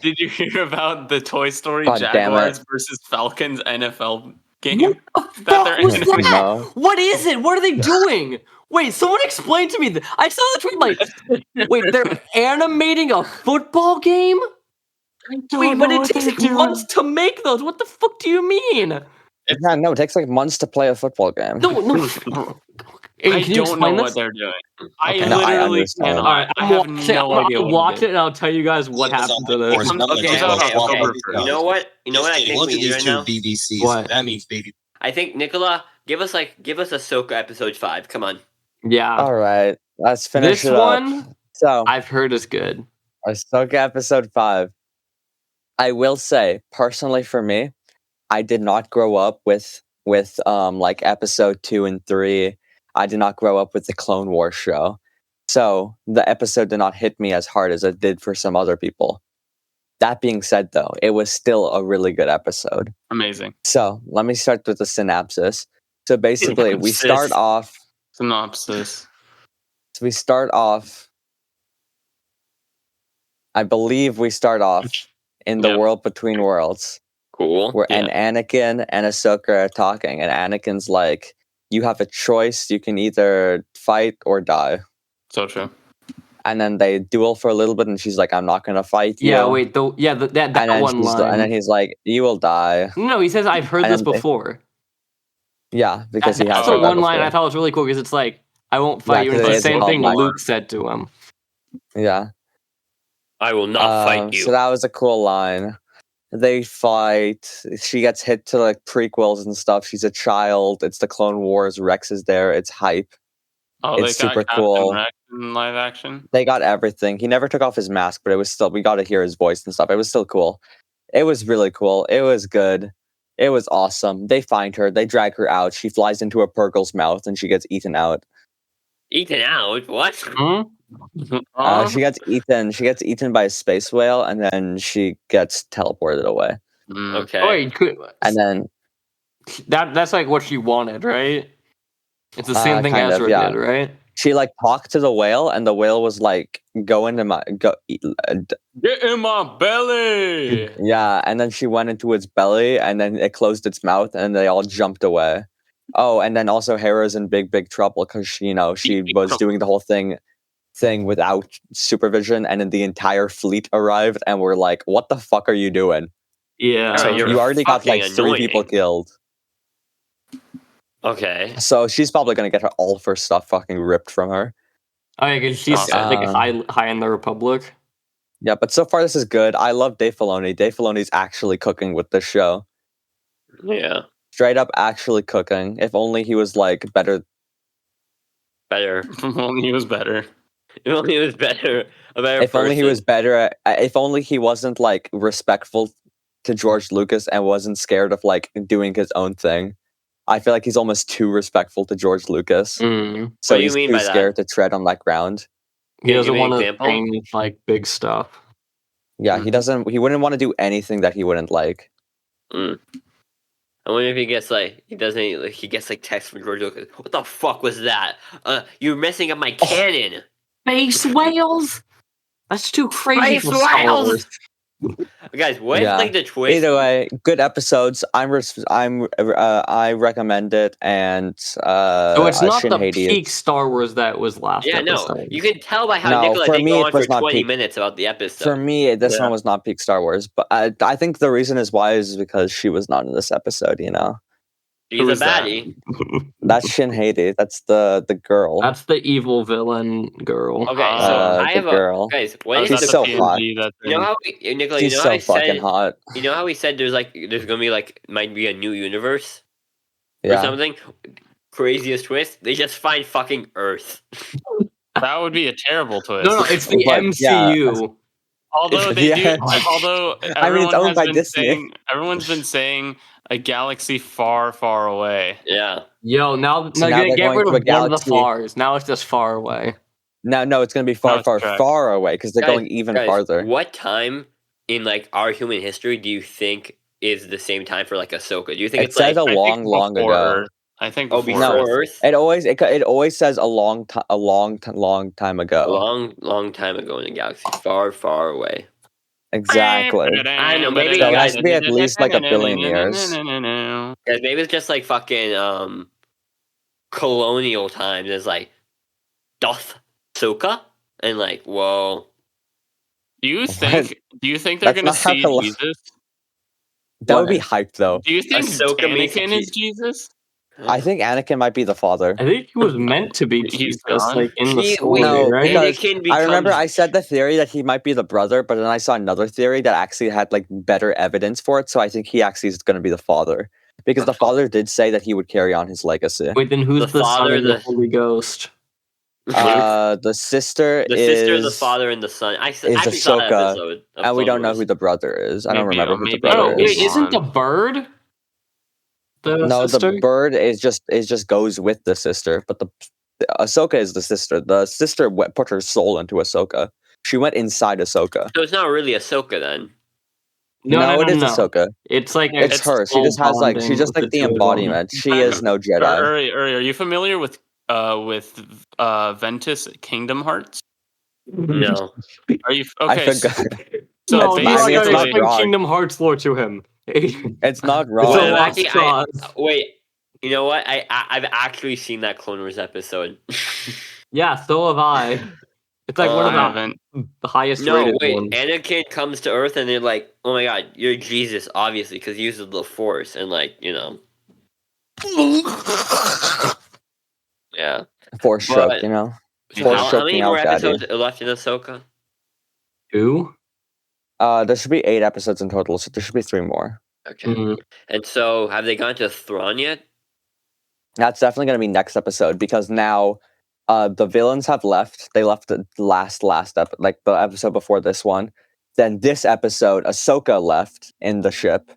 [SPEAKER 1] Did you hear about the Toy Story
[SPEAKER 4] God damn it.
[SPEAKER 1] Jaguars versus Falcons NFL game?
[SPEAKER 2] What the
[SPEAKER 1] that
[SPEAKER 2] fuck
[SPEAKER 1] they're
[SPEAKER 2] was
[SPEAKER 1] animating?
[SPEAKER 2] that?
[SPEAKER 4] No.
[SPEAKER 2] What is it? What are they doing? Wait, someone explain to me. I saw the tweet like, wait, they're animating a football game? Wait, but it takes months to make those. What the fuck do you mean?
[SPEAKER 4] Yeah, no, it takes like months to play a football game.
[SPEAKER 2] No. Hey,
[SPEAKER 1] I
[SPEAKER 2] can you
[SPEAKER 1] don't know
[SPEAKER 2] explain
[SPEAKER 1] what
[SPEAKER 2] this?
[SPEAKER 1] they're doing.
[SPEAKER 2] Okay.
[SPEAKER 1] I
[SPEAKER 2] No,
[SPEAKER 4] I
[SPEAKER 1] literally
[SPEAKER 4] understand.
[SPEAKER 1] cannot.
[SPEAKER 2] All right,
[SPEAKER 1] I have no idea
[SPEAKER 2] I'll
[SPEAKER 1] what
[SPEAKER 2] watch it and I'll tell you guys what happened to this.
[SPEAKER 3] Okay. You know what? You know what I think
[SPEAKER 5] Look
[SPEAKER 3] we
[SPEAKER 5] at
[SPEAKER 3] need
[SPEAKER 5] these
[SPEAKER 3] right
[SPEAKER 5] two
[SPEAKER 3] now?
[SPEAKER 5] BBCs.
[SPEAKER 2] What?
[SPEAKER 5] That means baby.
[SPEAKER 3] I think Nicola, give us Ahsoka episode 5. Come on.
[SPEAKER 2] Yeah,
[SPEAKER 4] All right, let's finish
[SPEAKER 2] this
[SPEAKER 4] it up.
[SPEAKER 2] one
[SPEAKER 4] So,
[SPEAKER 2] I've heard is good.
[SPEAKER 4] Ahsoka episode 5. I will say, personally for me, I did not grow up with like episode 2 and 3. I did not grow up with the Clone Wars show. So the episode did not hit me as hard as it did for some other people. That being said, though, it was still a really good episode.
[SPEAKER 1] Amazing.
[SPEAKER 4] So let me start with the synopsis. So basically, we
[SPEAKER 3] Synopsis.
[SPEAKER 4] start off.
[SPEAKER 1] Synopsis.
[SPEAKER 4] So we start off. I believe we start off in the
[SPEAKER 1] Yep.
[SPEAKER 4] world between worlds,
[SPEAKER 3] Cool.
[SPEAKER 4] where and Anakin and Ahsoka are talking, and Anakin's like, "You have a choice. You can either fight or die."
[SPEAKER 1] So true.
[SPEAKER 4] And then they duel for a little bit, and she's like, "I'm not gonna fight you."
[SPEAKER 2] Yeah, wait, that
[SPEAKER 4] And then,
[SPEAKER 2] one line.
[SPEAKER 4] and then he's like, "You will die."
[SPEAKER 2] No, he says I've heard
[SPEAKER 4] And
[SPEAKER 2] this
[SPEAKER 4] then they-
[SPEAKER 2] before.
[SPEAKER 4] Yeah, because he has
[SPEAKER 2] That's
[SPEAKER 4] heard
[SPEAKER 2] the
[SPEAKER 4] that
[SPEAKER 2] one line
[SPEAKER 4] before.
[SPEAKER 2] I thought was really cool because it's like I won't fight
[SPEAKER 4] Yeah,
[SPEAKER 2] you. And
[SPEAKER 4] 'cause
[SPEAKER 2] it's
[SPEAKER 4] it
[SPEAKER 2] the
[SPEAKER 4] is
[SPEAKER 2] same
[SPEAKER 4] called
[SPEAKER 2] thing
[SPEAKER 4] like-
[SPEAKER 2] Luke said to him.
[SPEAKER 4] Yeah.
[SPEAKER 3] I will not fight you.
[SPEAKER 4] So that was a cool line. They fight. She gets hit to like prequels and stuff. She's a child. It's the Clone Wars. Rex is there. It's hype.
[SPEAKER 1] Oh,
[SPEAKER 4] It's
[SPEAKER 1] they got
[SPEAKER 4] super
[SPEAKER 1] Captain
[SPEAKER 4] cool.
[SPEAKER 1] Rex in live action.
[SPEAKER 4] They got everything. He never took off his mask, but it was still, we got to hear his voice and stuff. It was still cool. It was really cool. It was good. It was awesome. They find her. They drag her out. She flies into a Purgle's mouth and she gets eaten out.
[SPEAKER 3] Eaten out? What?
[SPEAKER 2] Hmm?
[SPEAKER 4] She gets eaten. She gets eaten by a space whale, and then she gets teleported away.
[SPEAKER 3] Okay.
[SPEAKER 2] Oh, wait,
[SPEAKER 4] And then
[SPEAKER 2] that's like what she wanted, right? It's the same thing
[SPEAKER 4] kind of,
[SPEAKER 2] Ezra
[SPEAKER 4] yeah.
[SPEAKER 2] did, right?
[SPEAKER 4] She like talked to the whale, and the whale was like, "Go into my go."
[SPEAKER 1] Get in my belly.
[SPEAKER 4] Yeah, and then she went into its belly, and then it closed its mouth, and they all jumped away. Oh, and then also Hera's in big trouble because she
[SPEAKER 1] Big
[SPEAKER 4] was
[SPEAKER 1] trouble.
[SPEAKER 4] doing the whole thing without supervision, and then the entire fleet arrived, and we're like, "What the fuck are you doing?"
[SPEAKER 2] Yeah.
[SPEAKER 3] Alright, you're
[SPEAKER 4] You already got like
[SPEAKER 3] fucking
[SPEAKER 4] 3 people
[SPEAKER 3] annoying.
[SPEAKER 4] killed,
[SPEAKER 3] Okay.
[SPEAKER 4] so she's probably gonna get all of her stuff fucking ripped from her.
[SPEAKER 2] Oh yeah, because she's like high in the Republic.
[SPEAKER 4] Yeah, but so far this is good. I love Dave Filoni. Dave Filoni's actually cooking with this show.
[SPEAKER 3] Yeah.
[SPEAKER 4] Straight up actually cooking. If only he was like better.
[SPEAKER 3] Better.
[SPEAKER 1] If only he was better.
[SPEAKER 3] If only he was better. A better
[SPEAKER 4] If only he was
[SPEAKER 3] person.
[SPEAKER 4] better. If only he wasn't like respectful to George Lucas and wasn't scared of like doing his own thing. I feel like he's almost too respectful to George Lucas,
[SPEAKER 2] Mm.
[SPEAKER 4] so
[SPEAKER 3] What do you
[SPEAKER 4] he's
[SPEAKER 3] mean
[SPEAKER 4] too
[SPEAKER 3] by that?
[SPEAKER 4] scared to tread on that ground.
[SPEAKER 2] He
[SPEAKER 3] Can you
[SPEAKER 2] doesn't
[SPEAKER 3] give me an
[SPEAKER 2] want to
[SPEAKER 3] example?
[SPEAKER 2] change like big stuff.
[SPEAKER 4] Yeah, he doesn't. He wouldn't want to do anything that he wouldn't like.
[SPEAKER 3] I wonder if he gets like he gets like text from George Lucas. What the fuck was that? You're messing up my canon.
[SPEAKER 2] Space whales? That's too crazy
[SPEAKER 3] Space
[SPEAKER 2] for Star
[SPEAKER 3] whales!
[SPEAKER 2] Wars.
[SPEAKER 3] Guys, what if
[SPEAKER 4] Yeah.
[SPEAKER 3] like the twist?
[SPEAKER 4] Either way, good episodes. I recommend it, and
[SPEAKER 2] So it's not
[SPEAKER 4] Shin
[SPEAKER 2] the
[SPEAKER 4] Hades.
[SPEAKER 2] peak Star Wars that was last
[SPEAKER 3] Yeah,
[SPEAKER 2] episode.
[SPEAKER 3] no. You can tell by how
[SPEAKER 4] No,
[SPEAKER 3] Nicola
[SPEAKER 4] for
[SPEAKER 3] didn't
[SPEAKER 4] me,
[SPEAKER 3] go
[SPEAKER 4] it
[SPEAKER 3] on for
[SPEAKER 4] was not
[SPEAKER 3] 20
[SPEAKER 4] peak.
[SPEAKER 3] minutes about the episode.
[SPEAKER 4] For me, this
[SPEAKER 1] Yeah.
[SPEAKER 4] one was not peak Star Wars, but I think the reason is why is because she was not in this episode. You know,
[SPEAKER 3] She's
[SPEAKER 1] Who
[SPEAKER 3] a
[SPEAKER 1] is that?
[SPEAKER 3] baddie.
[SPEAKER 4] that's Shin Hades. That's the girl.
[SPEAKER 2] That's the evil villain girl.
[SPEAKER 3] Okay, so I
[SPEAKER 4] the
[SPEAKER 3] have
[SPEAKER 4] girl.
[SPEAKER 3] guys.
[SPEAKER 1] Oh,
[SPEAKER 3] What
[SPEAKER 1] is
[SPEAKER 3] is
[SPEAKER 4] She's
[SPEAKER 1] that
[SPEAKER 3] the
[SPEAKER 1] the
[SPEAKER 4] so hot.
[SPEAKER 1] PNG that's
[SPEAKER 3] You know
[SPEAKER 1] in-
[SPEAKER 3] how Nicola?
[SPEAKER 4] She's
[SPEAKER 3] You know
[SPEAKER 4] so
[SPEAKER 3] how I
[SPEAKER 4] fucking
[SPEAKER 3] said?
[SPEAKER 4] hot.
[SPEAKER 3] You know how we said there's gonna be like might be a new universe or
[SPEAKER 4] Yeah.
[SPEAKER 3] something? Craziest twist. They just find fucking Earth.
[SPEAKER 1] that would be a terrible twist.
[SPEAKER 2] No, it's the
[SPEAKER 4] But, yeah,
[SPEAKER 2] MCU.
[SPEAKER 1] Although they
[SPEAKER 4] Yeah.
[SPEAKER 1] do, although
[SPEAKER 4] I mean, it's
[SPEAKER 1] everyone
[SPEAKER 4] owned
[SPEAKER 1] has
[SPEAKER 4] by
[SPEAKER 1] been
[SPEAKER 4] Disney.
[SPEAKER 1] saying, everyone's been saying a galaxy far, far away.
[SPEAKER 3] Yeah.
[SPEAKER 2] Yo, now
[SPEAKER 4] So now
[SPEAKER 2] get
[SPEAKER 4] they're
[SPEAKER 2] rid
[SPEAKER 4] going
[SPEAKER 2] of
[SPEAKER 4] to a
[SPEAKER 2] one of the
[SPEAKER 4] galaxy.
[SPEAKER 2] fars. Now it's just far away.
[SPEAKER 4] No, it's gonna be
[SPEAKER 1] No,
[SPEAKER 4] far,
[SPEAKER 1] it's
[SPEAKER 4] far,
[SPEAKER 1] trash.
[SPEAKER 4] far away because they're
[SPEAKER 3] Guys,
[SPEAKER 4] going even
[SPEAKER 3] guys,
[SPEAKER 4] farther.
[SPEAKER 3] What time in like our human history do you think is the same time for like Ahsoka? Do you think
[SPEAKER 4] It
[SPEAKER 3] it's
[SPEAKER 4] says
[SPEAKER 3] like
[SPEAKER 4] a
[SPEAKER 1] I think
[SPEAKER 4] long
[SPEAKER 1] before
[SPEAKER 4] ago.
[SPEAKER 1] Earth. I think
[SPEAKER 3] oh
[SPEAKER 1] before
[SPEAKER 3] before
[SPEAKER 1] Earth.
[SPEAKER 3] Earth?
[SPEAKER 4] It always says a long time
[SPEAKER 3] A
[SPEAKER 4] ago.
[SPEAKER 3] long time ago in a galaxy far, far away.
[SPEAKER 4] Exactly.
[SPEAKER 3] I know, maybe
[SPEAKER 4] So it
[SPEAKER 3] guys-
[SPEAKER 4] has to be at least like a billion years.
[SPEAKER 3] Guys, maybe it's just like fucking colonial times. It's like Doth Soka and like whoa.
[SPEAKER 1] Do you
[SPEAKER 4] What?
[SPEAKER 1] think? Do you think they're
[SPEAKER 4] That's
[SPEAKER 1] gonna
[SPEAKER 4] not how
[SPEAKER 1] see
[SPEAKER 4] col-
[SPEAKER 1] Jesus?
[SPEAKER 4] That would
[SPEAKER 3] What?
[SPEAKER 4] be hype though.
[SPEAKER 1] Do you think
[SPEAKER 3] Ahsoka means
[SPEAKER 1] Anakin is Jesus?
[SPEAKER 4] I think Anakin might be the father.
[SPEAKER 2] I think he was meant to be
[SPEAKER 1] He's
[SPEAKER 2] Jesus,
[SPEAKER 1] gone.
[SPEAKER 2] like in the
[SPEAKER 3] He-
[SPEAKER 2] story,
[SPEAKER 4] No,
[SPEAKER 2] right?
[SPEAKER 4] because
[SPEAKER 3] Anakin
[SPEAKER 4] I remember
[SPEAKER 3] becomes-
[SPEAKER 4] I said the theory that he might be the brother, but then I saw another theory that actually had like better evidence for it. So I think he actually is going to be the father because the father did say that he would carry on his legacy.
[SPEAKER 2] Wait, then who's
[SPEAKER 3] The
[SPEAKER 2] the, son
[SPEAKER 3] father,
[SPEAKER 2] of the
[SPEAKER 3] the-
[SPEAKER 2] Holy Ghost?
[SPEAKER 4] The sister
[SPEAKER 3] the
[SPEAKER 4] is
[SPEAKER 3] sister, the father, and the son. I
[SPEAKER 4] is
[SPEAKER 3] actually saw that
[SPEAKER 4] Ahsoka,
[SPEAKER 3] episode. of
[SPEAKER 4] and we
[SPEAKER 3] Clone
[SPEAKER 4] don't know
[SPEAKER 3] Wars.
[SPEAKER 4] who the brother is. I don't
[SPEAKER 1] Maybe-
[SPEAKER 4] remember who the
[SPEAKER 1] maybe-
[SPEAKER 4] brother
[SPEAKER 2] Oh, wait,
[SPEAKER 4] is.
[SPEAKER 2] isn't the bird the
[SPEAKER 4] No,
[SPEAKER 2] sister?
[SPEAKER 4] the bird is just goes with the sister, but the Ahsoka is the sister. The sister put her soul into Ahsoka. She went inside Ahsoka.
[SPEAKER 3] So it's not really Ahsoka then.
[SPEAKER 2] No,
[SPEAKER 4] it is
[SPEAKER 2] no.
[SPEAKER 4] Ahsoka.
[SPEAKER 2] It's like
[SPEAKER 4] It's her. She just has like she's just like the embodiment. She is no Jedi.
[SPEAKER 1] Uri, are you familiar with Ventus Kingdom Hearts?
[SPEAKER 3] No.
[SPEAKER 1] Are you
[SPEAKER 4] I
[SPEAKER 1] okay?
[SPEAKER 4] forgot.
[SPEAKER 1] So
[SPEAKER 2] No,
[SPEAKER 4] It's
[SPEAKER 2] you
[SPEAKER 4] not- I
[SPEAKER 2] are
[SPEAKER 4] mean, it's
[SPEAKER 2] gonna
[SPEAKER 4] not
[SPEAKER 2] explain
[SPEAKER 4] wrong.
[SPEAKER 2] Kingdom Hearts lore to him.
[SPEAKER 4] It's not
[SPEAKER 2] It's a
[SPEAKER 4] wrong.
[SPEAKER 3] Well,
[SPEAKER 2] lost
[SPEAKER 3] actually,
[SPEAKER 2] cause.
[SPEAKER 3] Wait, you know what? I've actually seen that Clone Wars episode.
[SPEAKER 2] Yeah, so have I. It's like one
[SPEAKER 1] I
[SPEAKER 2] of the
[SPEAKER 1] haven't.
[SPEAKER 2] highest
[SPEAKER 3] No,
[SPEAKER 2] rated
[SPEAKER 3] wait.
[SPEAKER 2] ones.
[SPEAKER 3] Anakin comes to Earth and they're like, "Oh my God, you're Jesus," obviously, because he uses the Force and like yeah.
[SPEAKER 4] Force stroke,
[SPEAKER 3] But-
[SPEAKER 4] you know.
[SPEAKER 3] So
[SPEAKER 4] Force
[SPEAKER 3] how
[SPEAKER 4] choking
[SPEAKER 3] many more
[SPEAKER 4] out Daddy.
[SPEAKER 3] episodes are left in Ahsoka?
[SPEAKER 2] Who?
[SPEAKER 4] There should be 8 episodes in total, so there should be 3 more.
[SPEAKER 3] Okay.
[SPEAKER 2] Mhm.
[SPEAKER 3] And so, have they gone to Thrawn yet?
[SPEAKER 4] That's definitely going to be next episode because now the villains have left. They left the last like the episode before this one. Then this episode, Ahsoka left in the ship.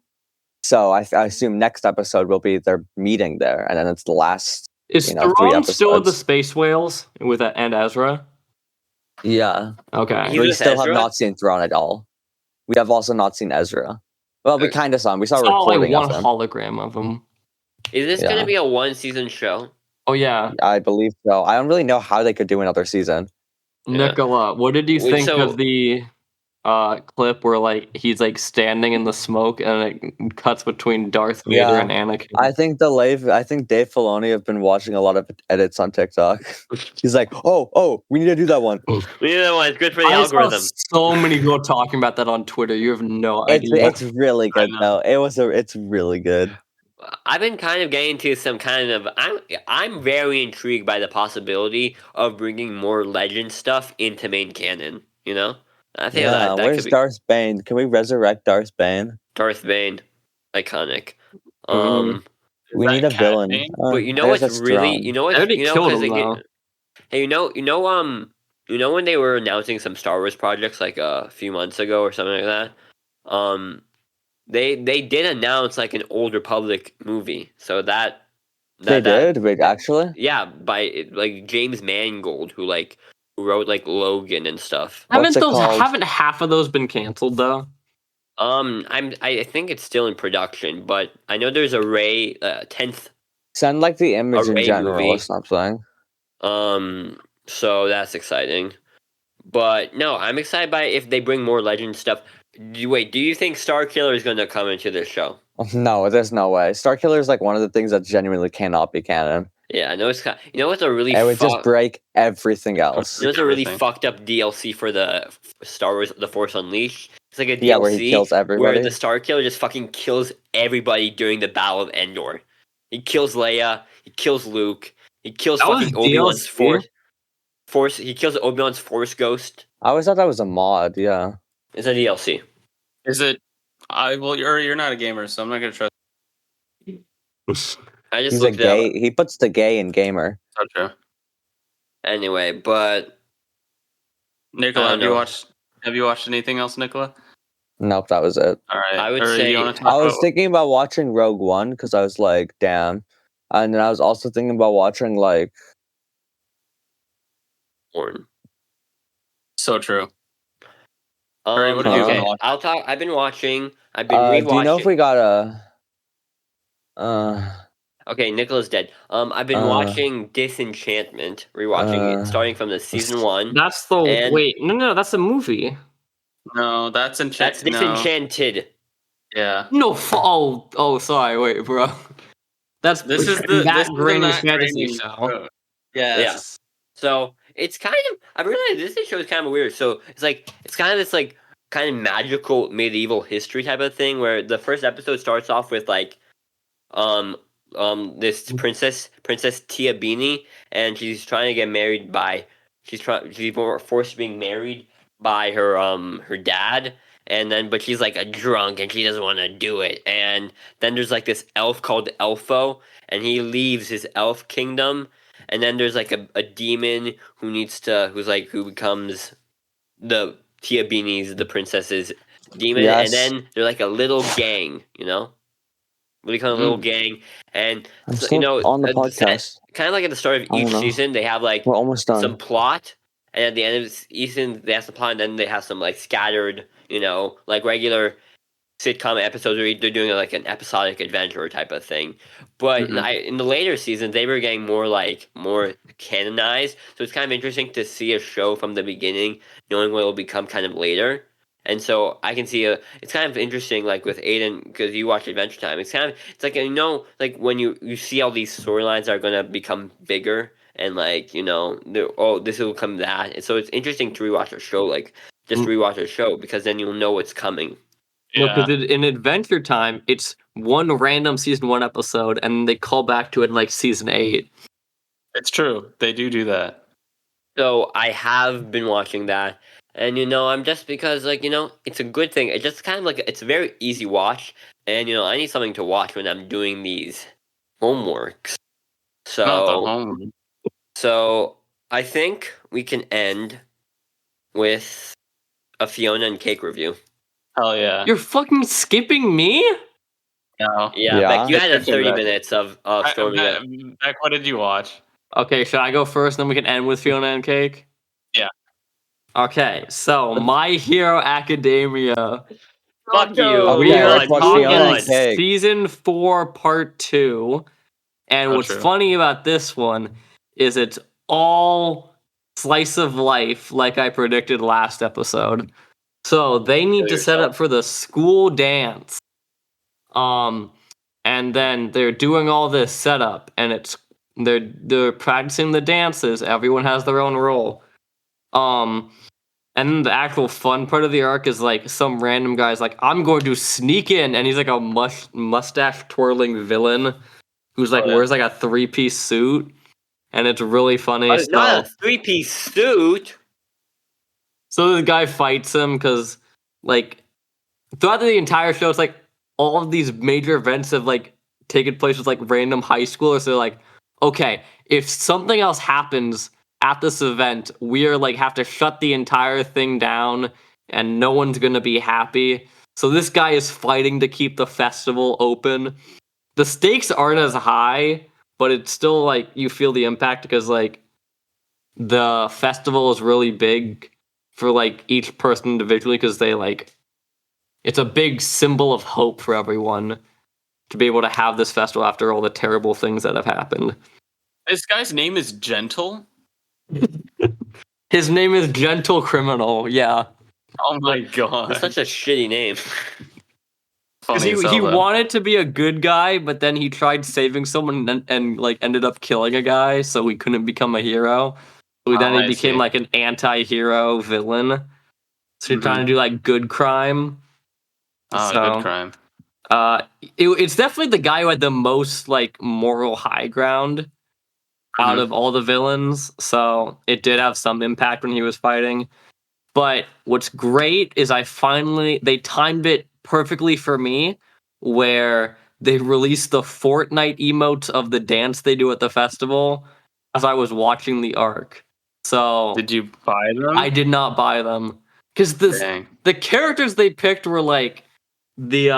[SPEAKER 4] So I assume next episode will be their meeting there, and then it's the last.
[SPEAKER 2] Is
[SPEAKER 4] You know, 3
[SPEAKER 2] Thrawn still with the
[SPEAKER 4] episodes.
[SPEAKER 2] space whales with and Ezra?
[SPEAKER 4] Yeah,
[SPEAKER 2] Okay.
[SPEAKER 3] He
[SPEAKER 4] we
[SPEAKER 3] was
[SPEAKER 4] still have
[SPEAKER 3] Ezra?
[SPEAKER 4] not seen Thrawn at all. We have also not seen Ezra. Well, we
[SPEAKER 3] Okay.
[SPEAKER 4] kind of saw him. We saw a
[SPEAKER 2] Saw like
[SPEAKER 4] recording
[SPEAKER 2] one
[SPEAKER 4] of him.
[SPEAKER 2] hologram of him.
[SPEAKER 3] Is this
[SPEAKER 4] Yeah.
[SPEAKER 3] going to be a 1-season show?
[SPEAKER 2] Oh yeah,
[SPEAKER 4] I believe so. I don't really know how they could do another season.
[SPEAKER 3] Yeah.
[SPEAKER 2] Nicola, what did you
[SPEAKER 3] Wait,
[SPEAKER 2] think
[SPEAKER 3] so-
[SPEAKER 2] of the clip where like he's like standing in the smoke and it cuts between Darth Vader
[SPEAKER 4] Yeah.
[SPEAKER 2] and Anakin?
[SPEAKER 4] I think Dave Filoni have been watching a lot of edits on TikTok. He's like, oh, we need to do that one.
[SPEAKER 3] We need that one. It's good for the
[SPEAKER 2] I
[SPEAKER 3] algorithm.
[SPEAKER 2] saw so many people talking about that on Twitter. You have no idea.
[SPEAKER 4] It's really good though. It's really good.
[SPEAKER 3] I've been kind of getting to some kind of. I'm very intrigued by the possibility of bringing more legend stuff into main canon. You know, I think that
[SPEAKER 4] Where's
[SPEAKER 3] could be
[SPEAKER 4] Darth Bane? Can we resurrect Darth Bane?
[SPEAKER 3] Darth Bane, iconic.
[SPEAKER 2] Mhm.
[SPEAKER 4] We need a villain.
[SPEAKER 3] But you know
[SPEAKER 4] there's
[SPEAKER 3] what's
[SPEAKER 4] a
[SPEAKER 3] really,
[SPEAKER 4] strong.
[SPEAKER 3] you know
[SPEAKER 2] I
[SPEAKER 3] what's,
[SPEAKER 2] already
[SPEAKER 3] you know,
[SPEAKER 2] killed
[SPEAKER 3] because
[SPEAKER 2] him though.
[SPEAKER 3] hey, you know when they were announcing some Star Wars projects like a few months ago or something like that, they did announce like an Old Republic movie, so
[SPEAKER 4] They did? Wait, actually?
[SPEAKER 3] yeah, by like James Mangold who wrote like Logan and stuff.
[SPEAKER 4] What's it called?
[SPEAKER 2] Haven't half of those been canceled though?
[SPEAKER 3] I think it's still in production, but I know there's a Ray 10th
[SPEAKER 4] Send like the image in
[SPEAKER 3] Ray
[SPEAKER 4] general or
[SPEAKER 3] movie.
[SPEAKER 4] something.
[SPEAKER 3] So that's exciting. But no, I'm excited by if they bring more legend stuff. Do you think Starkiller is going to come into this show?
[SPEAKER 4] No, there's no way. Starkiller is like one of the things that genuinely cannot be canon.
[SPEAKER 3] Yeah, I know it's kind. You know what's a really
[SPEAKER 4] It would just break everything else.
[SPEAKER 3] You know what's a really fucked up DLC for the Star Wars: The Force Unleashed? It's like a DLC
[SPEAKER 4] where he kills
[SPEAKER 3] where
[SPEAKER 4] everybody.
[SPEAKER 3] the Starkiller just fucking kills everybody during the Battle of Endor. He kills Leia. He kills Luke. He kills
[SPEAKER 2] That was
[SPEAKER 3] fucking Obi-Wan's
[SPEAKER 2] DLC?
[SPEAKER 3] Force. He kills Obi-Wan's Force Ghost.
[SPEAKER 4] I always thought that was a mod, yeah.
[SPEAKER 3] It's a DLC.
[SPEAKER 1] Is it? You're not a gamer, so I'm not gonna trust.
[SPEAKER 3] I just
[SPEAKER 4] He's a
[SPEAKER 3] looked it up.
[SPEAKER 4] gay. He puts the gay in gamer.
[SPEAKER 1] So true.
[SPEAKER 3] Anyway, but
[SPEAKER 1] Nicola,
[SPEAKER 3] I
[SPEAKER 1] have
[SPEAKER 3] don't
[SPEAKER 1] you
[SPEAKER 3] know.
[SPEAKER 1] watched anything else, Nicola?
[SPEAKER 4] Nope, that was it.
[SPEAKER 1] All right.
[SPEAKER 3] I would
[SPEAKER 1] Or
[SPEAKER 3] say-
[SPEAKER 1] you wanna talk
[SPEAKER 4] I was
[SPEAKER 1] about-
[SPEAKER 4] thinking about watching Rogue One because I was like, damn. And then I was also thinking about watching like
[SPEAKER 3] Porn.
[SPEAKER 1] So true. Hurry, what have
[SPEAKER 4] you been
[SPEAKER 3] Okay,
[SPEAKER 1] watching?
[SPEAKER 3] I'll talk. I've been watching. I've been rewatching.
[SPEAKER 4] do you know if we got
[SPEAKER 3] Okay, Nicola's dead. I've been watching Disenchantment, rewatching it, starting from the season 1.
[SPEAKER 2] That's the
[SPEAKER 3] And-
[SPEAKER 2] wait. No, that's a movie.
[SPEAKER 1] No, that's
[SPEAKER 3] That's Disenchanted.
[SPEAKER 1] Yeah.
[SPEAKER 2] No, oh, sorry, wait, bro. That's
[SPEAKER 1] This is the
[SPEAKER 2] that
[SPEAKER 1] this is the
[SPEAKER 2] grainy
[SPEAKER 1] Matt
[SPEAKER 2] fantasy
[SPEAKER 1] Groening
[SPEAKER 2] show.
[SPEAKER 1] Yes.
[SPEAKER 3] So it's kind of. I realized this show is kind of weird. So it's kind of this like kind of magical medieval history type of thing where the first episode starts off with like this princess Tia Beanie, and she's trying to get married by she's forced being married by her dad, and then but she's like a drunk and she doesn't want to do it, and then there's like this elf called Elfo, and he leaves his elf kingdom, and then there's like a demon who becomes the Tia Beanie's the princess's demon,
[SPEAKER 4] Yes.
[SPEAKER 3] and then they're like a little gang, you know. We become a little gang, and
[SPEAKER 4] I'm
[SPEAKER 3] so,
[SPEAKER 4] still on the podcast.
[SPEAKER 3] kind of like at the start of
[SPEAKER 4] I don't
[SPEAKER 3] each
[SPEAKER 4] know.
[SPEAKER 3] season, they have like
[SPEAKER 4] We're almost done.
[SPEAKER 3] some plot, and at the end of the season, they have some plot, and then they have some like scattered, like regular sitcom episodes where they're doing like an episodic adventure type of thing. But in the later seasons, they were getting more canonized. So it's kind of interesting to see a show from the beginning, knowing what it will become kind of later. And so I can see it's kind of interesting, like with Aiden, because you watch Adventure Time. It's like like when you see all these storylines are gonna become bigger, and like this will become that. And so it's interesting to rewatch a show, like just rewatch a show because then you'll know what's coming.
[SPEAKER 2] No, because in Adventure Time, it's one random season 1 episode, and they call back to it in like season 8.
[SPEAKER 1] It's true. They do that.
[SPEAKER 3] So I have been watching that. And I'm just because it's a good thing. It's just kind of like it's a very easy watch, and I need something to watch when I'm doing these homeworks. So
[SPEAKER 1] Not the homework.
[SPEAKER 3] So I think we can end with a Fiona and Cake review.
[SPEAKER 1] Hell yeah.
[SPEAKER 2] You're fucking skipping me?
[SPEAKER 1] No.
[SPEAKER 3] Yeah,
[SPEAKER 4] Yeah.
[SPEAKER 3] Beck, you had a
[SPEAKER 1] Thinking
[SPEAKER 3] 30
[SPEAKER 1] back.
[SPEAKER 3] minutes of storming it.
[SPEAKER 1] Beck, what did you watch?
[SPEAKER 2] Okay, should I go first, then we can end with Fiona and Cake?
[SPEAKER 1] Yeah.
[SPEAKER 2] Okay, so My Hero Academia.
[SPEAKER 3] Fuck you.
[SPEAKER 4] Okay,
[SPEAKER 2] We are
[SPEAKER 4] let's watch
[SPEAKER 2] talking
[SPEAKER 4] Fiona and Cake.
[SPEAKER 2] season 4, part 2. And
[SPEAKER 1] Oh,
[SPEAKER 2] what's
[SPEAKER 1] true.
[SPEAKER 2] funny about this one is it's all slice of life, like I predicted last episode. So they need to set up for the school dance. And then they're doing all this setup, and they're practicing the dances. Everyone has their own role. And then the actual fun part of the arc is like some random guy's like, I'm going to sneak in, and he's like a mustache twirling villain who's like wears like a 3-piece suit, and it's really funny.
[SPEAKER 3] Not a 3-piece suit.
[SPEAKER 2] So the guy fights him because like throughout the entire show, it's like all of these major events have like taken place with like random high schoolers. So they're like, okay, if something else happens at this event, we are like have to shut the entire thing down and no one's gonna be happy. So this guy is fighting to keep the festival open. The stakes aren't as high, but it's still like you feel the impact because like the festival is really big for like each person individually because they like it's a big symbol of hope for everyone to be able to have this festival after all the terrible things that have happened.
[SPEAKER 1] This guy's name is Gentle?
[SPEAKER 2] His name is Gentle Criminal, yeah.
[SPEAKER 1] Oh my god.
[SPEAKER 3] That's such a shitty name.
[SPEAKER 2] Because he wanted to be a good guy, but then he tried saving someone and like ended up killing a guy, so he couldn't become a hero. So then he became like an anti-hero villain. So he's trying to do like good crime.
[SPEAKER 1] Good crime.
[SPEAKER 2] It's definitely the guy who had the most like moral high ground out of all the villains. So it did have some impact when he was fighting. But what's great is they timed it perfectly for me, where they released the Fortnite emotes of the dance they do at the festival as I was watching the arc. So
[SPEAKER 1] did you buy them?
[SPEAKER 2] I did not buy them because the characters they picked were like they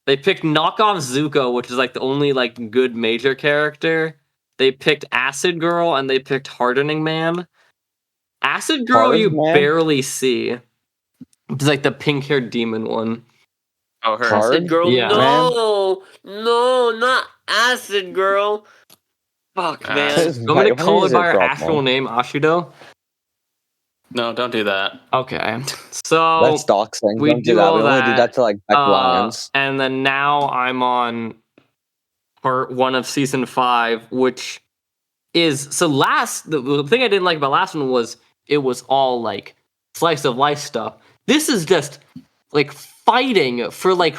[SPEAKER 2] picked knockoff Zuko, which is like the only like good major character. They picked Acid Girl and they picked Hardening Man. Acid Girl you barely see. It's like the pink-haired demon one.
[SPEAKER 1] Oh, her.
[SPEAKER 3] Acid Girl?
[SPEAKER 2] Yeah.
[SPEAKER 3] No, not Acid Girl. Fuck, man.
[SPEAKER 2] I'm gonna call her by her actual name, Ashido.
[SPEAKER 1] No, don't do that.
[SPEAKER 2] Okay. So
[SPEAKER 4] that's doxing.
[SPEAKER 2] We
[SPEAKER 4] don't do that. We only do that to like Beck Lions.
[SPEAKER 2] And then now I'm on part 1 of season 5, which is the thing I didn't like about last one was it was all like slice of life stuff. This is just like fighting for like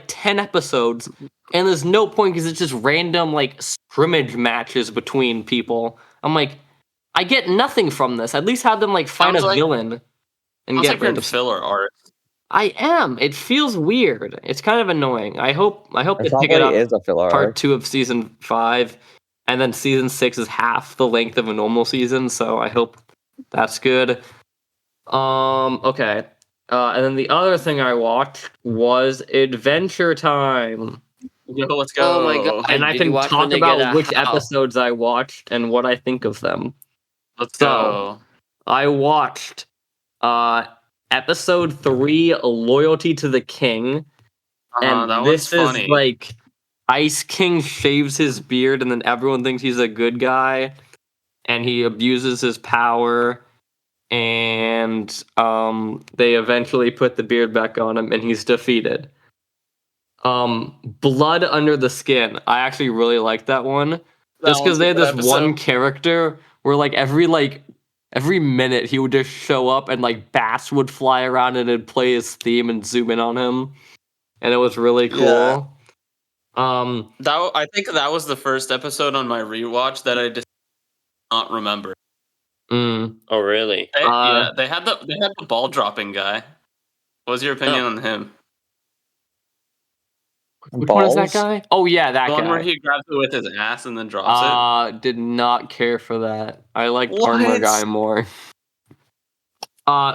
[SPEAKER 2] 10 episodes, and there's no point because it's just random like scrimmage matches between people. I'm like, I get nothing from this. At least have them like fight villain and get
[SPEAKER 1] rid of filler art.
[SPEAKER 2] I am. It feels weird. It's kind of annoying. I hope they pick it up.
[SPEAKER 4] Is a filler
[SPEAKER 2] part 2 of season 5. And then season 6 is half the length of a normal season, so I hope that's good. Okay. And then the other thing I watched was Adventure Time.
[SPEAKER 1] Yo, let's go.
[SPEAKER 3] Oh my god.
[SPEAKER 2] And I can talk about which episodes I watched and what I think of them.
[SPEAKER 1] Let's go.
[SPEAKER 2] I watched episode 3, Loyalty to the King. And this is like Ice King shaves his beard and then everyone thinks he's a good guy and he abuses his power and they eventually put the beard back on him and he's defeated. Blood Under the Skin. I actually really like that one. Just because they had this one character where like every minute he would just show up and like bats would fly around and it'd play his theme and zoom in on him. And it was really cool.
[SPEAKER 1] Yeah. I think that was the first episode on my rewatch that I just not remember.
[SPEAKER 2] Mm.
[SPEAKER 3] Oh, really?
[SPEAKER 1] They had the ball dropping guy. What was your opinion on him?
[SPEAKER 2] Which one is that guy? Oh yeah, that guy.
[SPEAKER 1] The one where he grabs it with his ass and then drops it.
[SPEAKER 2] Did not care for that. I like Armor Guy more.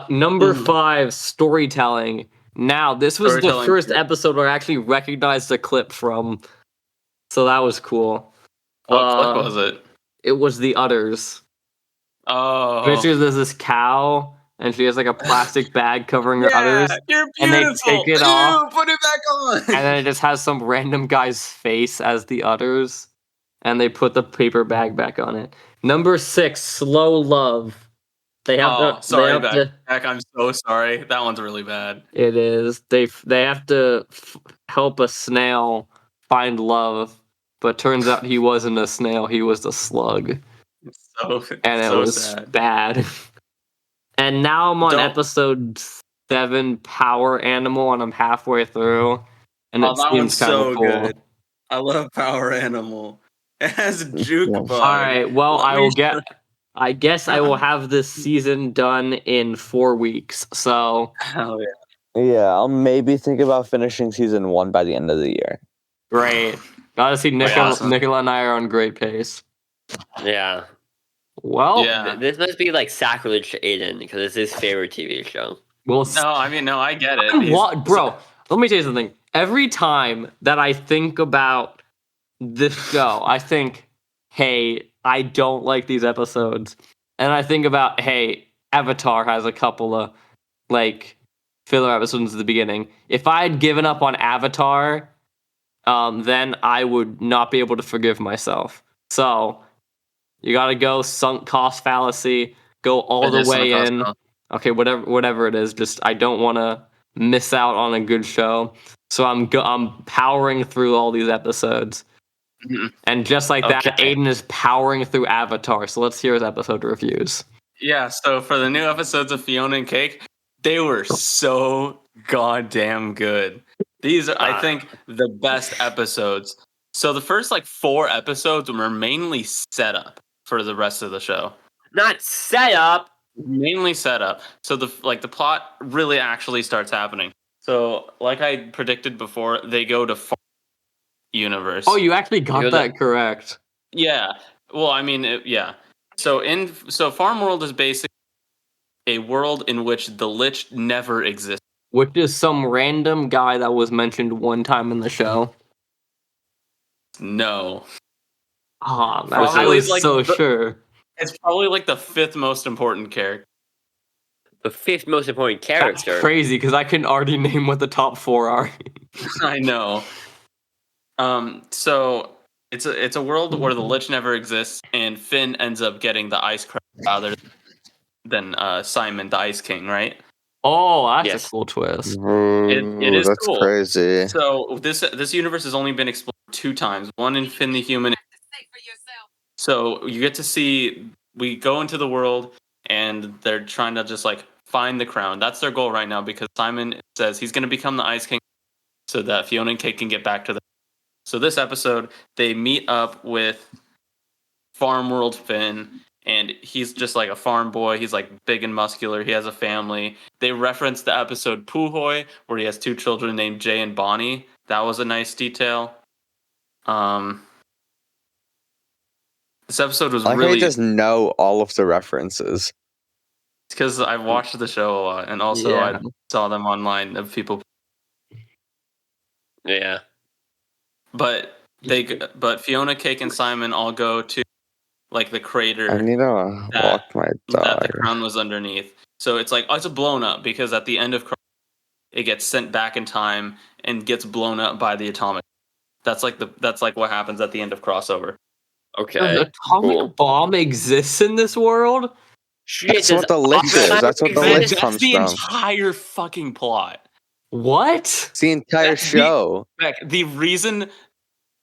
[SPEAKER 2] Number 5, storytelling. Now, this was the first episode where I actually recognized the clip from. So that was cool.
[SPEAKER 1] What clip was it?
[SPEAKER 2] It was the Udders.
[SPEAKER 1] Oh.
[SPEAKER 2] Basically, there's this cow and she has like a plastic bag covering her udders,
[SPEAKER 1] you're
[SPEAKER 2] and they
[SPEAKER 1] beautiful.
[SPEAKER 2] take it
[SPEAKER 1] Ew,
[SPEAKER 2] off.
[SPEAKER 1] put it back on.
[SPEAKER 2] And then it just has some random guy's face as the udders, and they put the paper bag back on it. Number 6, Slow Love. They have
[SPEAKER 1] sorry,
[SPEAKER 2] to.
[SPEAKER 1] Beck. I'm so sorry. That one's really bad.
[SPEAKER 2] It is. They have to help a snail find love, but turns out he wasn't a snail. He was a slug,
[SPEAKER 1] It's so
[SPEAKER 2] and it
[SPEAKER 1] so
[SPEAKER 2] was
[SPEAKER 1] sad.
[SPEAKER 2] bad. And now I'm on
[SPEAKER 1] Don't-
[SPEAKER 2] episode 7, Power Animal, and I'm halfway through, and it
[SPEAKER 1] that
[SPEAKER 2] seems
[SPEAKER 1] one's
[SPEAKER 2] kind of
[SPEAKER 1] so
[SPEAKER 2] cool.
[SPEAKER 1] good. I love Power Animal. It has Jukebug.
[SPEAKER 2] All right. Well, I guess I will have this
[SPEAKER 1] Mm-hmm.
[SPEAKER 2] season done in 4 weeks. So
[SPEAKER 1] Hell yeah.
[SPEAKER 4] Yeah, I'll maybe think about finishing season 1 by the end of the year.
[SPEAKER 2] great. Gotta see
[SPEAKER 1] awesome.
[SPEAKER 2] Nicola and I are on great pace.
[SPEAKER 3] Yeah.
[SPEAKER 2] Well,
[SPEAKER 1] Yeah.
[SPEAKER 3] This must be like sacrilege to Aiden because it's his favorite TV show.
[SPEAKER 2] we'll
[SPEAKER 1] No, I mean, no, I get it.
[SPEAKER 2] What, bro? Let me tell you something. Every time that I think about this show, I think, hey, I don't like these episodes. And I think about, hey, Avatar has a couple of, like, filler episodes at the beginning. If I had given up on Avatar, then I would not be able to forgive myself. So, you gotta go sunk cost fallacy, go all the way in. Okay, whatever it is, just I don't want to miss out on a good show. So I'm powering through all these episodes.
[SPEAKER 1] Mhm.
[SPEAKER 2] And just like that,
[SPEAKER 1] Okay.
[SPEAKER 2] Aiden is powering through Avatar. So let's hear his episode reviews.
[SPEAKER 1] Yeah, so for the new episodes of Fiona and Cake, they were so goddamn good. These are, I think, the best episodes. So the first like 4 episodes were mainly set up for the rest of the show.
[SPEAKER 3] Not set up.
[SPEAKER 1] Mainly set up. So the plot really actually starts happening. So like I predicted before, they go to Farm universe.
[SPEAKER 2] Oh, you actually got
[SPEAKER 3] You're
[SPEAKER 2] that correct.
[SPEAKER 1] Yeah. Well, I mean, yeah. So Farm World is basically a world in which the Lich never exists.
[SPEAKER 2] Which is some random guy that was mentioned one time in the show.
[SPEAKER 1] No.
[SPEAKER 2] Oh, I
[SPEAKER 1] Probably
[SPEAKER 2] was
[SPEAKER 1] like
[SPEAKER 2] so sure.
[SPEAKER 1] It's probably like the 5th most important character.
[SPEAKER 3] The 5th most important
[SPEAKER 2] That's
[SPEAKER 3] character.
[SPEAKER 2] crazy because I can already name what the top 4 are.
[SPEAKER 1] I know. So it's a world where the Lich never exists, and Finn ends up getting the Ice Crown rather than Simon, the Ice King, right?
[SPEAKER 2] Oh, that's
[SPEAKER 3] Yes.
[SPEAKER 2] a cool twist.
[SPEAKER 1] It is
[SPEAKER 4] that's
[SPEAKER 1] cool.
[SPEAKER 4] crazy.
[SPEAKER 1] So this universe has only been explored 2 times. One in Finn the Human. So you get to see, we go into the world and they're trying to just like find the crown. That's their goal right now because Simon says he's going to become the Ice King so that Fiona and Cake can get back to the. So this episode, they meet up with Farm World Finn, and he's just like a farm boy. He's like big and muscular. He has a family. They reference the episode Puhoy, where he has 2 children named Jay and Bonnie. That was a nice detail. This episode was
[SPEAKER 4] Like
[SPEAKER 1] really.
[SPEAKER 4] I just know all of the references.
[SPEAKER 1] Because I watched the show a lot, and also
[SPEAKER 2] Yeah.
[SPEAKER 1] I saw them online of people.
[SPEAKER 3] Yeah.
[SPEAKER 1] But Fiona, Cake, and Simon all go to like the crater
[SPEAKER 4] I need to walk my
[SPEAKER 1] that the
[SPEAKER 4] dog.
[SPEAKER 1] crown was underneath. So it's like it's blown up because at the end of it gets sent back in time and gets blown up by the atomic. That's like what happens at the end of crossover.
[SPEAKER 3] Okay.
[SPEAKER 2] An atomic
[SPEAKER 3] cool.
[SPEAKER 2] bomb exists in this world?
[SPEAKER 3] Shit,
[SPEAKER 4] That's what the Lich is. That's what the Lich
[SPEAKER 1] That's
[SPEAKER 4] comes
[SPEAKER 1] the
[SPEAKER 4] from.
[SPEAKER 1] entire fucking plot.
[SPEAKER 2] What?
[SPEAKER 4] It's the entire show.
[SPEAKER 1] The reason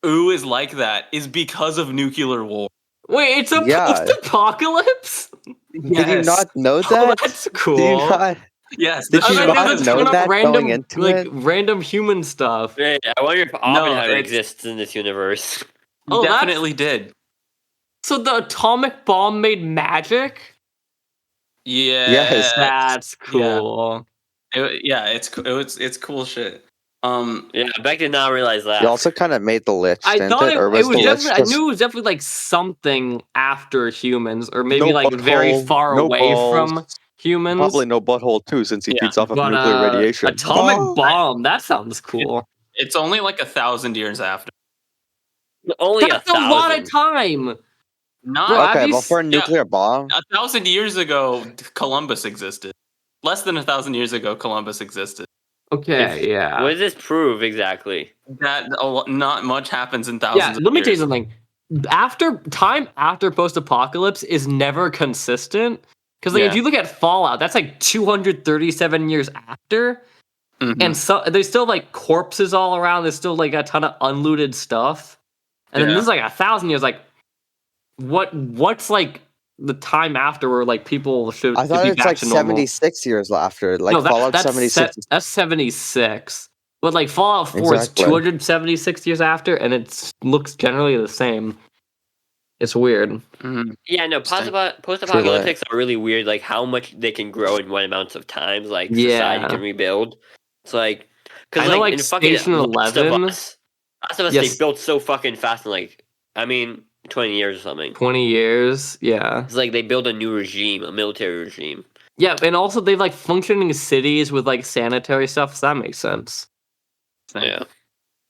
[SPEAKER 1] Ooh is like that is because of nuclear war.
[SPEAKER 2] Wait, it's a
[SPEAKER 4] Yeah.
[SPEAKER 2] post-apocalypse?
[SPEAKER 4] Did you not know
[SPEAKER 2] Oh,
[SPEAKER 4] that?
[SPEAKER 2] that's
[SPEAKER 4] Did you
[SPEAKER 2] cool.
[SPEAKER 4] not?
[SPEAKER 1] Yes,
[SPEAKER 4] Did
[SPEAKER 1] this
[SPEAKER 4] you
[SPEAKER 1] show
[SPEAKER 4] not
[SPEAKER 1] has
[SPEAKER 4] know
[SPEAKER 1] been-
[SPEAKER 4] that
[SPEAKER 2] random,
[SPEAKER 4] going into
[SPEAKER 2] like,
[SPEAKER 4] it?
[SPEAKER 2] random human stuff.
[SPEAKER 3] Yeah, I wonder if Oppenheimer
[SPEAKER 1] it's-
[SPEAKER 3] exists in this universe.
[SPEAKER 2] Oh, that's-
[SPEAKER 1] definitely did.
[SPEAKER 2] So the atomic bomb made magic?
[SPEAKER 1] Yeah.
[SPEAKER 4] Yes.
[SPEAKER 2] That's cool.
[SPEAKER 1] It's cool shit.
[SPEAKER 3] Yeah, Beck did not realize that.
[SPEAKER 4] You also kind of made the Lich,
[SPEAKER 2] I
[SPEAKER 4] didn't
[SPEAKER 2] thought
[SPEAKER 4] it? Or
[SPEAKER 2] it
[SPEAKER 4] was
[SPEAKER 2] was
[SPEAKER 4] the Lich
[SPEAKER 2] definitely. I
[SPEAKER 4] just
[SPEAKER 2] knew it was definitely like something after humans, or maybe
[SPEAKER 4] No
[SPEAKER 2] like very
[SPEAKER 4] butthole,
[SPEAKER 2] far
[SPEAKER 4] no
[SPEAKER 2] away
[SPEAKER 4] balls.
[SPEAKER 2] from humans.
[SPEAKER 4] probably no butthole too, since he
[SPEAKER 1] Yeah,
[SPEAKER 4] feeds off of
[SPEAKER 2] But
[SPEAKER 4] nuclear radiation?
[SPEAKER 2] atomic
[SPEAKER 4] Oh.
[SPEAKER 2] bomb. That sounds cool.
[SPEAKER 1] It's only like 1,000 years after.
[SPEAKER 3] Only
[SPEAKER 2] That's
[SPEAKER 3] 1,000.
[SPEAKER 2] a lot of time.
[SPEAKER 1] Not
[SPEAKER 2] Bro, have
[SPEAKER 4] Okay,
[SPEAKER 2] you
[SPEAKER 4] well, for a
[SPEAKER 2] s-
[SPEAKER 4] nuclear bomb,
[SPEAKER 1] 1,000 years ago, Columbus existed. less than 1,000 years ago, Columbus existed.
[SPEAKER 2] Okay, yeah.
[SPEAKER 3] What does this prove exactly?
[SPEAKER 1] That not much happens in thousands.
[SPEAKER 2] Let me tell you
[SPEAKER 1] years.
[SPEAKER 2] something. After post-apocalypse is never consistent. Because like, if you look at Fallout, that's like 237 years after.
[SPEAKER 1] Mhm.
[SPEAKER 2] And so there's still like corpses all around. There's still like a ton of unlooted stuff. And then this is like 1,000 years. Like, what's like the time after where like people should
[SPEAKER 4] I thought
[SPEAKER 2] be
[SPEAKER 4] it's
[SPEAKER 2] back
[SPEAKER 4] like
[SPEAKER 2] to normal?
[SPEAKER 4] 76 years after. Like
[SPEAKER 2] No,
[SPEAKER 4] Fallout
[SPEAKER 2] that's
[SPEAKER 4] 76.
[SPEAKER 2] That's 76. But like Fallout 4 is
[SPEAKER 4] Exactly.
[SPEAKER 2] 276 years after, and it looks generally the same. It's weird.
[SPEAKER 1] Mhm.
[SPEAKER 3] Yeah, no, post-apocalyptics are really weird, like how much they can grow in what amounts of times, like society can rebuild. It's like, because
[SPEAKER 2] I know, like
[SPEAKER 3] in fucking
[SPEAKER 2] Station
[SPEAKER 3] Last
[SPEAKER 2] 11.
[SPEAKER 3] of Us, they
[SPEAKER 2] Yes.
[SPEAKER 3] built so fucking fast in like, 20 years or something.
[SPEAKER 2] 20 years, yeah.
[SPEAKER 3] It's like they build a new regime, a military regime.
[SPEAKER 2] Yeah, and also they've like functioning cities with like sanitary stuff, so that makes sense.
[SPEAKER 3] Yeah.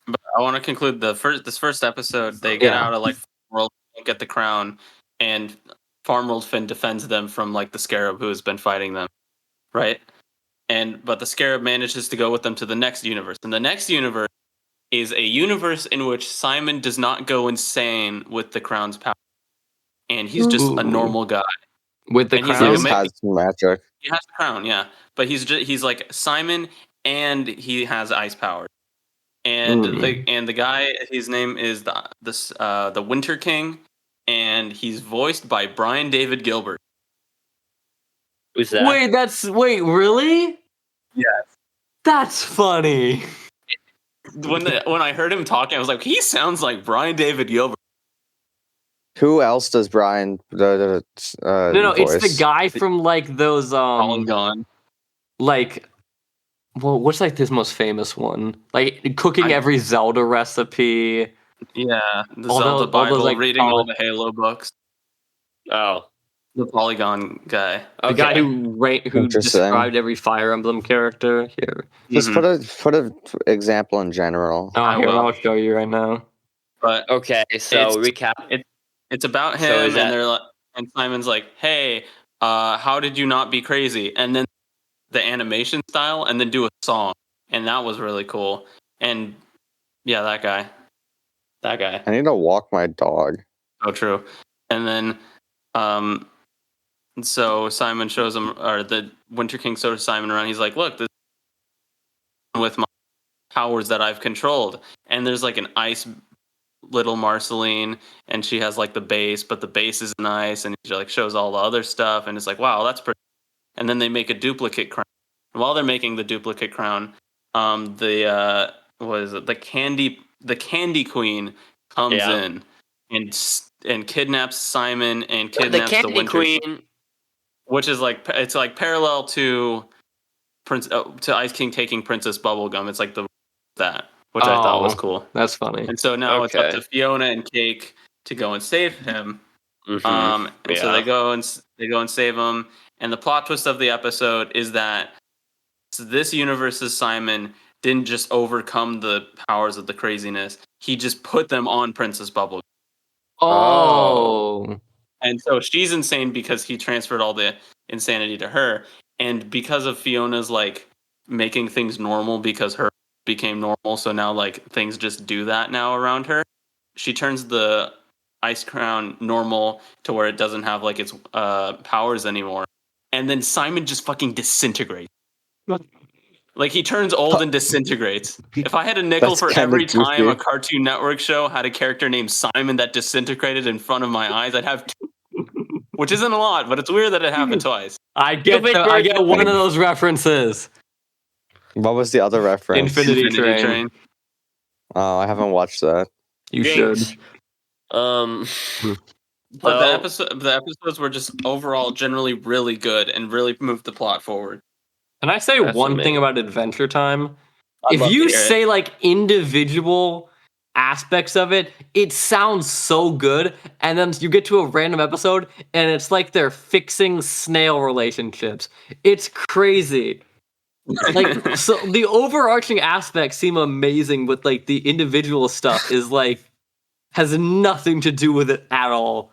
[SPEAKER 1] But I want to conclude this first episode. They get out of like world, get the crown, and Farmworld Finn defends them from like the Scarab who has been fighting them, right? But the Scarab manages to go with them to the next universe, and the next universe is a universe in which Simon does not go insane with the crown's power, and he's just a normal guy
[SPEAKER 2] with the
[SPEAKER 1] and he's
[SPEAKER 2] crown.
[SPEAKER 1] like
[SPEAKER 4] He has magic.
[SPEAKER 1] He has the crown, yeah, but he's like Simon, and he has ice powers. And the guy, his name is the Winter King, and he's voiced by Brian David Gilbert.
[SPEAKER 3] Who's that?
[SPEAKER 2] Wait, really?
[SPEAKER 1] Yes.
[SPEAKER 2] That's funny.
[SPEAKER 1] When I heard him talking, I was like, he sounds like Brian David Gilbert.
[SPEAKER 4] Who else does Brian?
[SPEAKER 2] No,
[SPEAKER 4] voice?
[SPEAKER 2] it's the guy from like those
[SPEAKER 1] Gone.
[SPEAKER 2] Like, well, what's like his most famous one? Like cooking every Zelda recipe.
[SPEAKER 1] Yeah, the Zelda Bible,
[SPEAKER 2] like,
[SPEAKER 1] reading all the Halo books.
[SPEAKER 3] Oh,
[SPEAKER 1] the Polygon guy.
[SPEAKER 2] The guy who described every Fire Emblem character here.
[SPEAKER 4] Just put an example in general.
[SPEAKER 2] I'll show you right now.
[SPEAKER 3] But okay, so recap.
[SPEAKER 1] It's about him, and they're like, and Simon's like, "Hey, how did you not be crazy?" And then the animation style, and then do a song, and that was really cool. And yeah, that guy.
[SPEAKER 4] I need to walk my dog.
[SPEAKER 1] Oh, true. And then, so Simon shows him, or the Winter King shows Simon around. He's like, "Look, this is with my powers that I've controlled." And there's like an ice little Marceline, and she has like the base, but the base is nice, and he like shows all the other stuff, and it's like, wow, that's pretty. And then they make a duplicate crown. And while they're making the duplicate crown, the Candy Queen comes in and kidnaps Simon and kidnaps the Winter Queen, which is like, it's like parallel to Ice King taking Princess Bubblegum. It's like which I thought was cool.
[SPEAKER 2] That's funny.
[SPEAKER 1] And so now it's up to Fiona and Cake to go and save him. So they go and save him. And the plot twist of the episode is that this universe's Simon didn't just overcome the powers of the craziness. He just put them on Princess Bubblegum.
[SPEAKER 2] Oh.
[SPEAKER 1] And so she's insane because he transferred all the insanity to her. And because of Fiona's like making things normal because her became normal, so now like things just do that now around her, she turns the ice crown normal to where it doesn't have like its powers anymore, and then Simon just fucking disintegrates. Like he turns old and disintegrates. If I had a nickel for every time a Cartoon Network show had a character named Simon that disintegrated in front of my eyes, I'd have two. Which isn't a lot, but it's weird that it happened twice.
[SPEAKER 2] I get one of those references.
[SPEAKER 4] What was the other reference?
[SPEAKER 2] Infinity Train.
[SPEAKER 4] Oh, I haven't watched that.
[SPEAKER 2] You should.
[SPEAKER 1] But the episodes were just overall generally really good and really moved the plot forward.
[SPEAKER 2] Can I say one thing about Adventure Time?
[SPEAKER 1] If
[SPEAKER 2] you say like individual aspects of it, it sounds so good, and then you get to a random episode and it's like they're fixing snail relationships. It's crazy. Like, so the overarching aspects seem amazing, but like the individual stuff is like has nothing to do with it at all.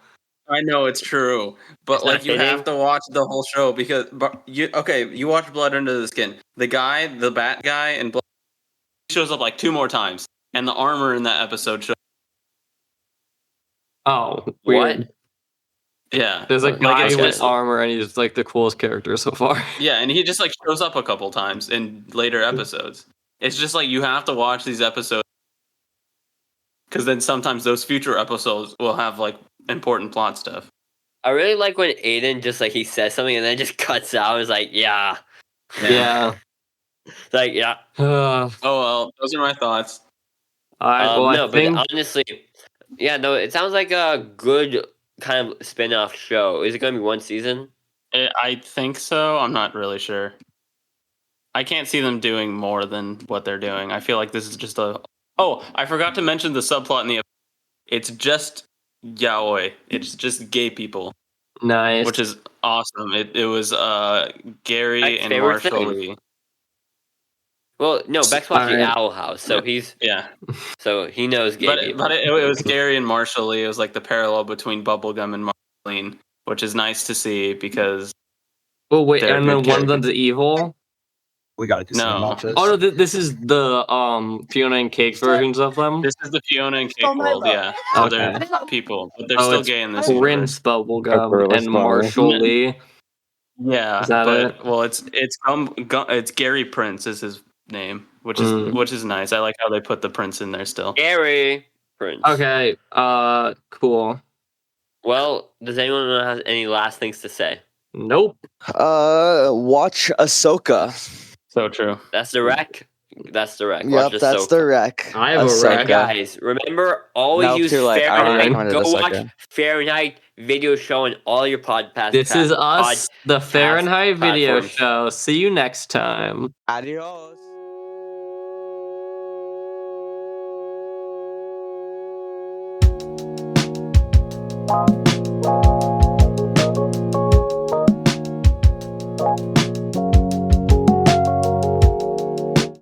[SPEAKER 1] I know it's true, but
[SPEAKER 3] It's not
[SPEAKER 1] like you have
[SPEAKER 3] fitting.
[SPEAKER 1] to watch the whole show because you watch Blood Under the Skin. The guy, the bat guy, and Blood shows up like 2 more times, and the armor in that episode shows.
[SPEAKER 2] Oh,
[SPEAKER 3] What?
[SPEAKER 2] weird.
[SPEAKER 1] Yeah,
[SPEAKER 2] There's a
[SPEAKER 3] Like,
[SPEAKER 2] guy
[SPEAKER 1] it's
[SPEAKER 2] with
[SPEAKER 1] just
[SPEAKER 2] armor, and he's like the coolest character so far.
[SPEAKER 1] yeah, and he just like shows up a couple times in later episodes. It's just like you have to watch these episodes because then sometimes those future episodes will have like important plot stuff.
[SPEAKER 3] I really like when Aiden just like he says something and then just cuts out. It's like, yeah.
[SPEAKER 2] Yeah.
[SPEAKER 3] It's like, yeah.
[SPEAKER 2] Uh,
[SPEAKER 1] Oh well, those are my thoughts.
[SPEAKER 2] all right. Well,
[SPEAKER 3] No,
[SPEAKER 2] I think
[SPEAKER 3] but honestly, yeah, no, it sounds like a good kind of spin-off show. Is it going to be 1 season?
[SPEAKER 1] I think so. I'm not really sure. I can't see them doing more than what they're doing. I feel like this is just a. Oh, I forgot to mention the subplot in the. It's just yaoi. It's just gay people,
[SPEAKER 2] nice.
[SPEAKER 1] which is awesome. It was Gary
[SPEAKER 3] Beck's
[SPEAKER 1] and
[SPEAKER 3] favorite
[SPEAKER 1] Marshall
[SPEAKER 3] thing.
[SPEAKER 1] Lee.
[SPEAKER 3] Well, no, Beck's watching
[SPEAKER 2] Alright.
[SPEAKER 3] Owl House, so
[SPEAKER 1] Yeah,
[SPEAKER 3] so he knows gay people.
[SPEAKER 1] but it was Gary and Marshall Lee. It was like the parallel between Bubblegum and Marceline, which is nice to see because
[SPEAKER 2] Oh wait,
[SPEAKER 1] they're
[SPEAKER 2] and then
[SPEAKER 1] good
[SPEAKER 2] one of
[SPEAKER 1] characters.
[SPEAKER 2] them's evil.
[SPEAKER 5] We gotta do something
[SPEAKER 1] No.
[SPEAKER 5] about this.
[SPEAKER 2] Oh no, this is the Fiona and Cake versions of them.
[SPEAKER 1] This is the Fiona and Cake world, yeah. So they're people, but they're
[SPEAKER 2] Oh,
[SPEAKER 1] still
[SPEAKER 2] it's
[SPEAKER 1] gay in this universe.
[SPEAKER 2] Prince Bubblegum
[SPEAKER 4] That's
[SPEAKER 2] and
[SPEAKER 4] funny.
[SPEAKER 2] Marshall Lee.
[SPEAKER 1] Yeah,
[SPEAKER 2] Is that
[SPEAKER 1] but
[SPEAKER 2] it?
[SPEAKER 1] well, it's Gary Prince is his name, which is nice. I like how they put the Prince in there still.
[SPEAKER 3] Gary Prince.
[SPEAKER 2] Okay. Cool.
[SPEAKER 3] Well, does anyone have any last things to say?
[SPEAKER 2] Nope.
[SPEAKER 4] Watch Ahsoka.
[SPEAKER 1] So true.
[SPEAKER 3] That's the rec. That's the rec. Watch
[SPEAKER 4] Yep, that's
[SPEAKER 3] Ahsoka.
[SPEAKER 4] the rec.
[SPEAKER 2] I have a
[SPEAKER 4] Ahsoka.
[SPEAKER 2] rec.
[SPEAKER 3] Guys, remember, always
[SPEAKER 4] No,
[SPEAKER 3] use
[SPEAKER 4] too late. I
[SPEAKER 2] already
[SPEAKER 3] Fahrenheit.
[SPEAKER 4] recommended
[SPEAKER 3] Go watch
[SPEAKER 4] Ahsoka.
[SPEAKER 3] Fahrenheit video show on all your podcast.
[SPEAKER 2] This is us, the Fahrenheit video
[SPEAKER 3] platforms.
[SPEAKER 2] show. See you next time.
[SPEAKER 4] Adios.